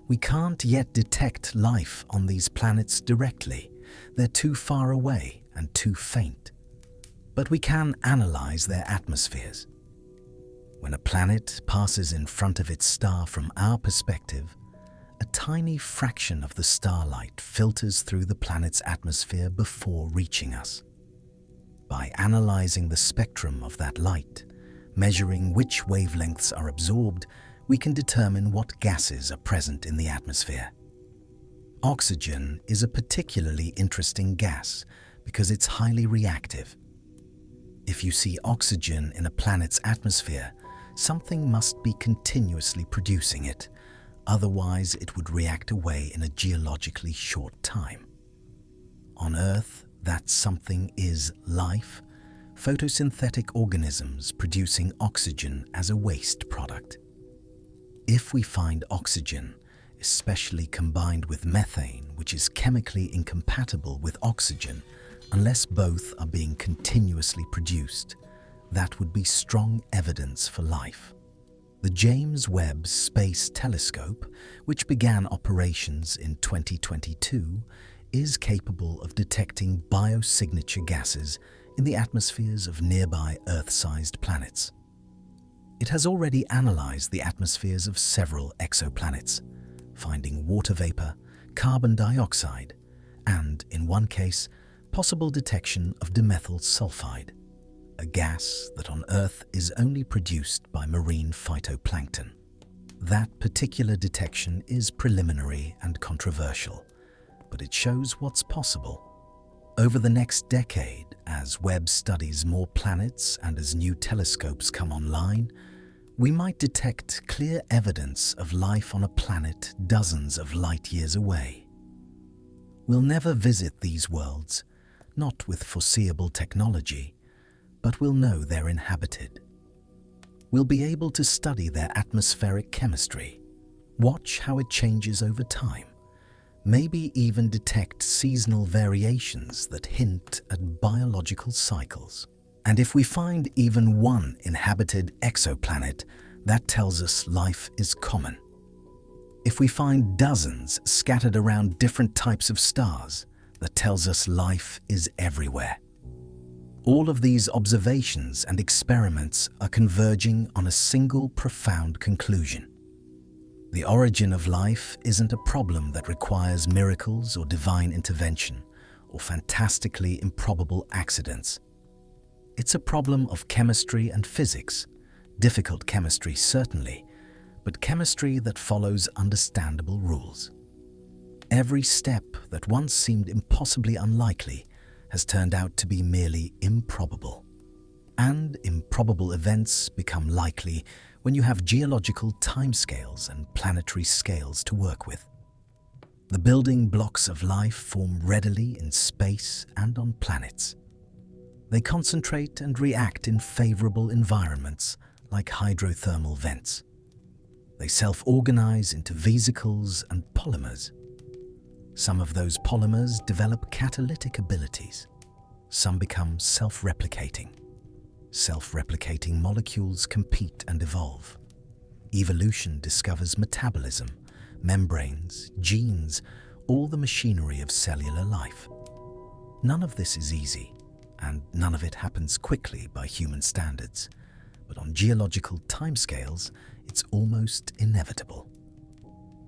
We can't yet detect life on these planets directly. They're too far away and too faint. But we can analyze their atmospheres. When a planet passes in front of its star from our perspective, a tiny fraction of the starlight filters through the planet's atmosphere before reaching us. By analyzing the spectrum of that light, measuring which wavelengths are absorbed, we can determine what gases are present in the atmosphere. Oxygen is a particularly interesting gas because it's highly reactive. If you see oxygen in a planet's atmosphere, something must be continuously producing it, otherwise it would react away in a geologically short time. On Earth, that something is life, photosynthetic organisms producing oxygen as a waste product. If we find oxygen, especially combined with methane, which is chemically incompatible with oxygen, unless both are being continuously produced, that would be strong evidence for life. The James Webb Space Telescope, which began operations in 2022, is capable of detecting biosignature gases in the atmospheres of nearby Earth-sized planets. It has already analyzed the atmospheres of several exoplanets, finding water vapor, carbon dioxide, and, in one case, possible detection of dimethyl sulfide, a gas that on Earth is only produced by marine phytoplankton. That particular detection is preliminary and controversial, but it shows what's possible. Over the next decade, as Webb studies more planets and as new telescopes come online, we might detect clear evidence of life on a planet dozens of light years away. We'll never visit these worlds, not with foreseeable technology, but we'll know they're inhabited. We'll be able to study their atmospheric chemistry, watch how it changes over time, maybe even detect seasonal variations that hint at biological cycles. And if we find even one inhabited exoplanet, that tells us life is common. If we find dozens scattered around different types of stars, that tells us life is everywhere. All of these observations and experiments are converging on a single profound conclusion. The origin of life isn't a problem that requires miracles or divine intervention, or fantastically improbable accidents. It's a problem of chemistry and physics, difficult chemistry certainly, but chemistry that follows understandable rules. Every step that once seemed impossibly unlikely has turned out to be merely improbable. And improbable events become likely when you have geological timescales and planetary scales to work with. The building blocks of life form readily in space and on planets. They concentrate and react in favorable environments like hydrothermal vents. They self-organize into vesicles and polymers. Some of those polymers develop catalytic abilities. Some become self-replicating. Self-replicating molecules compete and evolve. Evolution discovers metabolism, membranes, genes, all the machinery of cellular life. None of this is easy, and none of it happens quickly by human standards. But on geological timescales, it's almost inevitable.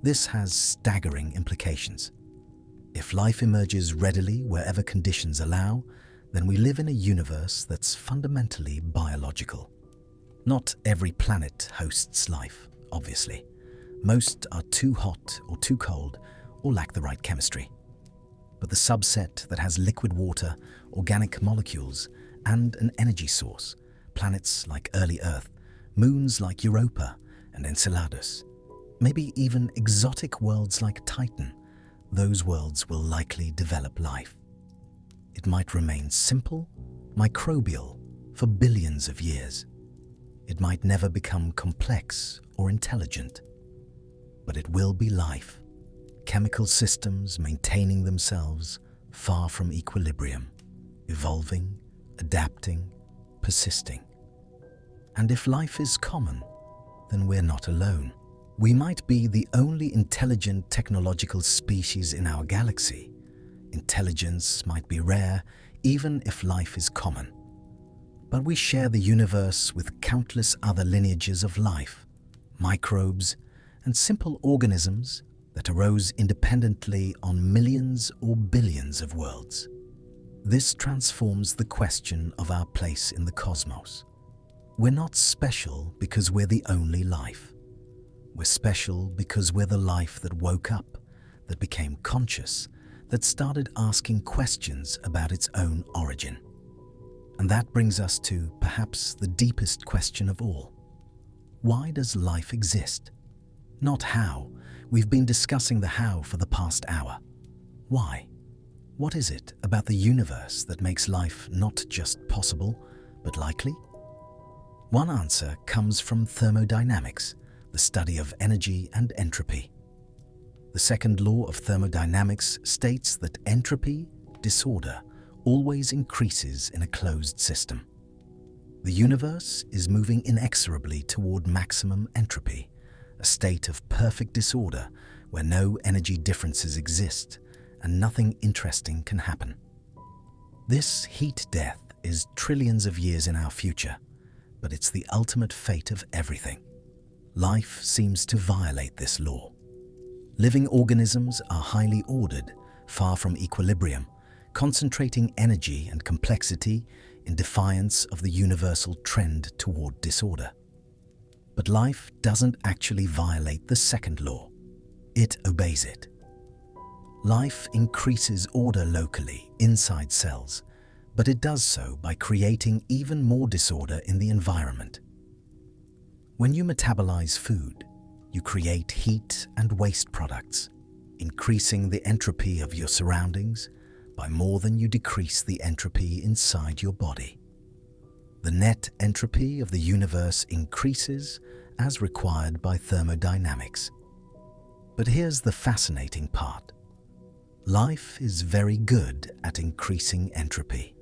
This has staggering implications. If life emerges readily wherever conditions allow, then we live in a universe that's fundamentally biological. Not every planet hosts life, obviously. Most are too hot or too cold or lack the right chemistry. But the subset that has liquid water, organic molecules, and an energy source, planets like early Earth, moons like Europa and Enceladus, maybe even exotic worlds like Titan, those worlds will likely develop life. It might remain simple, microbial, for billions of years. It might never become complex or intelligent. But it will be life, chemical systems maintaining themselves far from equilibrium, evolving, adapting, persisting. And if life is common, then we're not alone. We might be the only intelligent technological species in our galaxy. Intelligence might be rare, even if life is common. But we share the universe with countless other lineages of life, microbes, and simple organisms that arose independently on millions or billions of worlds. This transforms the question of our place in the cosmos. We're not special because we're the only life. We're special because we're the life that woke up, that became conscious, that started asking questions about its own origin. And that brings us to perhaps the deepest question of all. Why does life exist? Not how. We've been discussing the how for the past hour. Why? What is it about the universe that makes life not just possible, but likely? One answer comes from thermodynamics, the study of energy and entropy. The second law of thermodynamics states that entropy, disorder, always increases in a closed system. The universe is moving inexorably toward maximum entropy, a state of perfect disorder where no energy differences exist and nothing interesting can happen. This heat death is trillions of years in our future, but it's the ultimate fate of everything. Life seems to violate this law. Living organisms are highly ordered, far from equilibrium, concentrating energy and complexity in defiance of the universal trend toward disorder. But life doesn't actually violate the second law. It obeys it. Life increases order locally inside cells, but it does so by creating even more disorder in the environment. When you metabolize food, you create heat and waste products, increasing the entropy of your surroundings by more than you decrease the entropy inside your body. The net entropy of the universe increases as required by thermodynamics. But here's the fascinating part. Life is very good at increasing entropy.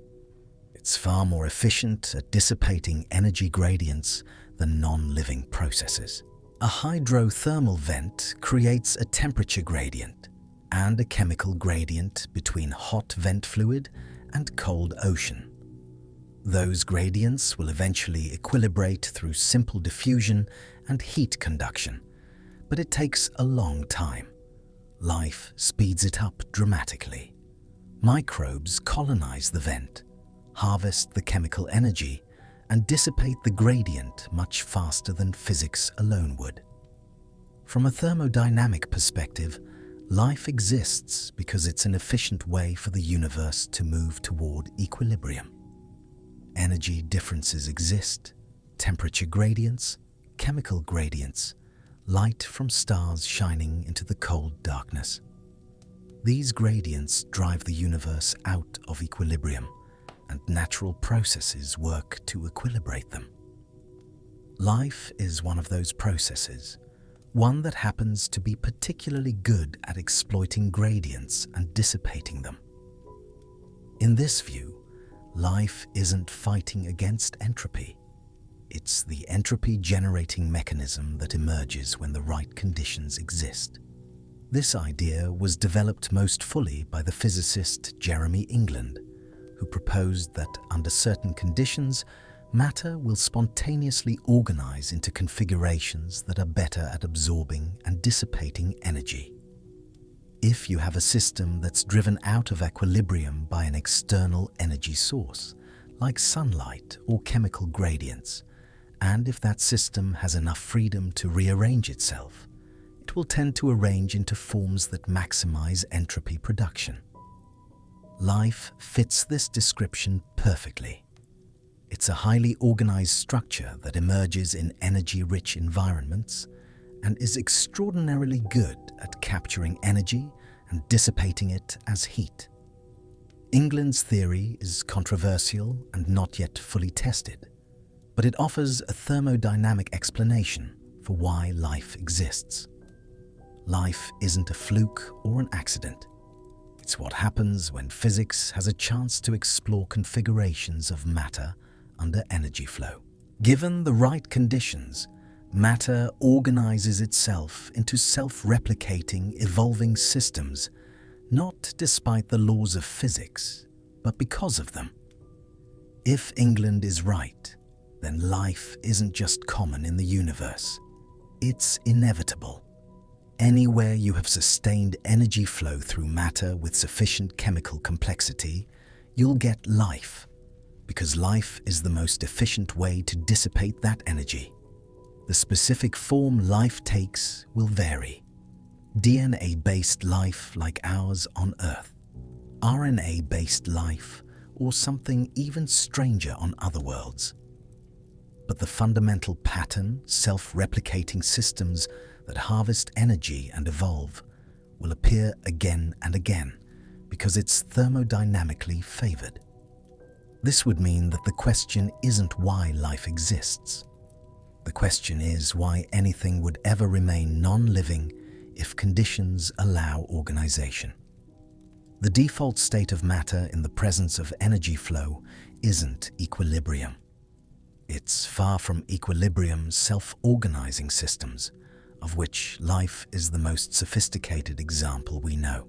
It's far more efficient at dissipating energy gradients than non-living processes. A hydrothermal vent creates a temperature gradient and a chemical gradient between hot vent fluid and cold ocean. Those gradients will eventually equilibrate through simple diffusion and heat conduction, but it takes a long time. Life speeds it up dramatically. Microbes colonize the vent, harvest the chemical energy, and dissipate the gradient much faster than physics alone would. From a thermodynamic perspective, life exists because it's an efficient way for the universe to move toward equilibrium. Energy differences exist, temperature gradients, chemical gradients, light from stars shining into the cold darkness. These gradients drive the universe out of equilibrium, and natural processes work to equilibrate them. Life is one of those processes, one that happens to be particularly good at exploiting gradients and dissipating them. In this view, life isn't fighting against entropy. It's the entropy-generating mechanism that emerges when the right conditions exist. This idea was developed most fully by the physicist Jeremy England, who proposed that under certain conditions, matter will spontaneously organize into configurations that are better at absorbing and dissipating energy. If you have a system that's driven out of equilibrium by an external energy source, like sunlight or chemical gradients, and if that system has enough freedom to rearrange itself, it will tend to arrange into forms that maximize entropy production. Life fits this description perfectly. It's a highly organized structure that emerges in energy-rich environments and is extraordinarily good at capturing energy and dissipating it as heat. England's theory is controversial and not yet fully tested, but it offers a thermodynamic explanation for why life exists. Life isn't a fluke or an accident. It's what happens when physics has a chance to explore configurations of matter under energy flow. Given the right conditions, matter organizes itself into self-replicating, evolving systems, not despite the laws of physics, but because of them. If England is right, then life isn't just common in the universe. It's inevitable. Anywhere you have sustained energy flow through matter with sufficient chemical complexity, you'll get life, because life is the most efficient way to dissipate that energy. The specific form life takes will vary. DNA-based life like ours on Earth, RNA-based life, or something even stranger on other worlds. But the fundamental pattern, self-replicating systems that harvest energy and evolve, will appear again and again because it's thermodynamically favored. This would mean that the question isn't why life exists. The question is why anything would ever remain non-living if conditions allow organization. The default state of matter in the presence of energy flow isn't equilibrium. It's far from equilibrium self-organizing systems, of which life is the most sophisticated example we know.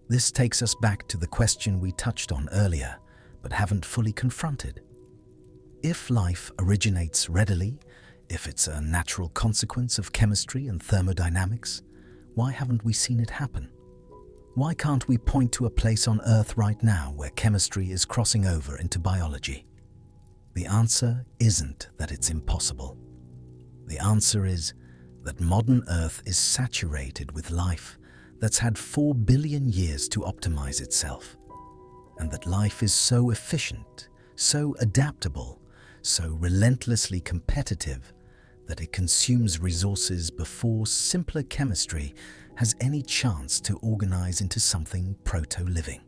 This takes us back to the question we touched on earlier, but haven't fully confronted. If life originates readily, if it's a natural consequence of chemistry and thermodynamics, why haven't we seen it happen? Why can't we point to a place on Earth right now where chemistry is crossing over into biology? The answer isn't that it's impossible. The answer is that modern Earth is saturated with life that's had 4 billion years to optimize itself, and that life is so efficient, so adaptable, so relentlessly competitive that it consumes resources before simpler chemistry has any chance to organize into something proto-living.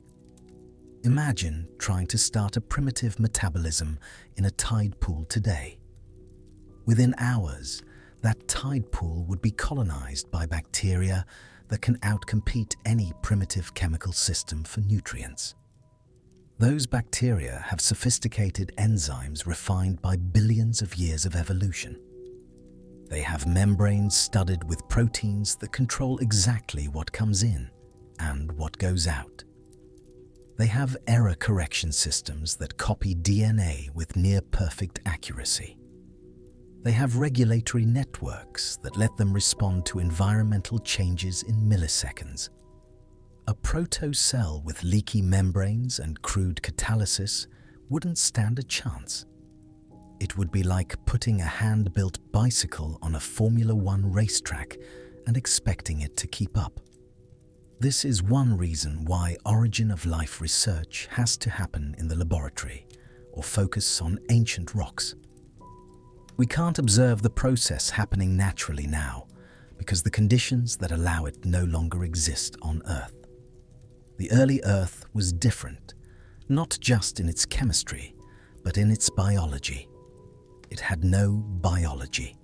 Imagine trying to start a primitive metabolism in a tide pool today. Within hours, that tide pool would be colonized by bacteria that can outcompete any primitive chemical system for nutrients. Those bacteria have sophisticated enzymes refined by billions of years of evolution. They have membranes studded with proteins that control exactly what comes in and what goes out. They have error correction systems that copy DNA with near-perfect accuracy. They have regulatory networks that let them respond to environmental changes in milliseconds. A proto-cell with leaky membranes and crude catalysis wouldn't stand a chance. It would be like putting a hand-built bicycle on a Formula One racetrack and expecting it to keep up. This is one reason why origin of life research has to happen in the laboratory or focus on ancient rocks. We can't observe the process happening naturally now because the conditions that allow it no longer exist on Earth. The early Earth was different, not just in its chemistry, but in its biology. It had no biology.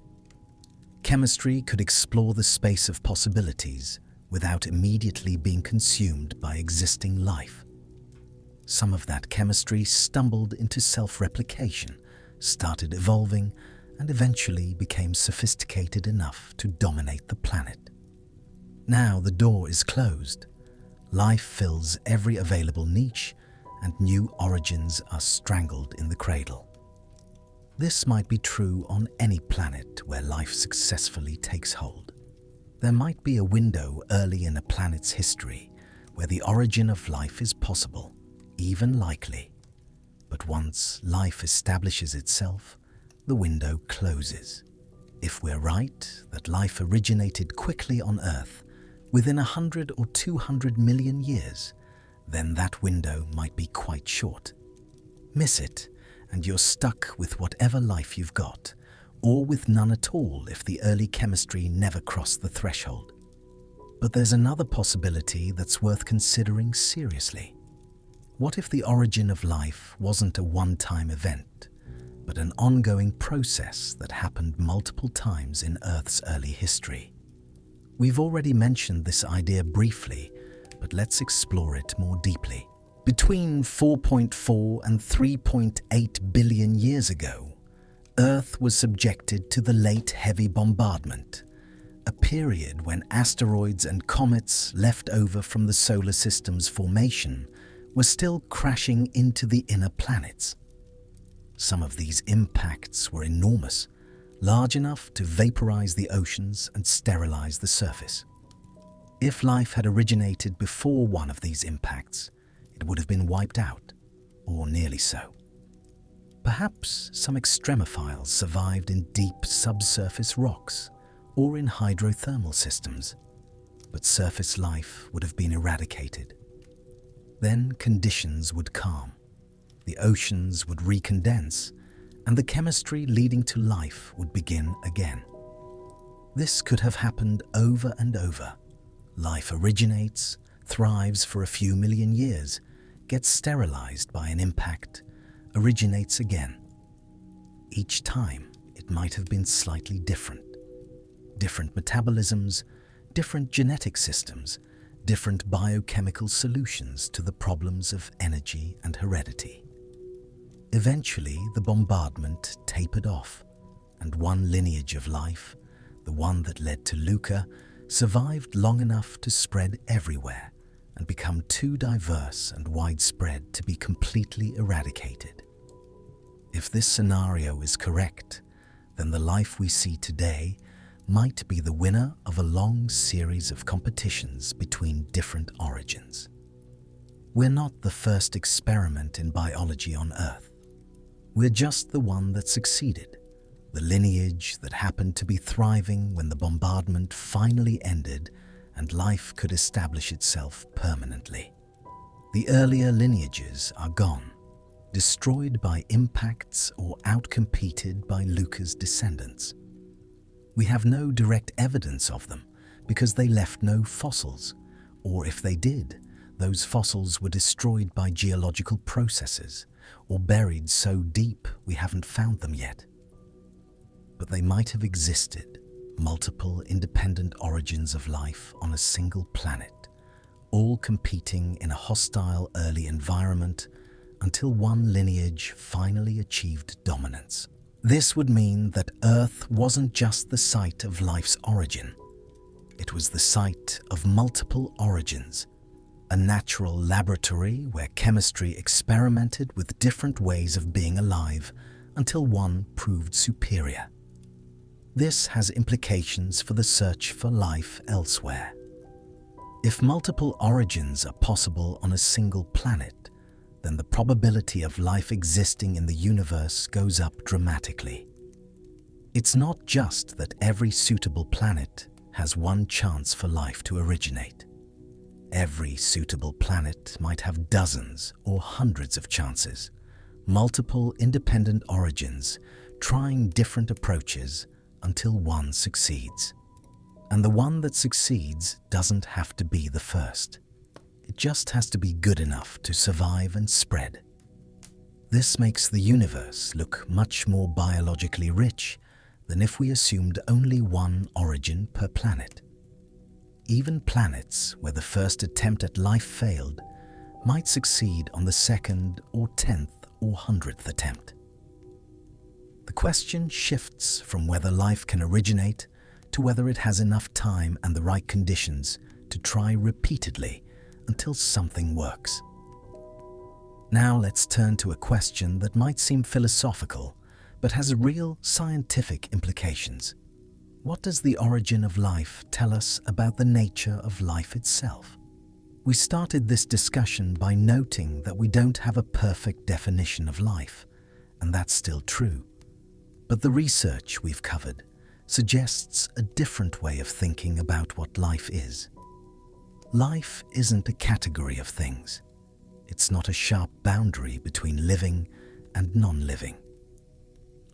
Chemistry could explore the space of possibilities without immediately being consumed by existing life. Some of that chemistry stumbled into self-replication, started evolving, and eventually became sophisticated enough to dominate the planet. Now the door is closed. Life fills every available niche, and new origins are strangled in the cradle. This might be true on any planet where life successfully takes hold. There might be a window early in a planet's history where the origin of life is possible, even likely. But once life establishes itself, the window closes. If we're right that life originated quickly on Earth, within 100 or 200 million years, then that window might be quite short. Miss it, and you're stuck with whatever life you've got, or with none at all if the early chemistry never crossed the threshold. But there's another possibility that's worth considering seriously. What if the origin of life wasn't a one-time event, but an ongoing process that happened multiple times in Earth's early history? We've already mentioned this idea briefly, but let's explore it more deeply. Between 4.4 and 3.8 billion years ago, Earth was subjected to the Late Heavy Bombardment, a period when asteroids and comets left over from the solar system's formation were still crashing into the inner planets. Some of these impacts were enormous, large enough to vaporize the oceans and sterilize the surface. If life had originated before one of these impacts, it would have been wiped out, or nearly so. Perhaps some extremophiles survived in deep subsurface rocks or in hydrothermal systems, but surface life would have been eradicated. Then conditions would calm, the oceans would recondense, and the chemistry leading to life would begin again. This could have happened over and over. Life originates, thrives for a few million years, gets sterilized by an impact, originates again. Each time, it might have been slightly different. Different metabolisms, different genetic systems, different biochemical solutions to the problems of energy and heredity. Eventually, the bombardment tapered off, and one lineage of life, the one that led to LUCA, survived long enough to spread everywhere and become too diverse and widespread to be completely eradicated. If this scenario is correct, then the life we see today might be the winner of a long series of competitions between different origins. We're not the first experiment in biology on Earth. We're just the one that succeeded, the lineage that happened to be thriving when the bombardment finally ended and life could establish itself permanently. The earlier lineages are gone, destroyed by impacts or outcompeted by LUCA's descendants. We have no direct evidence of them because they left no fossils, or if they did, those fossils were destroyed by geological processes or buried so deep we haven't found them yet. But they might have existed, multiple independent origins of life on a single planet, all competing in a hostile early environment until one lineage finally achieved dominance. This would mean that Earth wasn't just the site of life's origin. It was the site of multiple origins, a natural laboratory where chemistry experimented with different ways of being alive until one proved superior. This has implications for the search for life elsewhere. If multiple origins are possible on a single planet, then the probability of life existing in the universe goes up dramatically. It's not just that every suitable planet has one chance for life to originate. Every suitable planet might have dozens or hundreds of chances, multiple independent origins, trying different approaches until one succeeds. And the one that succeeds doesn't have to be the first. It just has to be good enough to survive and spread. This makes the universe look much more biologically rich than if we assumed only one origin per planet. Even planets where the first attempt at life failed might succeed on the second or 10th or 100th attempt. The question shifts from whether life can originate to whether it has enough time and the right conditions to try repeatedly until something works. Now let's turn to a question that might seem philosophical, but has real scientific implications. What does the origin of life tell us about the nature of life itself? We started this discussion by noting that we don't have a perfect definition of life, and that's still true. But the research we've covered suggests a different way of thinking about what life is. Life isn't a category of things. It's not a sharp boundary between living and non-living.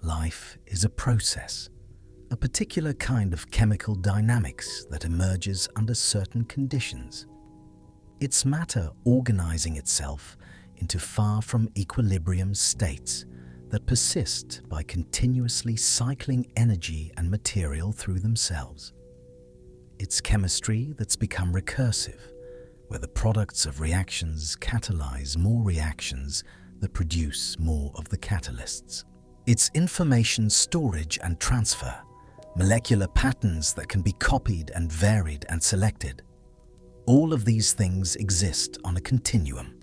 Life is a process, a particular kind of chemical dynamics that emerges under certain conditions. It's matter organizing itself into far from equilibrium states that persist by continuously cycling energy and material through themselves. It's chemistry that's become recursive, where the products of reactions catalyze more reactions that produce more of the catalysts. It's information storage and transfer, molecular patterns that can be copied and varied and selected. All of these things exist on a continuum.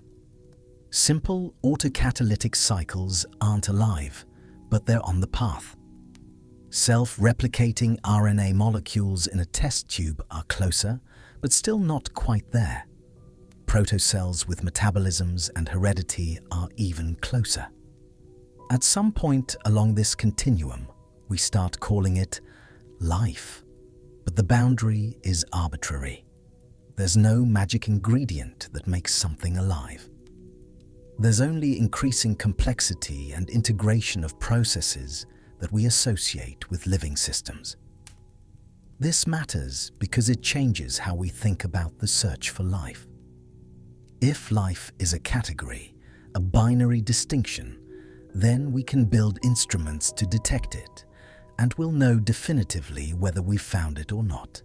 Simple autocatalytic cycles aren't alive, but they're on the path. Self-replicating RNA molecules in a test tube are closer, but still not quite there. Protocells with metabolisms and heredity are even closer. At some point along this continuum, we start calling it life, but the boundary is arbitrary. There's no magic ingredient that makes something alive. There's only increasing complexity and integration of processes that we associate with living systems. This matters because it changes how we think about the search for life. If life is a category, a binary distinction, then we can build instruments to detect it, and we'll know definitively whether we've found it or not.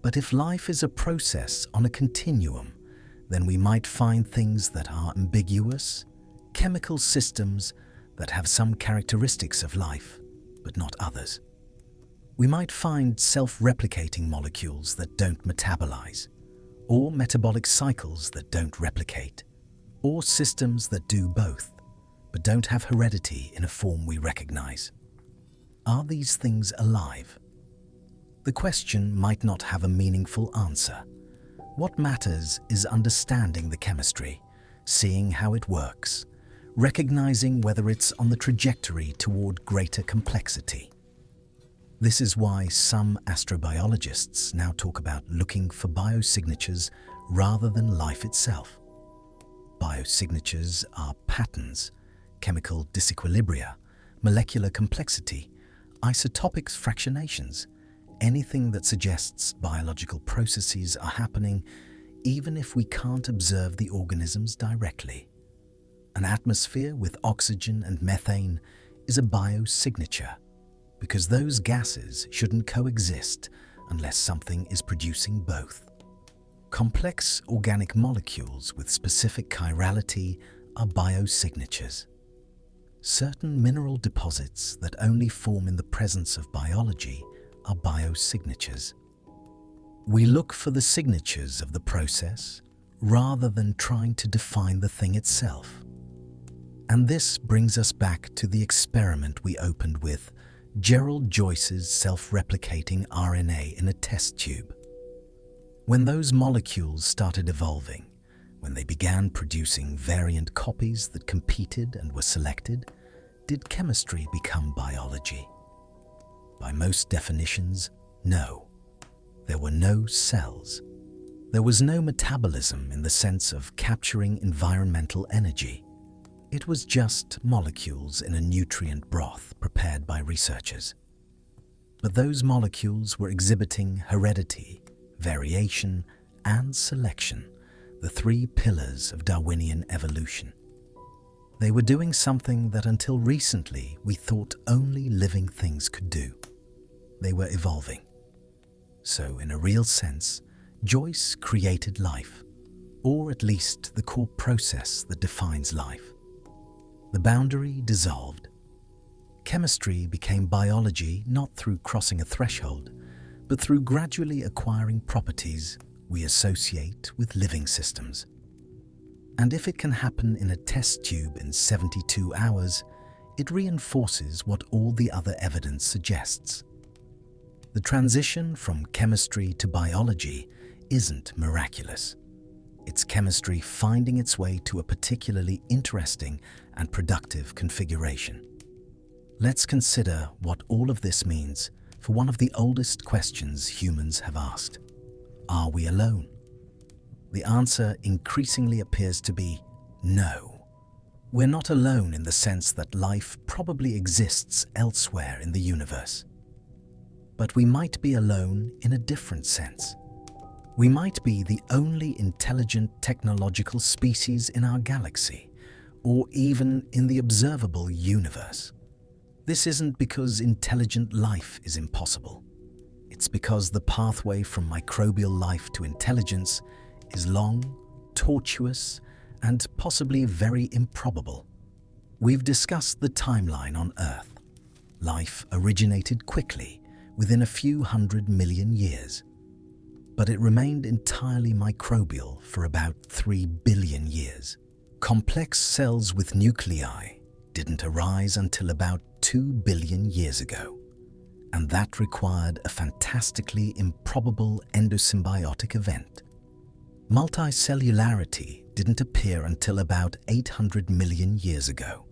But if life is a process on a continuum, then we might find things that are ambiguous, chemical systems that have some characteristics of life, but not others. We might find self-replicating molecules that don't metabolize, or metabolic cycles that don't replicate, or systems that do both, but don't have heredity in a form we recognize. Are these things alive? The question might not have a meaningful answer. What matters is understanding the chemistry, seeing how it works, recognizing whether it's on the trajectory toward greater complexity. This is why some astrobiologists now talk about looking for biosignatures rather than life itself. Biosignatures are patterns, chemical disequilibria, molecular complexity, isotopic fractionations, anything that suggests biological processes are happening even if we can't observe the organisms directly. An atmosphere with oxygen and methane is a biosignature because those gases shouldn't coexist unless something is producing both. Complex organic molecules with specific chirality are biosignatures. Certain mineral deposits that only form in the presence of biology are biosignatures. We look for the signatures of the process rather than trying to define the thing itself. And this brings us back to the experiment we opened with, Gerald Joyce's self-replicating RNA in a test tube. When those molecules started evolving, when they began producing variant copies that competed and were selected, did chemistry become biology? By most definitions, no. There were no cells. There was no metabolism in the sense of capturing environmental energy. It was just molecules in a nutrient broth prepared by researchers. But those molecules were exhibiting heredity, variation, and selection, the three pillars of Darwinian evolution. They were doing something that until recently we thought only living things could do. They were evolving. So, in a real sense, Joyce created life, or at least the core process that defines life. The boundary dissolved. Chemistry became biology not through crossing a threshold, but through gradually acquiring properties we associate with living systems. And if it can happen in a test tube in 72 hours, it reinforces what all the other evidence suggests. The transition from chemistry to biology isn't miraculous. It's chemistry finding its way to a particularly interesting and productive configuration. Let's consider what all of this means for one of the oldest questions humans have asked. Are we alone? The answer increasingly appears to be no. We're not alone in the sense that life probably exists elsewhere in the universe. But we might be alone in a different sense. We might be the only intelligent technological species in our galaxy, or even in the observable universe. This isn't because intelligent life is impossible. It's because the pathway from microbial life to intelligence is long, tortuous, and possibly very improbable. We've discussed the timeline on Earth. Life originated quickly, within a few 100 million years. But it remained entirely microbial for about 3 billion years. Complex cells with nuclei didn't arise until about 2 billion years ago, and that required a fantastically improbable endosymbiotic event. Multicellularity didn't appear until about 800 million years ago.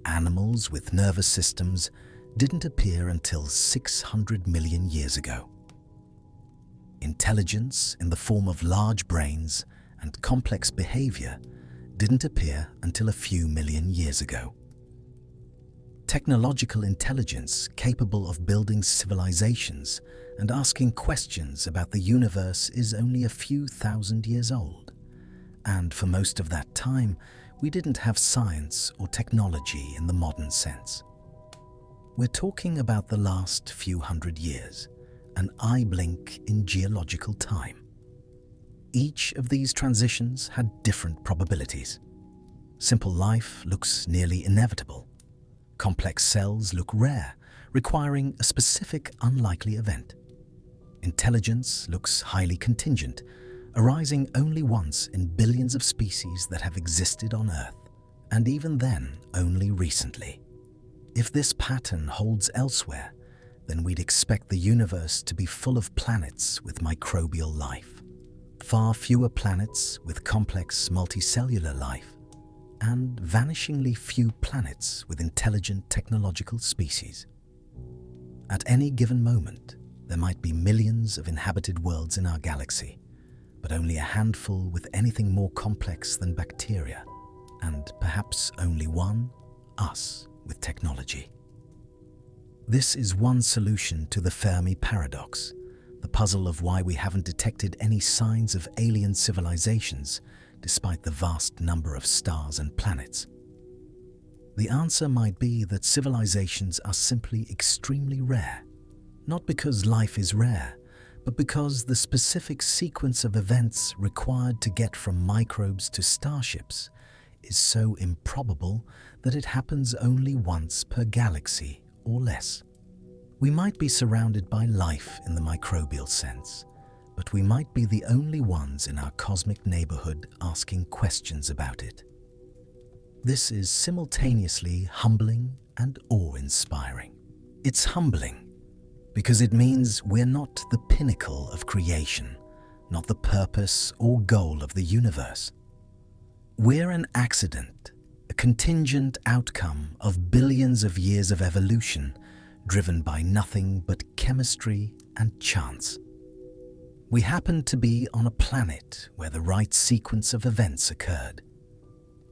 Animals with nervous systems didn't appear until 600 million years ago. Intelligence in the form of large brains and complex behavior didn't appear until a few million years ago. Technological intelligence capable of building civilizations and asking questions about the universe is only a few thousand years old. And for most of that time, we didn't have science or technology in the modern sense. We're talking about the last few hundred years, an eye blink in geological time. Each of these transitions had different probabilities. Simple life looks nearly inevitable. Complex cells look rare, requiring a specific unlikely event. Intelligence looks highly contingent, arising only once in billions of species that have existed on Earth, and even then only recently. If this pattern holds elsewhere, then we'd expect the universe to be full of planets with microbial life, far fewer planets with complex multicellular life, and vanishingly few planets with intelligent technological species. At any given moment, there might be millions of inhabited worlds in our galaxy, but only a handful with anything more complex than bacteria, and perhaps only one, us, with technology. This is one solution to the Fermi paradox, the puzzle of why we haven't detected any signs of alien civilizations despite the vast number of stars and planets. The answer might be that civilizations are simply extremely rare, not because life is rare, but because the specific sequence of events required to get from microbes to starships is so improbable that it happens only once per galaxy or less. We might be surrounded by life in the microbial sense, but we might be the only ones in our cosmic neighborhood asking questions about it. This is simultaneously humbling and awe-inspiring. It's humbling because it means we're not the pinnacle of creation, not the purpose or goal of the universe. We're an accident, a contingent outcome of billions of years of evolution driven by nothing but chemistry and chance. We happened to be on a planet where the right sequence of events occurred,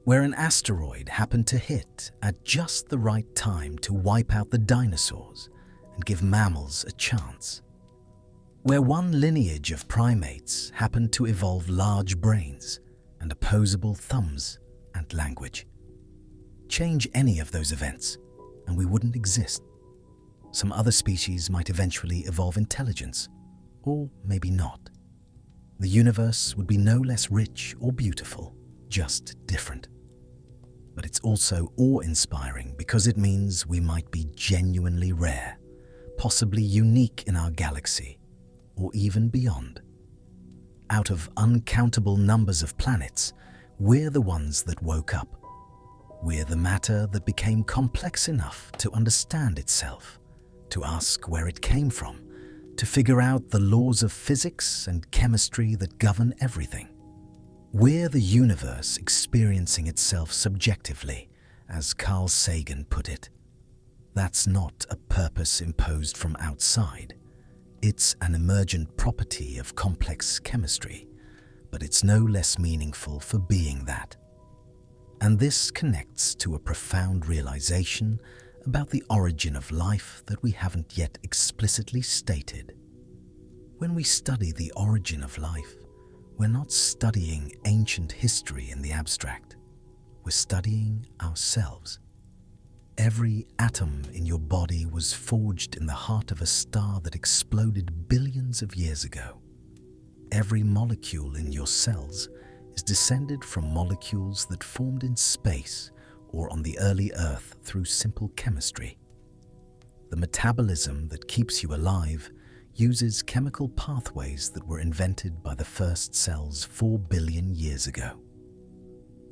where an asteroid happened to hit at just the right time to wipe out the dinosaurs and give mammals a chance, where one lineage of primates happened to evolve large brains and opposable thumbs and language. Change any of those events and we wouldn't exist. Some other species might eventually evolve intelligence, or maybe not. The universe would be no less rich or beautiful, just different. But it's also awe-inspiring because it means we might be genuinely rare, possibly unique in our galaxy, or even beyond. Out of uncountable numbers of planets, we're the ones that woke up. We're the matter that became complex enough to understand itself, to ask where it came from, to figure out the laws of physics and chemistry that govern everything. We're the universe experiencing itself subjectively, as Carl Sagan put it. That's not a purpose imposed from outside. It's an emergent property of complex chemistry, but it's no less meaningful for being that. And this connects to a profound realization about the origin of life that we haven't yet explicitly stated. When we study the origin of life, we're not studying ancient history in the abstract. We're studying ourselves. Every atom in your body was forged in the heart of a star that exploded billions of years ago. Every molecule in your cells is descended from molecules that formed in space or on the early Earth through simple chemistry. The metabolism that keeps you alive uses chemical pathways that were invented by the first cells 4 billion years ago.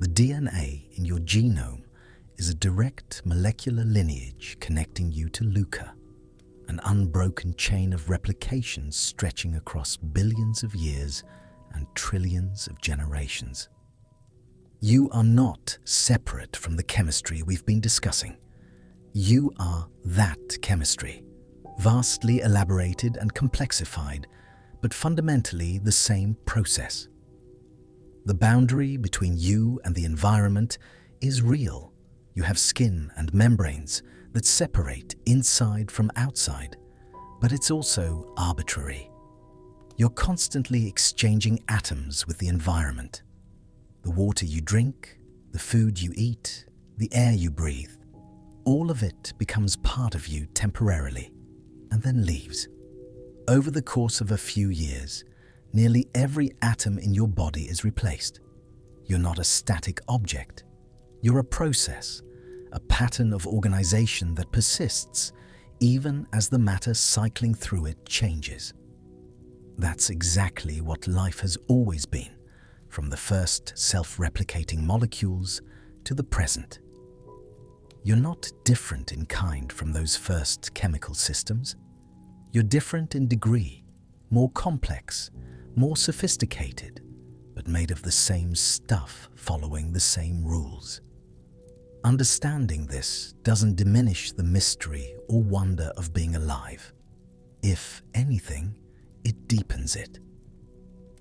The DNA in your genome is a direct molecular lineage connecting you to LUCA, an unbroken chain of replication stretching across billions of years and trillions of generations. You are not separate from the chemistry we've been discussing. You are that chemistry, vastly elaborated and complexified, but fundamentally the same process. The boundary between you and the environment is real. You have skin and membranes that separate inside from outside, but it's also arbitrary. You're constantly exchanging atoms with the environment. The water you drink, the food you eat, the air you breathe, all of it becomes part of you temporarily and then leaves. Over the course of a few years, nearly every atom in your body is replaced. You're not a static object. You're a process, a pattern of organization that persists even as the matter cycling through it changes. That's exactly what life has always been, from the first self-replicating molecules to the present. You're not different in kind from those first chemical systems. You're different in degree, more complex, more sophisticated, but made of the same stuff following the same rules. Understanding this doesn't diminish the mystery or wonder of being alive. If anything, it deepens it.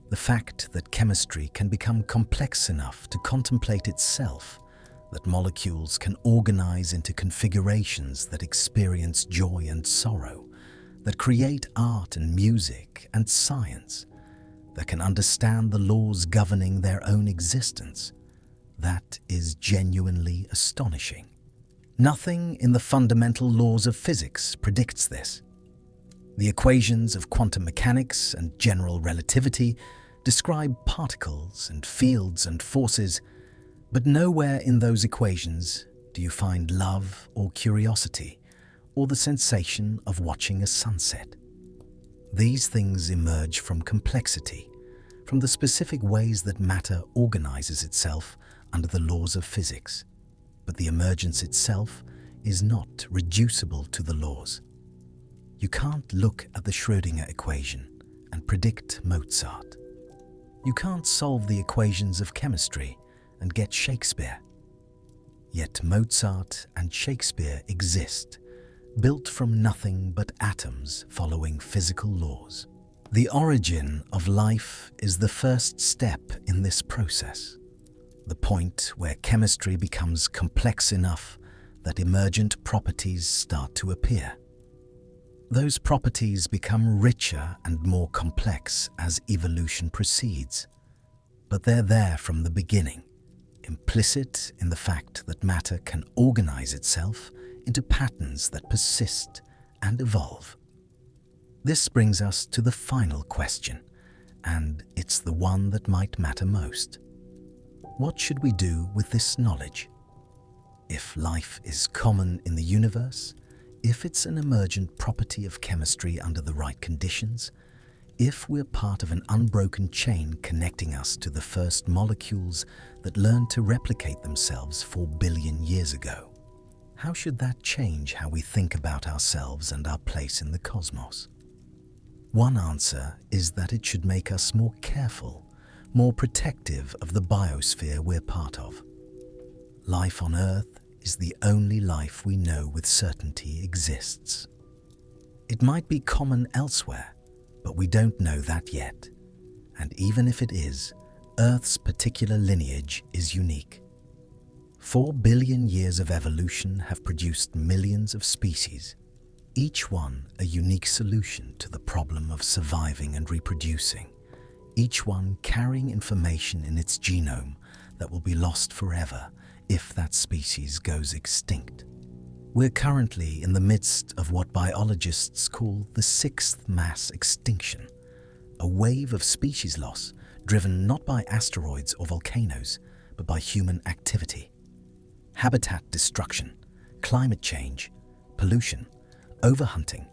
The fact that chemistry can become complex enough to contemplate itself, that molecules can organize into configurations that experience joy and sorrow, that create art and music and science, that can understand the laws governing their own existence, that is genuinely astonishing. Nothing in the fundamental laws of physics predicts this. The equations of quantum mechanics and general relativity describe particles and fields and forces, but nowhere in those equations do you find love or curiosity or the sensation of watching a sunset. These things emerge from complexity, from the specific ways that matter organizes itself under the laws of physics, but the emergence itself is not reducible to the laws. You can't look at the Schrödinger equation and predict Mozart. You can't solve the equations of chemistry and get Shakespeare. Yet Mozart and Shakespeare exist, built from nothing but atoms following physical laws. The origin of life is the first step in this process, the point where chemistry becomes complex enough that emergent properties start to appear. Those properties become richer and more complex as evolution proceeds, but they're there from the beginning, implicit in the fact that matter can organize itself into patterns that persist and evolve. This brings us to the final question, and it's the one that might matter most. What should we do with this knowledge? If life is common in the universe, if it's an emergent property of chemistry under the right conditions, if we're part of an unbroken chain connecting us to the first molecules that learned to replicate themselves 4 billion years ago, how should that change how we think about ourselves and our place in the cosmos? One answer is that it should make us more careful, more protective of the biosphere we're part of. Life on Earth is the only life we know with certainty exists. It might be common elsewhere, but we don't know that yet. And even if it is, Earth's particular lineage is unique. 4 billion years of evolution have produced millions of species, each one a unique solution to the problem of surviving and reproducing, each one carrying information in its genome that will be lost forever if that species goes extinct. We're currently in the midst of what biologists call the 6th mass extinction, a wave of species loss driven not by asteroids or volcanoes, but by human activity. Habitat destruction, climate change, pollution, overhunting,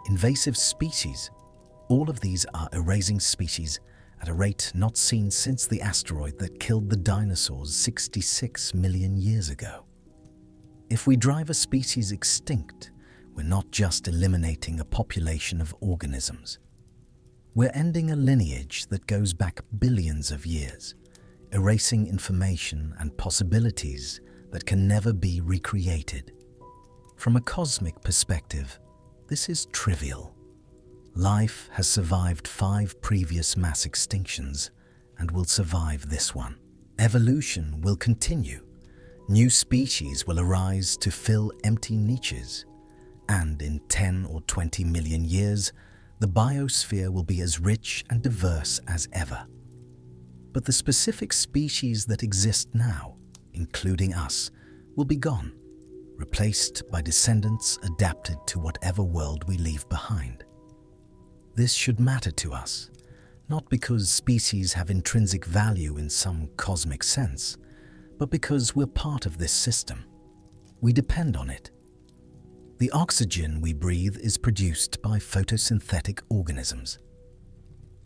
invasive species, all of these are erasing species at a rate not seen since the asteroid that killed the dinosaurs 66 million years ago. If we drive a species extinct, we're not just eliminating a population of organisms. We're ending a lineage that goes back billions of years, erasing information and possibilities that can never be recreated. From a cosmic perspective, this is trivial. Life has survived 5 previous mass extinctions and will survive this one. Evolution will continue. New species will arise to fill empty niches, and in 10 or 20 million years, the biosphere will be as rich and diverse as ever. But the specific species that exist now, including us, will be gone, replaced by descendants adapted to whatever world we leave behind. This should matter to us, not because species have intrinsic value in some cosmic sense, but because we're part of this system. We depend on it. The oxygen we breathe is produced by photosynthetic organisms.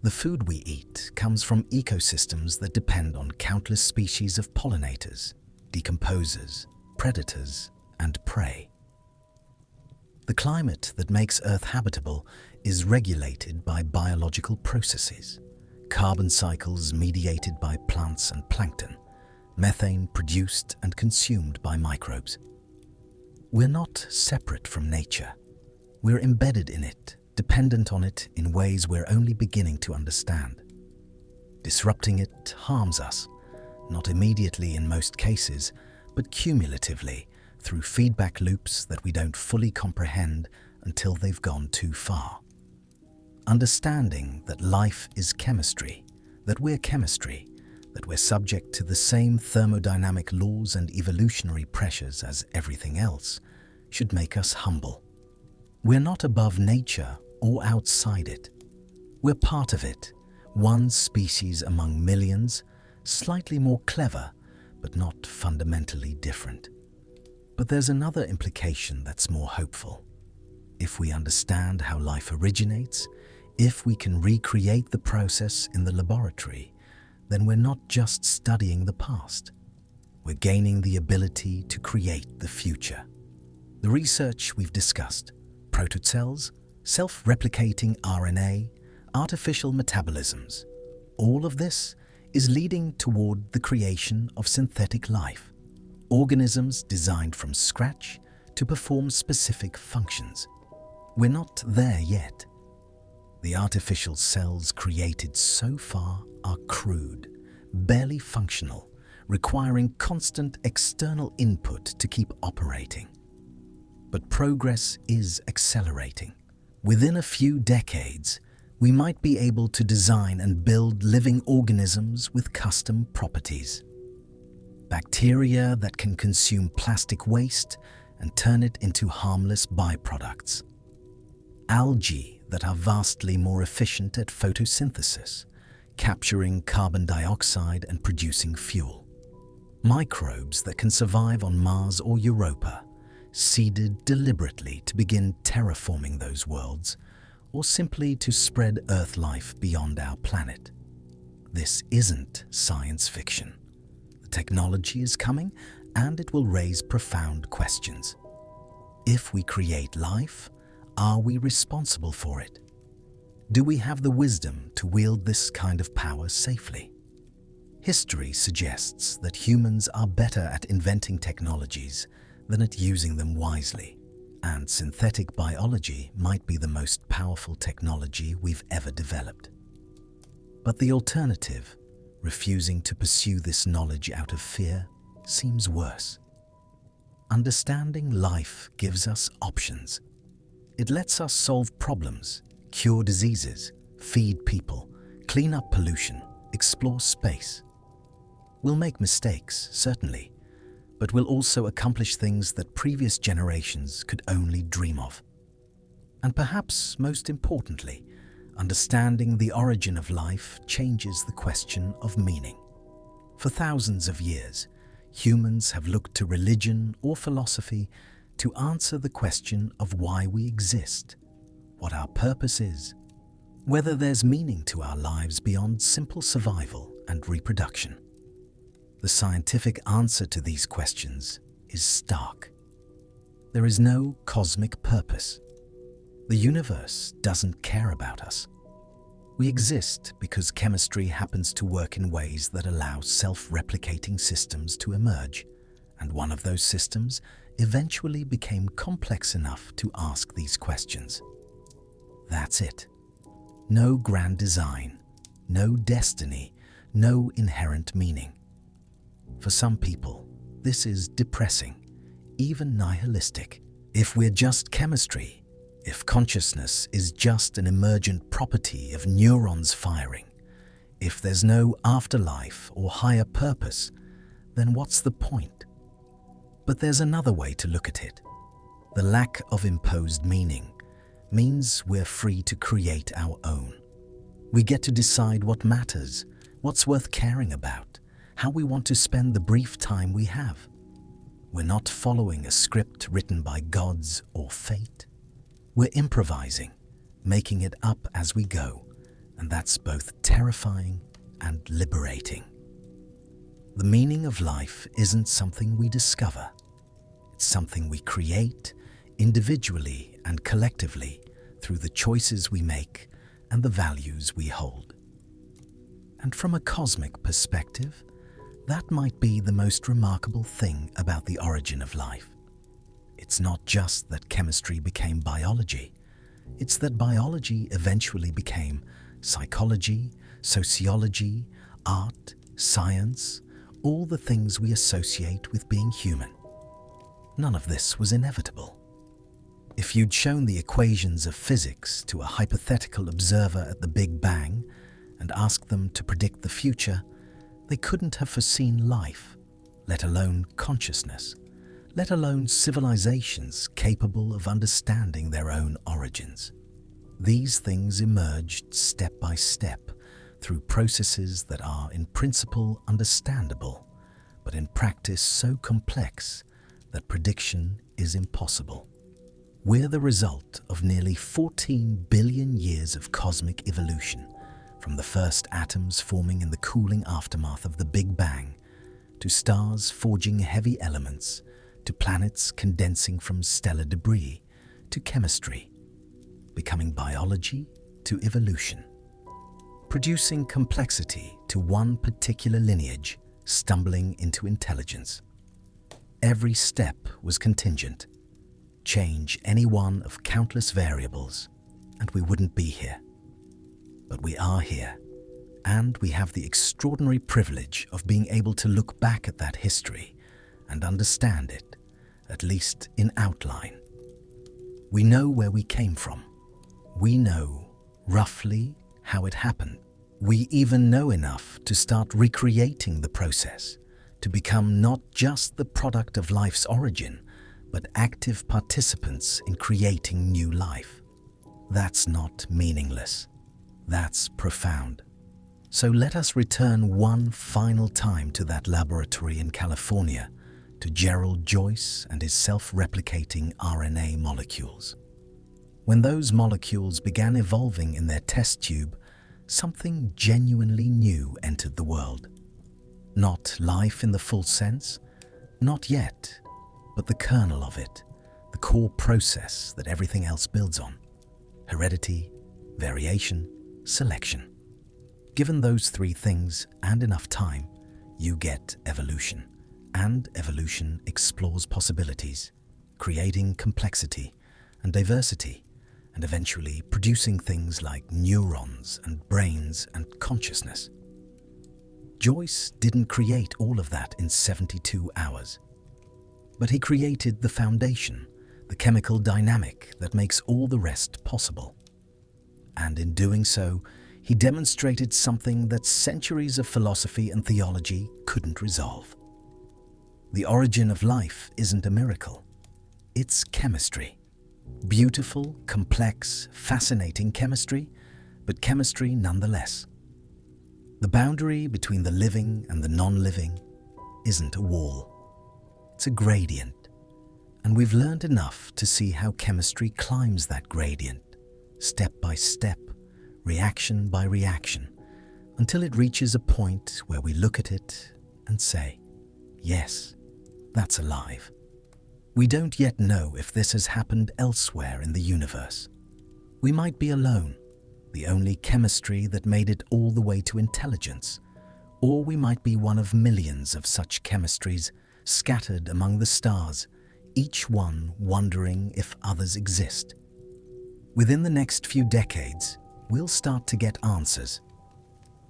The food we eat comes from ecosystems that depend on countless species of pollinators, decomposers, predators, and prey. The climate that makes Earth habitable is regulated by biological processes, carbon cycles mediated by plants and plankton, methane produced and consumed by microbes. We're not separate from nature. We're embedded in it, dependent on it in ways we're only beginning to understand. Disrupting it harms us, not immediately in most cases, but cumulatively through feedback loops that we don't fully comprehend until they've gone too far. Understanding that life is chemistry, that we're chemistry, that we're subject to the same thermodynamic laws and evolutionary pressures as everything else, should make us humble. We're not above nature or outside it. We're part of it, one species among millions, slightly more clever, but not fundamentally different. But there's another implication that's more hopeful. If we understand how life originates, if we can recreate the process in the laboratory, then we're not just studying the past. We're gaining the ability to create the future. The research we've discussed, protocells, self-replicating RNA, artificial metabolisms, All of this is leading toward the creation of synthetic life, organisms designed from scratch to perform specific functions. We're not there yet. The artificial cells created so far are crude, barely functional, requiring constant external input to keep operating. But progress is accelerating. Within a few decades, we might be able to design and build living organisms with custom properties. Bacteria that can consume plastic waste and turn it into harmless byproducts. Algae that are vastly more efficient at photosynthesis, capturing carbon dioxide and producing fuel. Microbes that can survive on Mars or Europa, seeded deliberately to begin terraforming those worlds, or simply to spread Earth life beyond our planet. This isn't science fiction. The technology is coming, and it will raise profound questions. If we create life, are we responsible for it? Do we have the wisdom to wield this kind of power safely? History suggests that humans are better at inventing technologies than at using them wisely, and synthetic biology might be the most powerful technology we've ever developed. But the alternative, refusing to pursue this knowledge out of fear, seems worse. Understanding life gives us options. It lets us solve problems, cure diseases, feed people, clean up pollution, explore space. We'll make mistakes, certainly, but we'll also accomplish things that previous generations could only dream of. And perhaps most importantly, understanding the origin of life changes the question of meaning. For thousands of years, humans have looked to religion or philosophy to answer the question of why we exist, what our purpose is, whether there's meaning to our lives beyond simple survival and reproduction. The scientific answer to these questions is stark. There is no cosmic purpose. The universe doesn't care about us. We exist because chemistry happens to work in ways that allow self-replicating systems to emerge, and one of those systems eventually became complex enough to ask these questions. That's it. No grand design, no destiny, no inherent meaning. For some people, this is depressing, even nihilistic. If we're just chemistry, if consciousness is just an emergent property of neurons firing, if there's no afterlife or higher purpose, then what's the point? But there's another way to look at it. The lack of imposed meaning means we're free to create our own. We get to decide what matters, what's worth caring about, how we want to spend the brief time we have. We're not following a script written by gods or fate. We're improvising, making it up as we go, and that's both terrifying and liberating. The meaning of life isn't something we discover. It's something we create individually and collectively through the choices we make and the values we hold. And from a cosmic perspective, that might be the most remarkable thing about the origin of life. It's not just that chemistry became biology. It's that biology eventually became psychology, sociology, art, science, all the things we associate with being human. None of this was inevitable. If you'd shown the equations of physics to a hypothetical observer at the Big Bang and asked them to predict the future, they couldn't have foreseen life, let alone consciousness, let alone civilizations capable of understanding their own origins. These things emerged step by step through processes that are in principle understandable, but in practice so complex that prediction is impossible. We're the result of nearly 14 billion years of cosmic evolution, from the first atoms forming in the cooling aftermath of the Big Bang, to stars forging heavy elements, to planets condensing from stellar debris, to chemistry, becoming biology, to evolution. producing complexity to one particular lineage, stumbling into intelligence. Every step was contingent. Change any one of countless variables, and we wouldn't be here. But we are here, and we have the extraordinary privilege of being able to look back at that history and understand it, at least in outline. We know where we came from. We know, roughly, how it happened. We even know enough to start recreating the process, to become not just the product of life's origin, but active participants in creating new life. That's not meaningless. That's profound. So let us return one final time to that laboratory in California, to Gerald Joyce and his self-replicating RNA molecules. When those molecules began evolving in their test tube, something genuinely new entered the world. Not life in the full sense, not yet, but the kernel of it, the core process that everything else builds on. Heredity, variation, selection. Given those three things and enough time, you get evolution. And evolution explores possibilities, creating complexity and diversity, and eventually producing things like neurons and brains and consciousness. Joyce didn't create all of that in 72 hours, but he created the foundation, the chemical dynamic that makes all the rest possible. And in doing so, he demonstrated something that centuries of philosophy and theology couldn't resolve. The origin of life isn't a miracle. It's chemistry. Beautiful, complex, fascinating chemistry, but chemistry nonetheless. The boundary between the living and the non-living isn't a wall. It's a gradient. And we've learned enough to see how chemistry climbs that gradient, step by step, reaction by reaction, until it reaches a point where we look at it and say, yes, that's alive. We don't yet know if this has happened elsewhere in the universe. We might be alone, the only chemistry that made it all the way to intelligence, or we might be one of millions of such chemistries scattered among the stars, each one wondering if others exist. Within the next few decades, we'll start to get answers.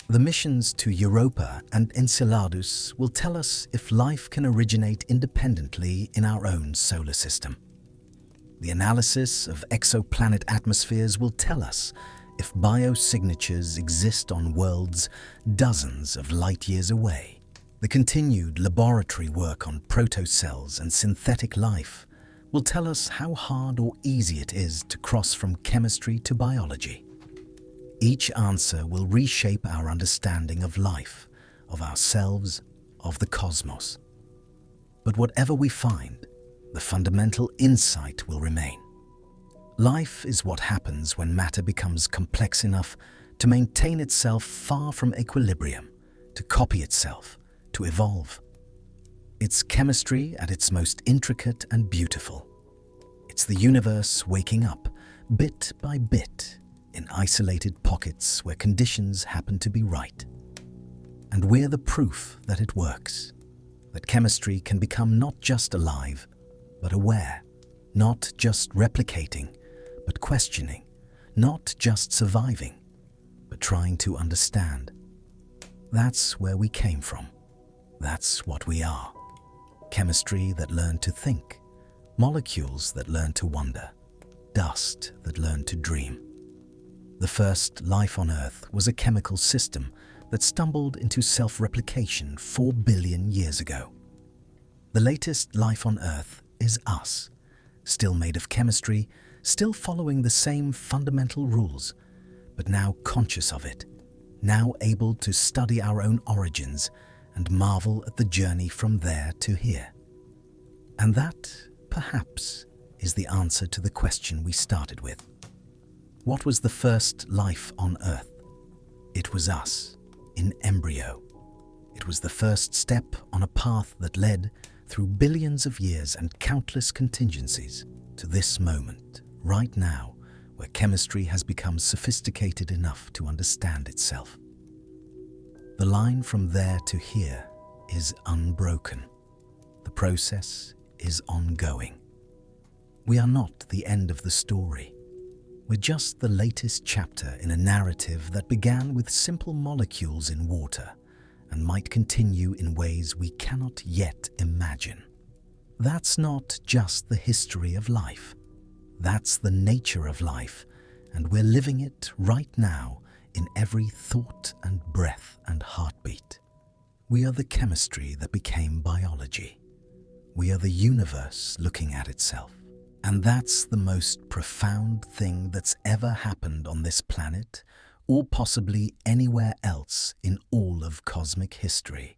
The missions to Europa and Enceladus will tell us if life can originate independently in our own solar system. The analysis of exoplanet atmospheres will tell us if biosignatures exist on worlds dozens of light years away. The continued laboratory work on protocells and synthetic life will tell us how hard or easy it is to cross from chemistry to biology. Each answer will reshape our understanding of life, of ourselves, of the cosmos. But whatever we find, the fundamental insight will remain. Life is what happens when matter becomes complex enough to maintain itself far from equilibrium, to copy itself, to evolve. It's chemistry at its most intricate and beautiful. It's the universe waking up, bit by bit, in isolated pockets where conditions happen to be right. And we're the proof that it works, that chemistry can become not just alive, but aware, not just replicating, but questioning, not just surviving, but trying to understand. That's where we came from. That's what we are. Chemistry that learned to think, molecules that learned to wonder, dust that learned to dream. The first life on Earth was a chemical system that stumbled into self-replication 4 billion years ago. The latest life on Earth is us, still made of chemistry, still following the same fundamental rules, but now conscious of it, now able to study our own origins and marvel at the journey from there to here. And that, perhaps, is the answer to the question we started with. What was the first life on Earth? It was us, in embryo. It was the first step on a path that led, through billions of years and countless contingencies, to this moment, right now, where chemistry has become sophisticated enough to understand itself. The line from there to here is unbroken. The process is ongoing. We are not the end of the story. We're just the latest chapter in a narrative that began with simple molecules in water and might continue in ways we cannot yet imagine. That's not just the history of life. That's the nature of life, and we're living it right now in every thought and breath and heartbeat. We are the chemistry that became biology. We are the universe looking at itself. And that's the most profound thing that's ever happened on this planet, or possibly anywhere else in all of cosmic history.